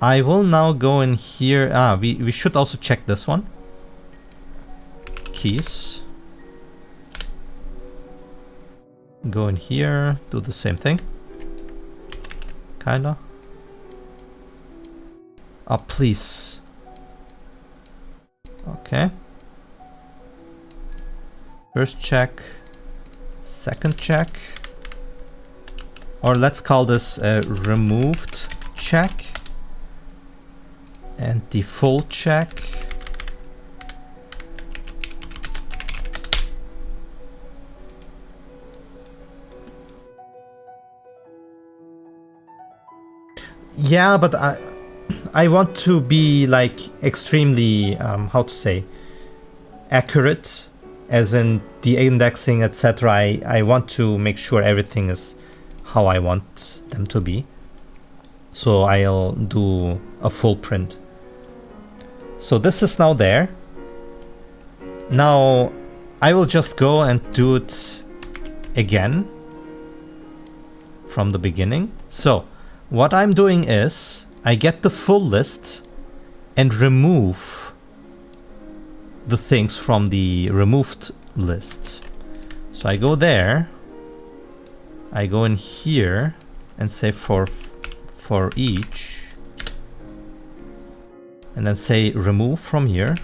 I will now go in here. We should also check this one. Keys. Go in here, do the same thing. Kinda. Please. Okay. First check. Second check, or let's call this a removed check, and the full check. Yeah, but I want to be like extremely how to say, accurate. As in the indexing, etc. I want to make sure everything is how I want them to be. So I'll do a full print. So this is now there. Now I will just go and do it again from the beginning. So what I'm doing is I get the full list and remove the things from the removed list. So I go there, I go in here and say for each, and then say remove from here,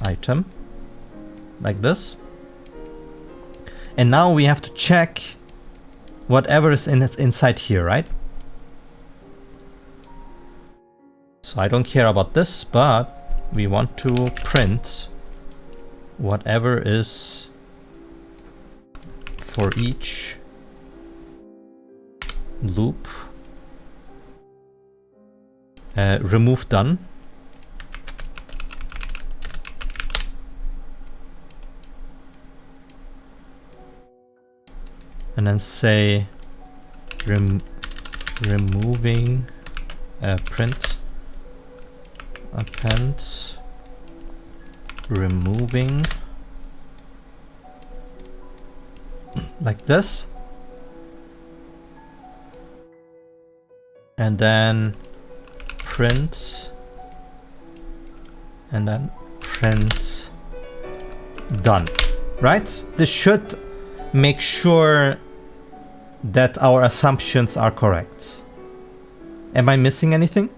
item, like this. And now we have to check whatever is inside here, right? So I don't care about this, but we want to print whatever is for each loop. Remove done. And then say removing print append removing, like this, and then print, and then print done, right? This should make sure that our assumptions are correct. Am I missing anything?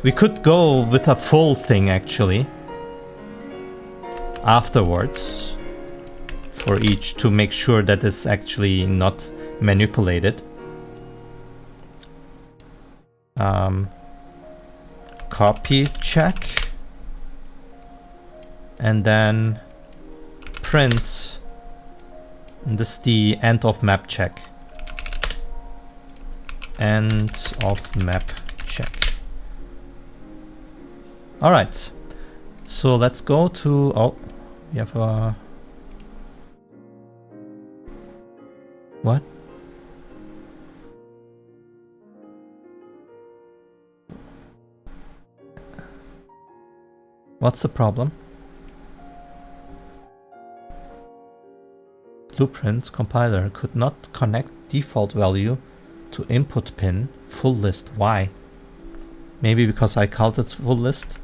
We could go with a full thing actually afterwards for each to make sure that it's actually not manipulated. Copy check, and then print, and this is the end of map check. End of map check. All right. So let's go to, oh, we have a, what? What's the problem? Blueprints compiler could not connect default value to input pin full list. Why? Maybe because I called it full list.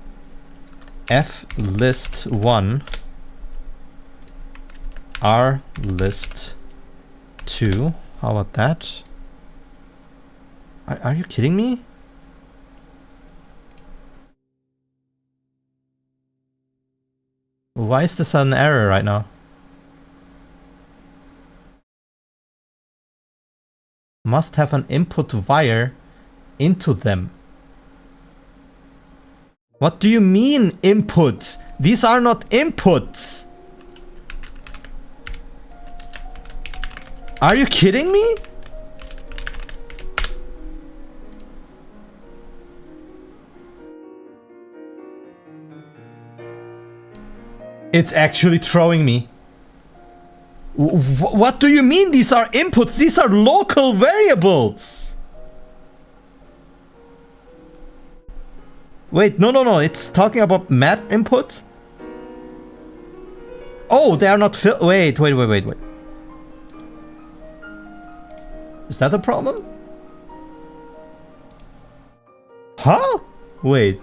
F list 1 R list 2. How about that? Are you kidding me? Why is this an error right now? Must have an input wire into them. What do you mean inputs? These are not inputs. Are you kidding me? It's actually throwing me. What do you mean these are inputs? These are local variables. Wait, no. It's talking about math inputs? Oh, they are not wait. Is that a problem? Huh? Wait.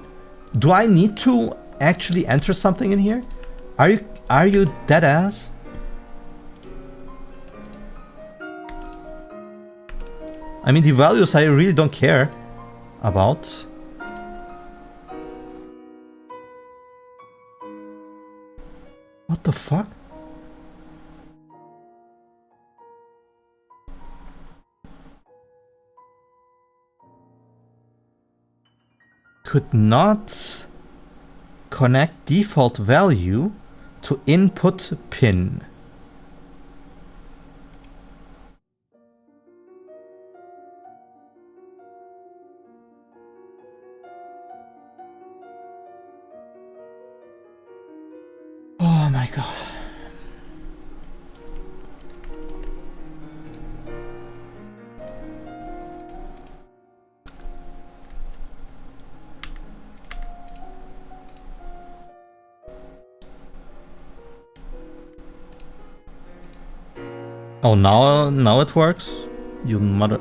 Do I need to actually enter something in here? Are you dead ass? I mean, the values I really don't care about. What the fuck? Could not connect default value to input pin. Oh my god. Oh, now it works? You mother...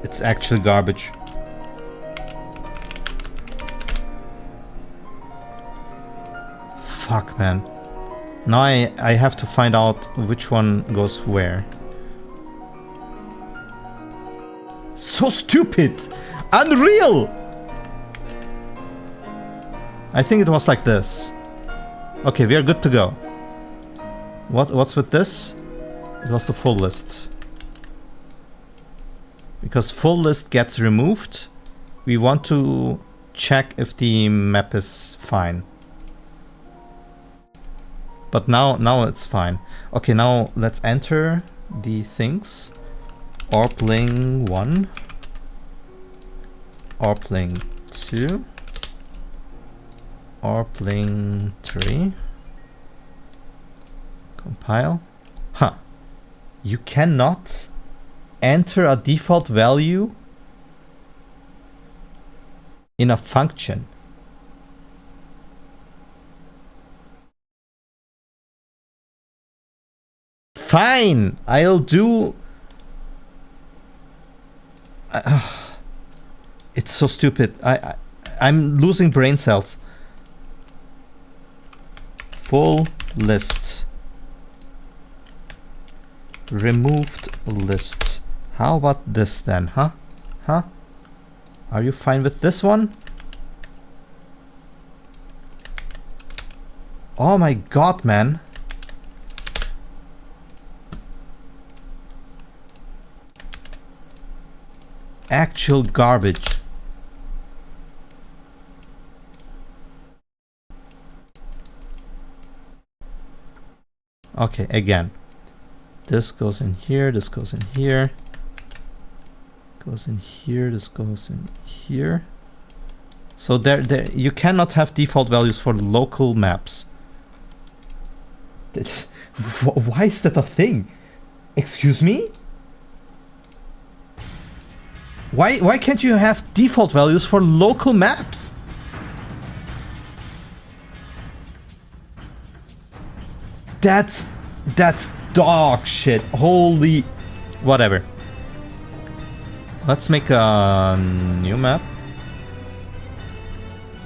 It's actually garbage. Fuck, man. Now I have to find out which one goes where. So stupid! Unreal! I think it was like this. Okay, we are good to go. What's with this? It was the full list. Because full list gets removed, we want to check if the map is fine. But now it's fine. Okay, now let's enter the things. Orbling 1. Orbling 2. Orbling 3. Compile. Huh. You cannot enter a default value in a function. Fine, I'll do... it's so stupid. I'm losing brain cells. Full list. Removed list. How about this then, huh? Huh? Are you fine with this one? Oh my god, man. Actual garbage. Okay, again. This goes in here, this goes in here. Goes in here, this goes in here. So there you cannot have default values for local maps. Why is that a thing? Excuse me? Why can't you have default values for local maps? That's dog shit. Holy whatever. Let's make a new map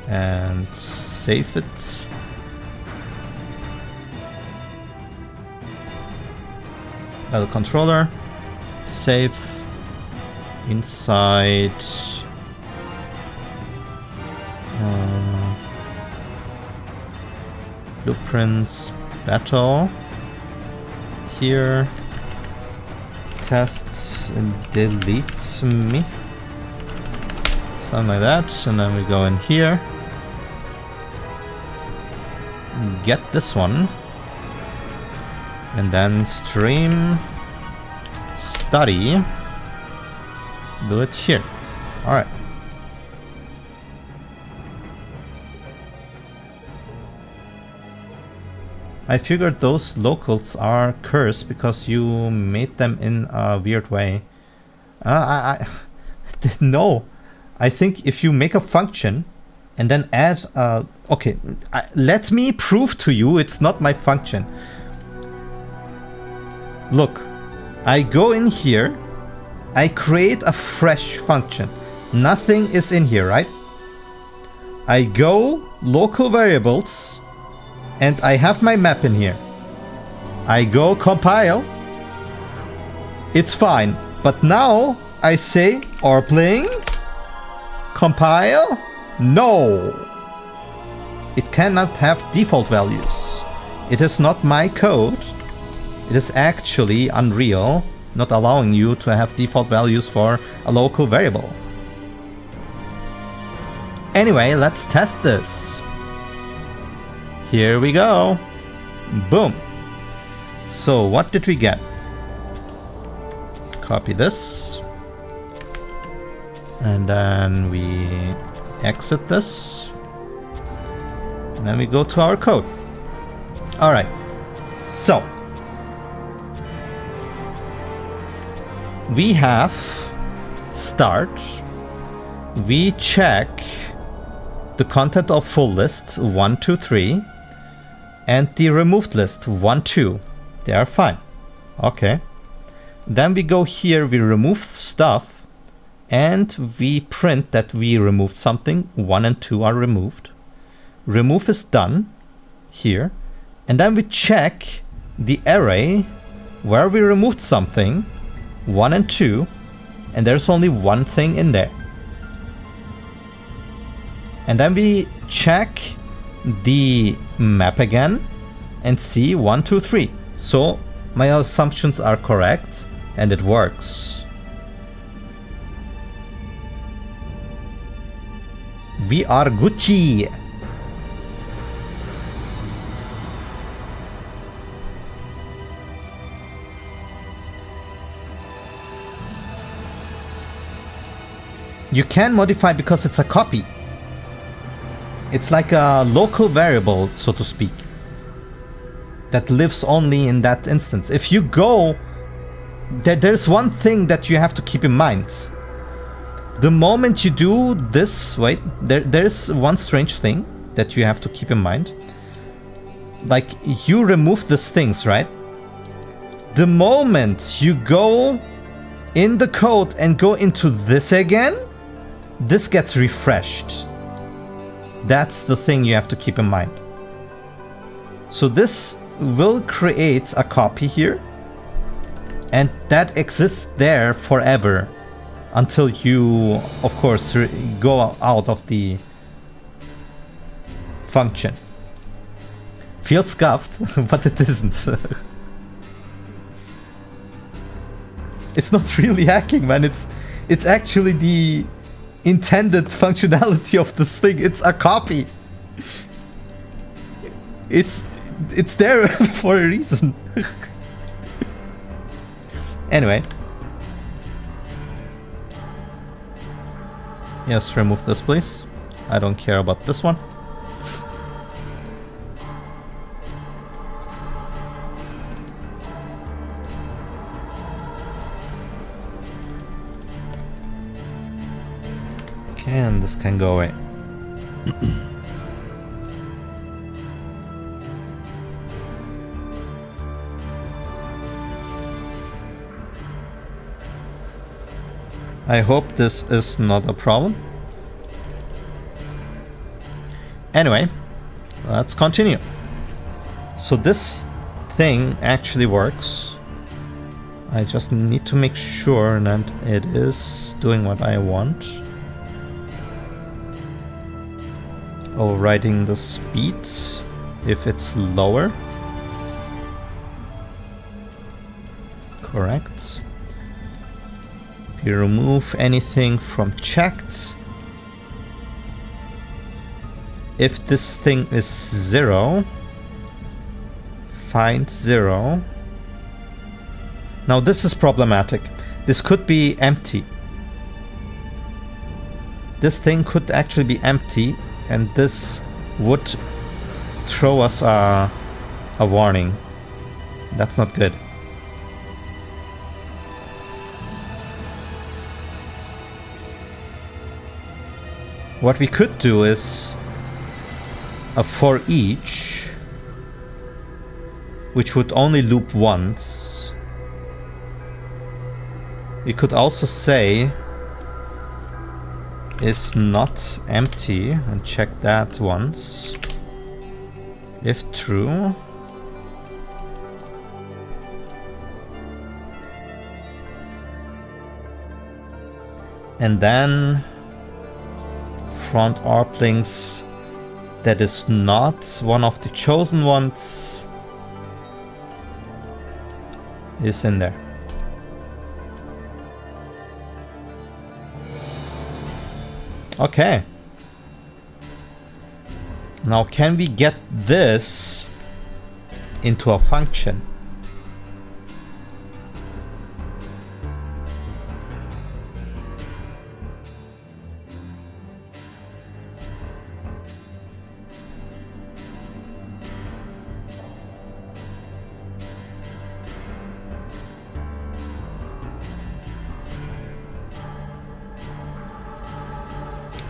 and save it. Battle controller, save inside blueprints, battle, here, test and delete me, something like that, and then we go in here, get this one, and then stream study, do it here. All right. I figured those locals are cursed because you made them in a weird way. No. I think if you make a function and then add okay, let me prove to you it's not my function. Look, I go in here, I create a fresh function. Nothing is in here, right? I go local variables and I have my map in here. I go compile. It's fine. But now I say Orbling compile. No. It cannot have default values. It is not my code. It is actually Unreal not allowing you to have default values for a local variable. Anyway, let's test this. Here we go. Boom. So what did we get? Copy this. And then we exit this. And then we go to our code. All right. So we have start. We check the content of full list 1, 2, 3 and the removed list 1, 2. They are fine. Okay. Then we go here, we remove stuff and we print that we removed something. 1 and 2 are removed. Remove is done here. And then we check the array where we removed something 1 and 2, and there's only one thing in there. And then we check the map again and see 1, 2, 3. So my assumptions are correct and it works. We are Gucci. You can modify because it's a copy. It's like a local variable, so to speak, that lives only in that instance. If you go, there's one thing that you have to keep in mind. The moment you do this, wait, there's one strange thing that you have to keep in mind. Like, you remove these things, right? The moment you go in the code and go into this again, this gets refreshed. That's the thing you have to keep in mind. So this will create a copy here, and that exists there forever until you, of course, go out of the function. Feels scuffed, but it isn't. It's not really hacking, man. It's actually the intended functionality of this thing. It's a copy. It's there for a reason. Yes, remove this, please. I don't care about this one. Okay, and this can go away. I hope this is not a problem. Anyway, let's continue. So this thing actually works. I just need to make sure that it is doing what I want. Overriding the speeds if it's lower. Correct. We remove anything from checked. If this thing is 0, find 0. Now this is problematic. This could be empty. This thing could actually be empty, and this would throw us a warning. That's not good. What we could do is a for each, which would only loop once. We could also say is not empty and check that once. If true, and then front Orblings that is not one of the chosen ones is in there. Okay. Now can we get this into a function?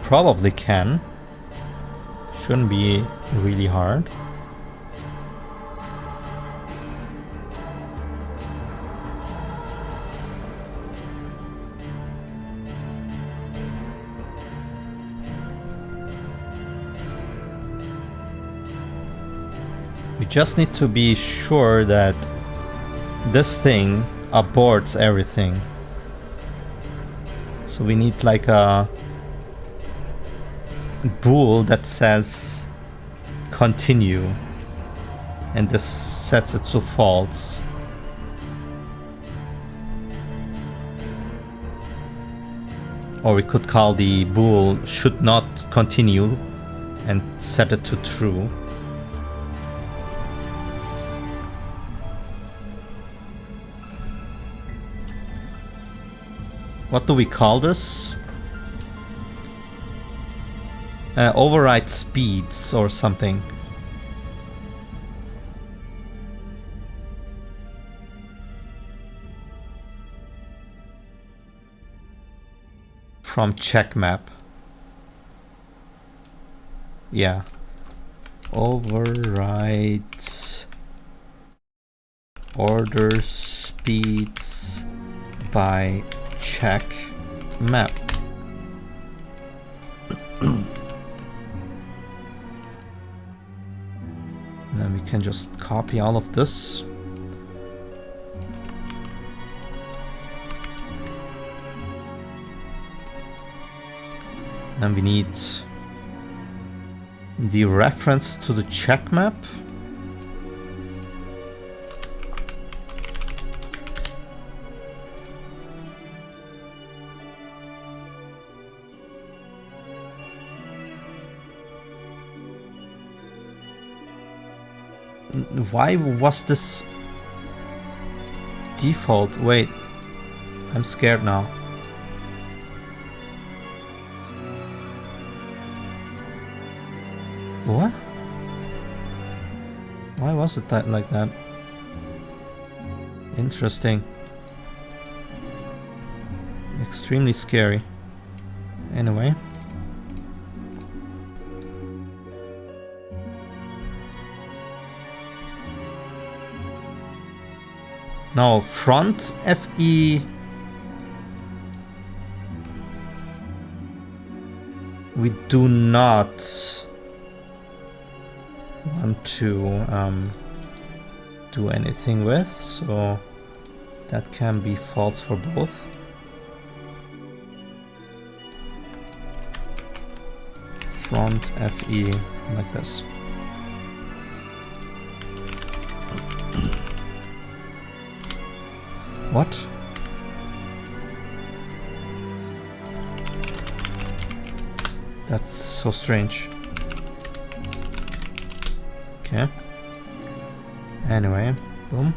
Probably can. Shouldn't be really hard. We just need to be sure that this thing aborts everything. So we need like a bool that says continue, and this sets it to false. Or we could call the bool should not continue and set it to true. What do we call this? Override speeds or something. From check map. Yeah. Override order speeds by check map. Then we can just copy all of this. And we need the reference to the check map. Why was this default? Wait, I'm scared now. What? Why was it that like that? Interesting. Extremely scary. Anyway. Now front FE. We do not want to do anything with, so that can be false for both. Front FE like this. What? That's so strange. Okay. Anyway, boom.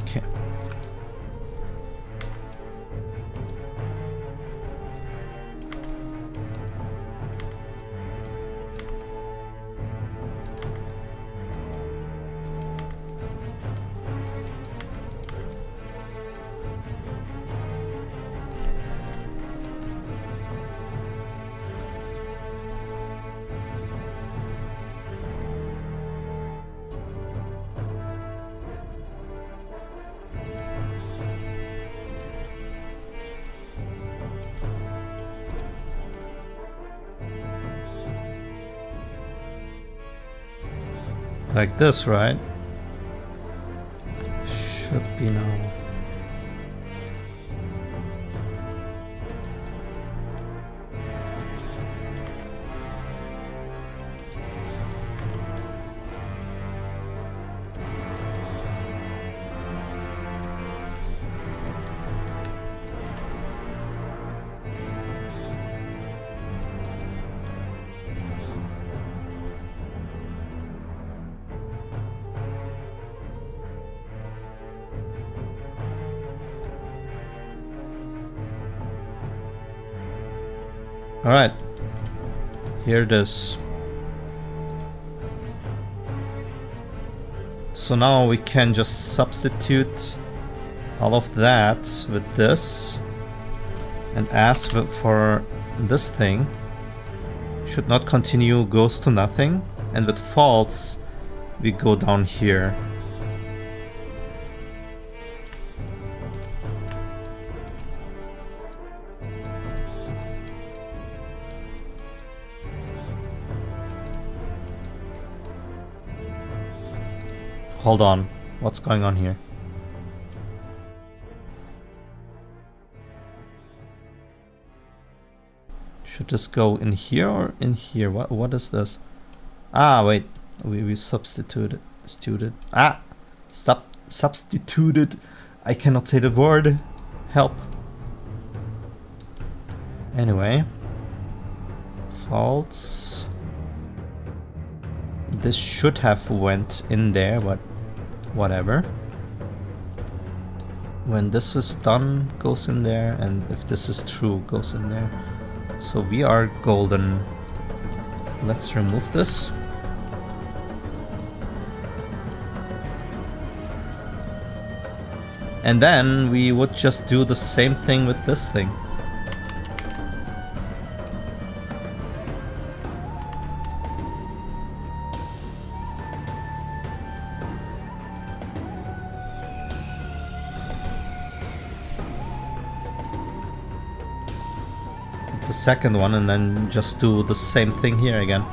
Okay. Like this, right? Should be now. Alright, here it is. So now we can just substitute all of that with this and ask for this thing. Should not continue, goes to nothing, and with false we go down here. Hold on, what's going on here? Should this go in here or in here? What is this? Ah, wait, we substituted. Substituted. I cannot say the word. Help. Anyway, false. This should have went in there, but whatever. When this is done, goes in there, and if this is true, goes in there. So we are golden. Let's remove this. And then we would just do the same thing with this thing. The second one, and then just do the same thing here again.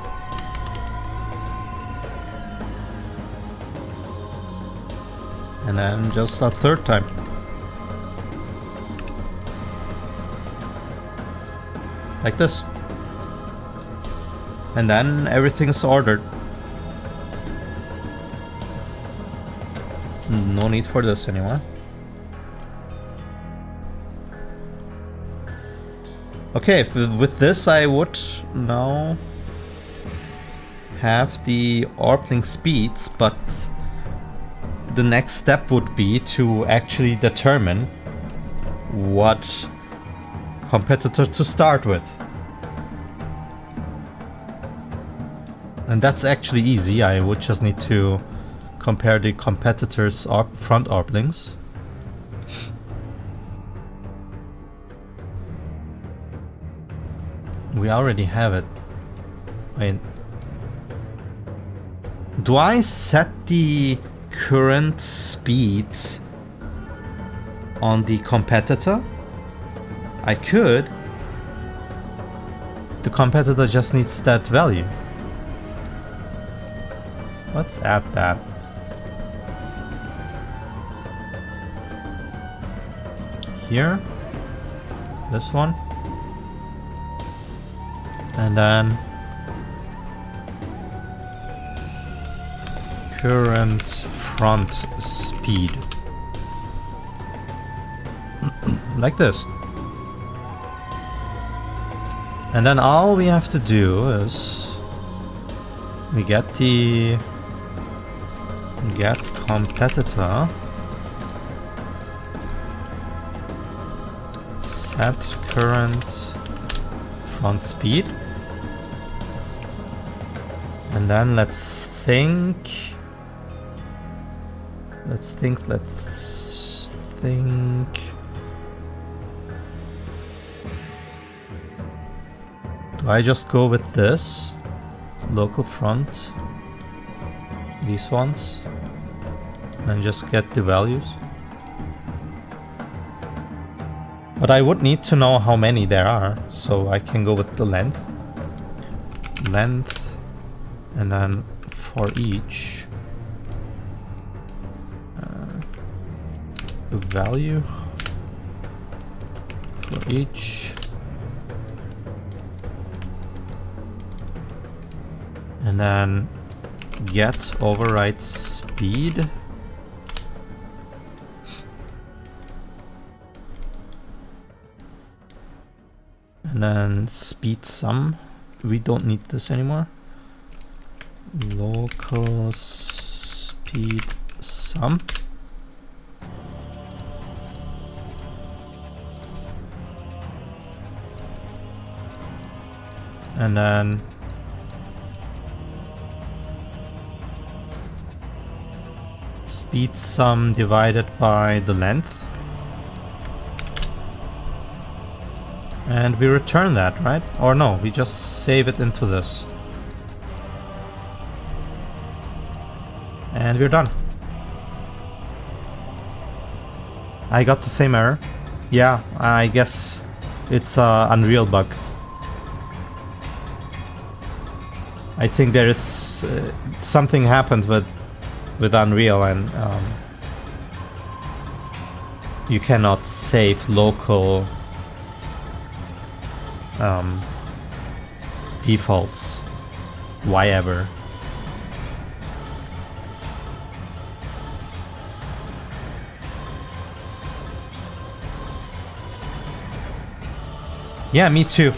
And then just a third time. Like this. And then everything is ordered. No need for this anymore. Okay, with this I would now have the Orbling speeds, but the next step would be to actually determine what competitor to start with. And that's actually easy. I would just need to compare the competitors' front Orblings. We already have it. Wait. Do I set the current speed on the competitor? I could. The competitor just needs that value. Let's add that. Here. This one. And then current front speed. Like this. And then all we have to do is we get the get competitor, set current front speed, and then let's think. Do I just go with this? Local front. These ones. And just get the values. But I would need to know how many there are, so I can go with the length. Length. And then for each. The value. For each. And then get override speed. And then speed sum. We don't need this anymore. Local speed sum. And then speed sum divided by the length. And we return that, right? Or no, we just save it into this. And we're done. I got the same error. Yeah, I guess it's an Unreal bug. I think there is something happened with Unreal, and you cannot save local defaults. Why ever? Yeah, me too.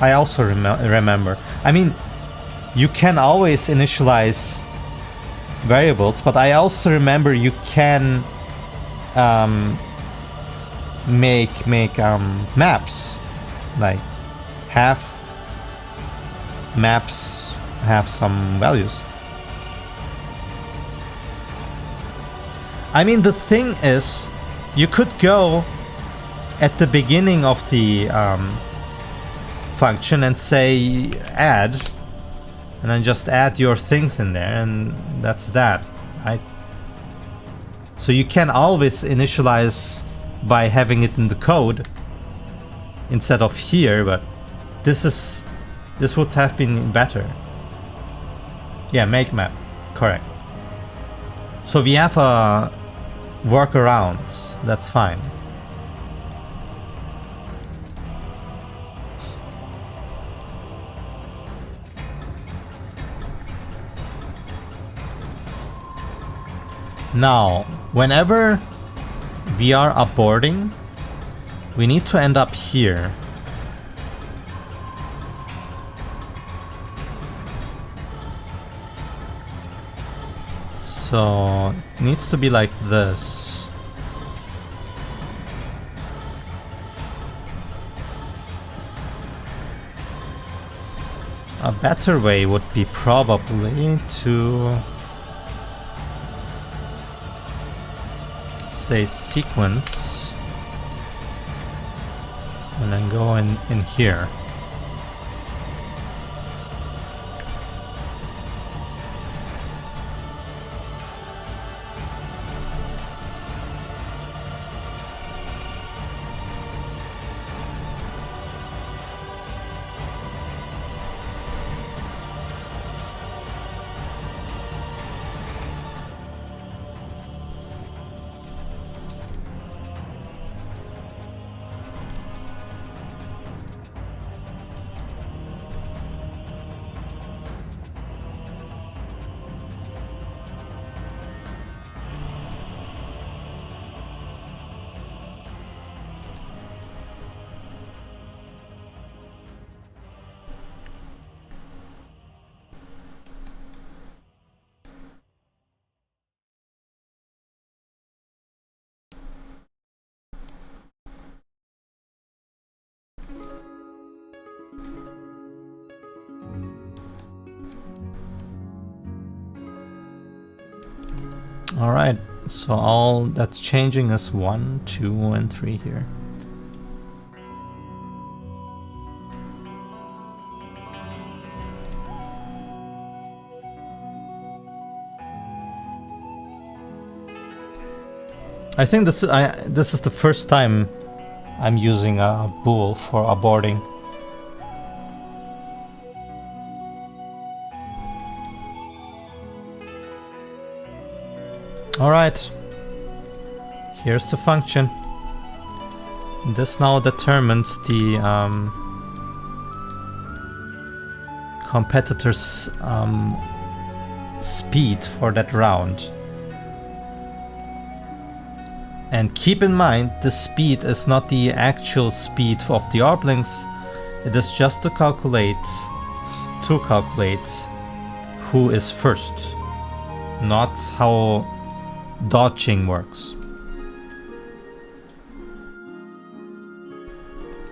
I also remember. I mean, you can always initialize variables, but I also remember you can make maps, like have maps have some values. I mean, the thing is, You could go at the beginning of the function and say add, and then just add your things in there, and that's that, right? So you can always initialize by having it in the code instead of here, but this would have been better. Yeah, make map, correct. So we have a workaround, that's fine. Now, whenever we are aborting, we need to end up here. So it needs to be like this. A better way would be probably to say sequence and then go in here. Alright, so all that's changing is 1, 2, and 3 here. I think this is the first time I'm using a bool for aborting. Alright, here's the function. This now determines the competitor's speed for that round. And keep in mind, the speed is not the actual speed of the Orblings. It is just to calculate who is first, not how dodging works.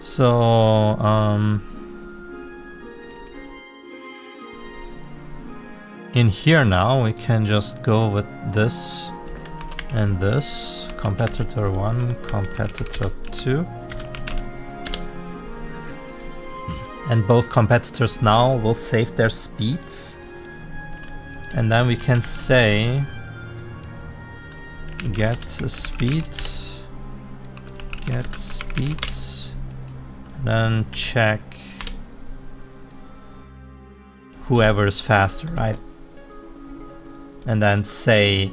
So in here now we can just go with this and this, competitor 1, competitor 2, and both competitors now will save their speeds, and then we can say get speed, and then check whoever is faster, right? And then say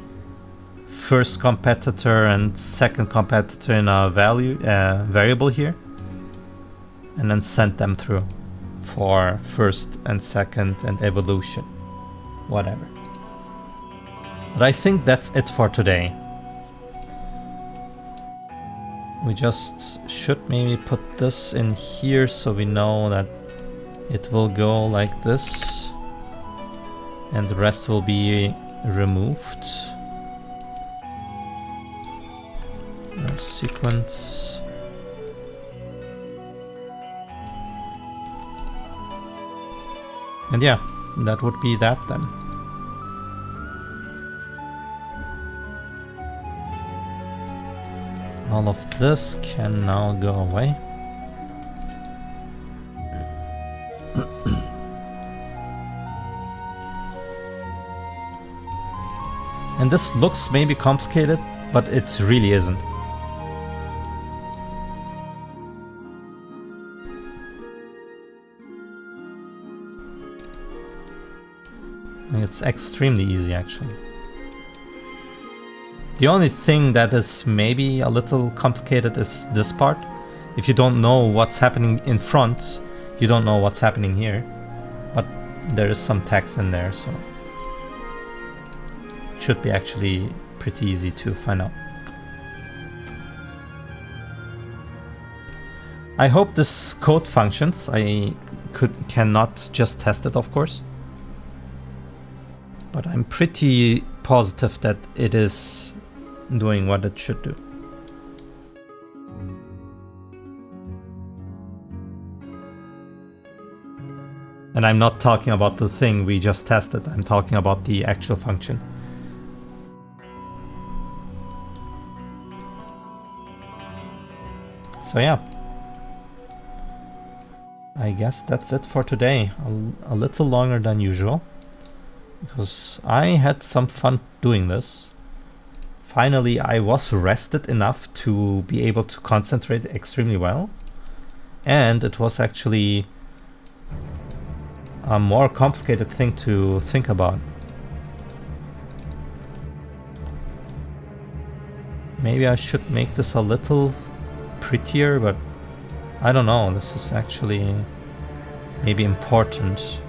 first competitor and second competitor in a variable here, and then send them through for first and second and evolution, whatever. But I think that's it for today. We just should maybe put this in here so we know that it will go like this and the rest will be removed. Sequence. And yeah, that would be that then. All of this can now go away. And this looks maybe complicated, but it really isn't. It's extremely easy, actually. The only thing that is maybe a little complicated is this part. If you don't know what's happening in front, you don't know what's happening here. But there is some text in there, so it should be actually pretty easy to find out. I hope this code functions. I cannot just test it, of course. But I'm pretty positive that it is doing what it should do. And I'm not talking about the thing we just tested, I'm talking about the actual function. So yeah. I guess that's it for today. A little longer than usual. Because I had some fun doing this. Finally, I was rested enough to be able to concentrate extremely well. And it was actually a more complicated thing to think about. Maybe I should make this a little prettier, but I don't know. This is actually maybe important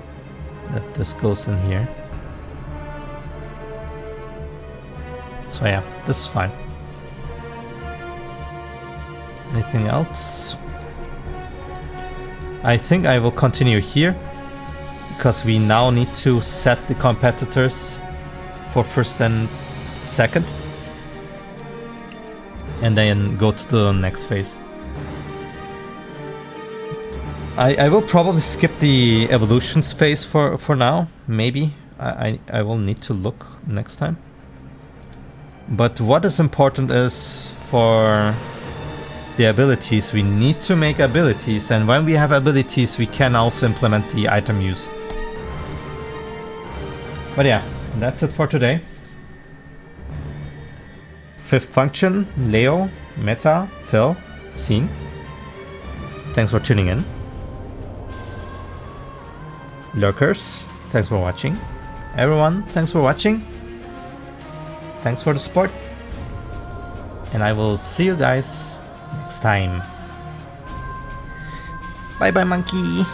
that this goes in here. So yeah, this is fine. Anything else? I think I will continue here, because we now need to set the competitors for first and second, and then go to the next phase. I will probably skip the evolutions phase for now, maybe. I will need to look next time. But what is important is for the abilities, we need to make abilities, and when we have abilities we can also implement the item use. But yeah, that's it for today. Fifth function, Leo, Meta, Phil, Scene. Thanks for tuning in. Lurkers, thanks for watching. Everyone, thanks for watching. Thanks for the support. And I will see you guys next time. Bye bye, monkey.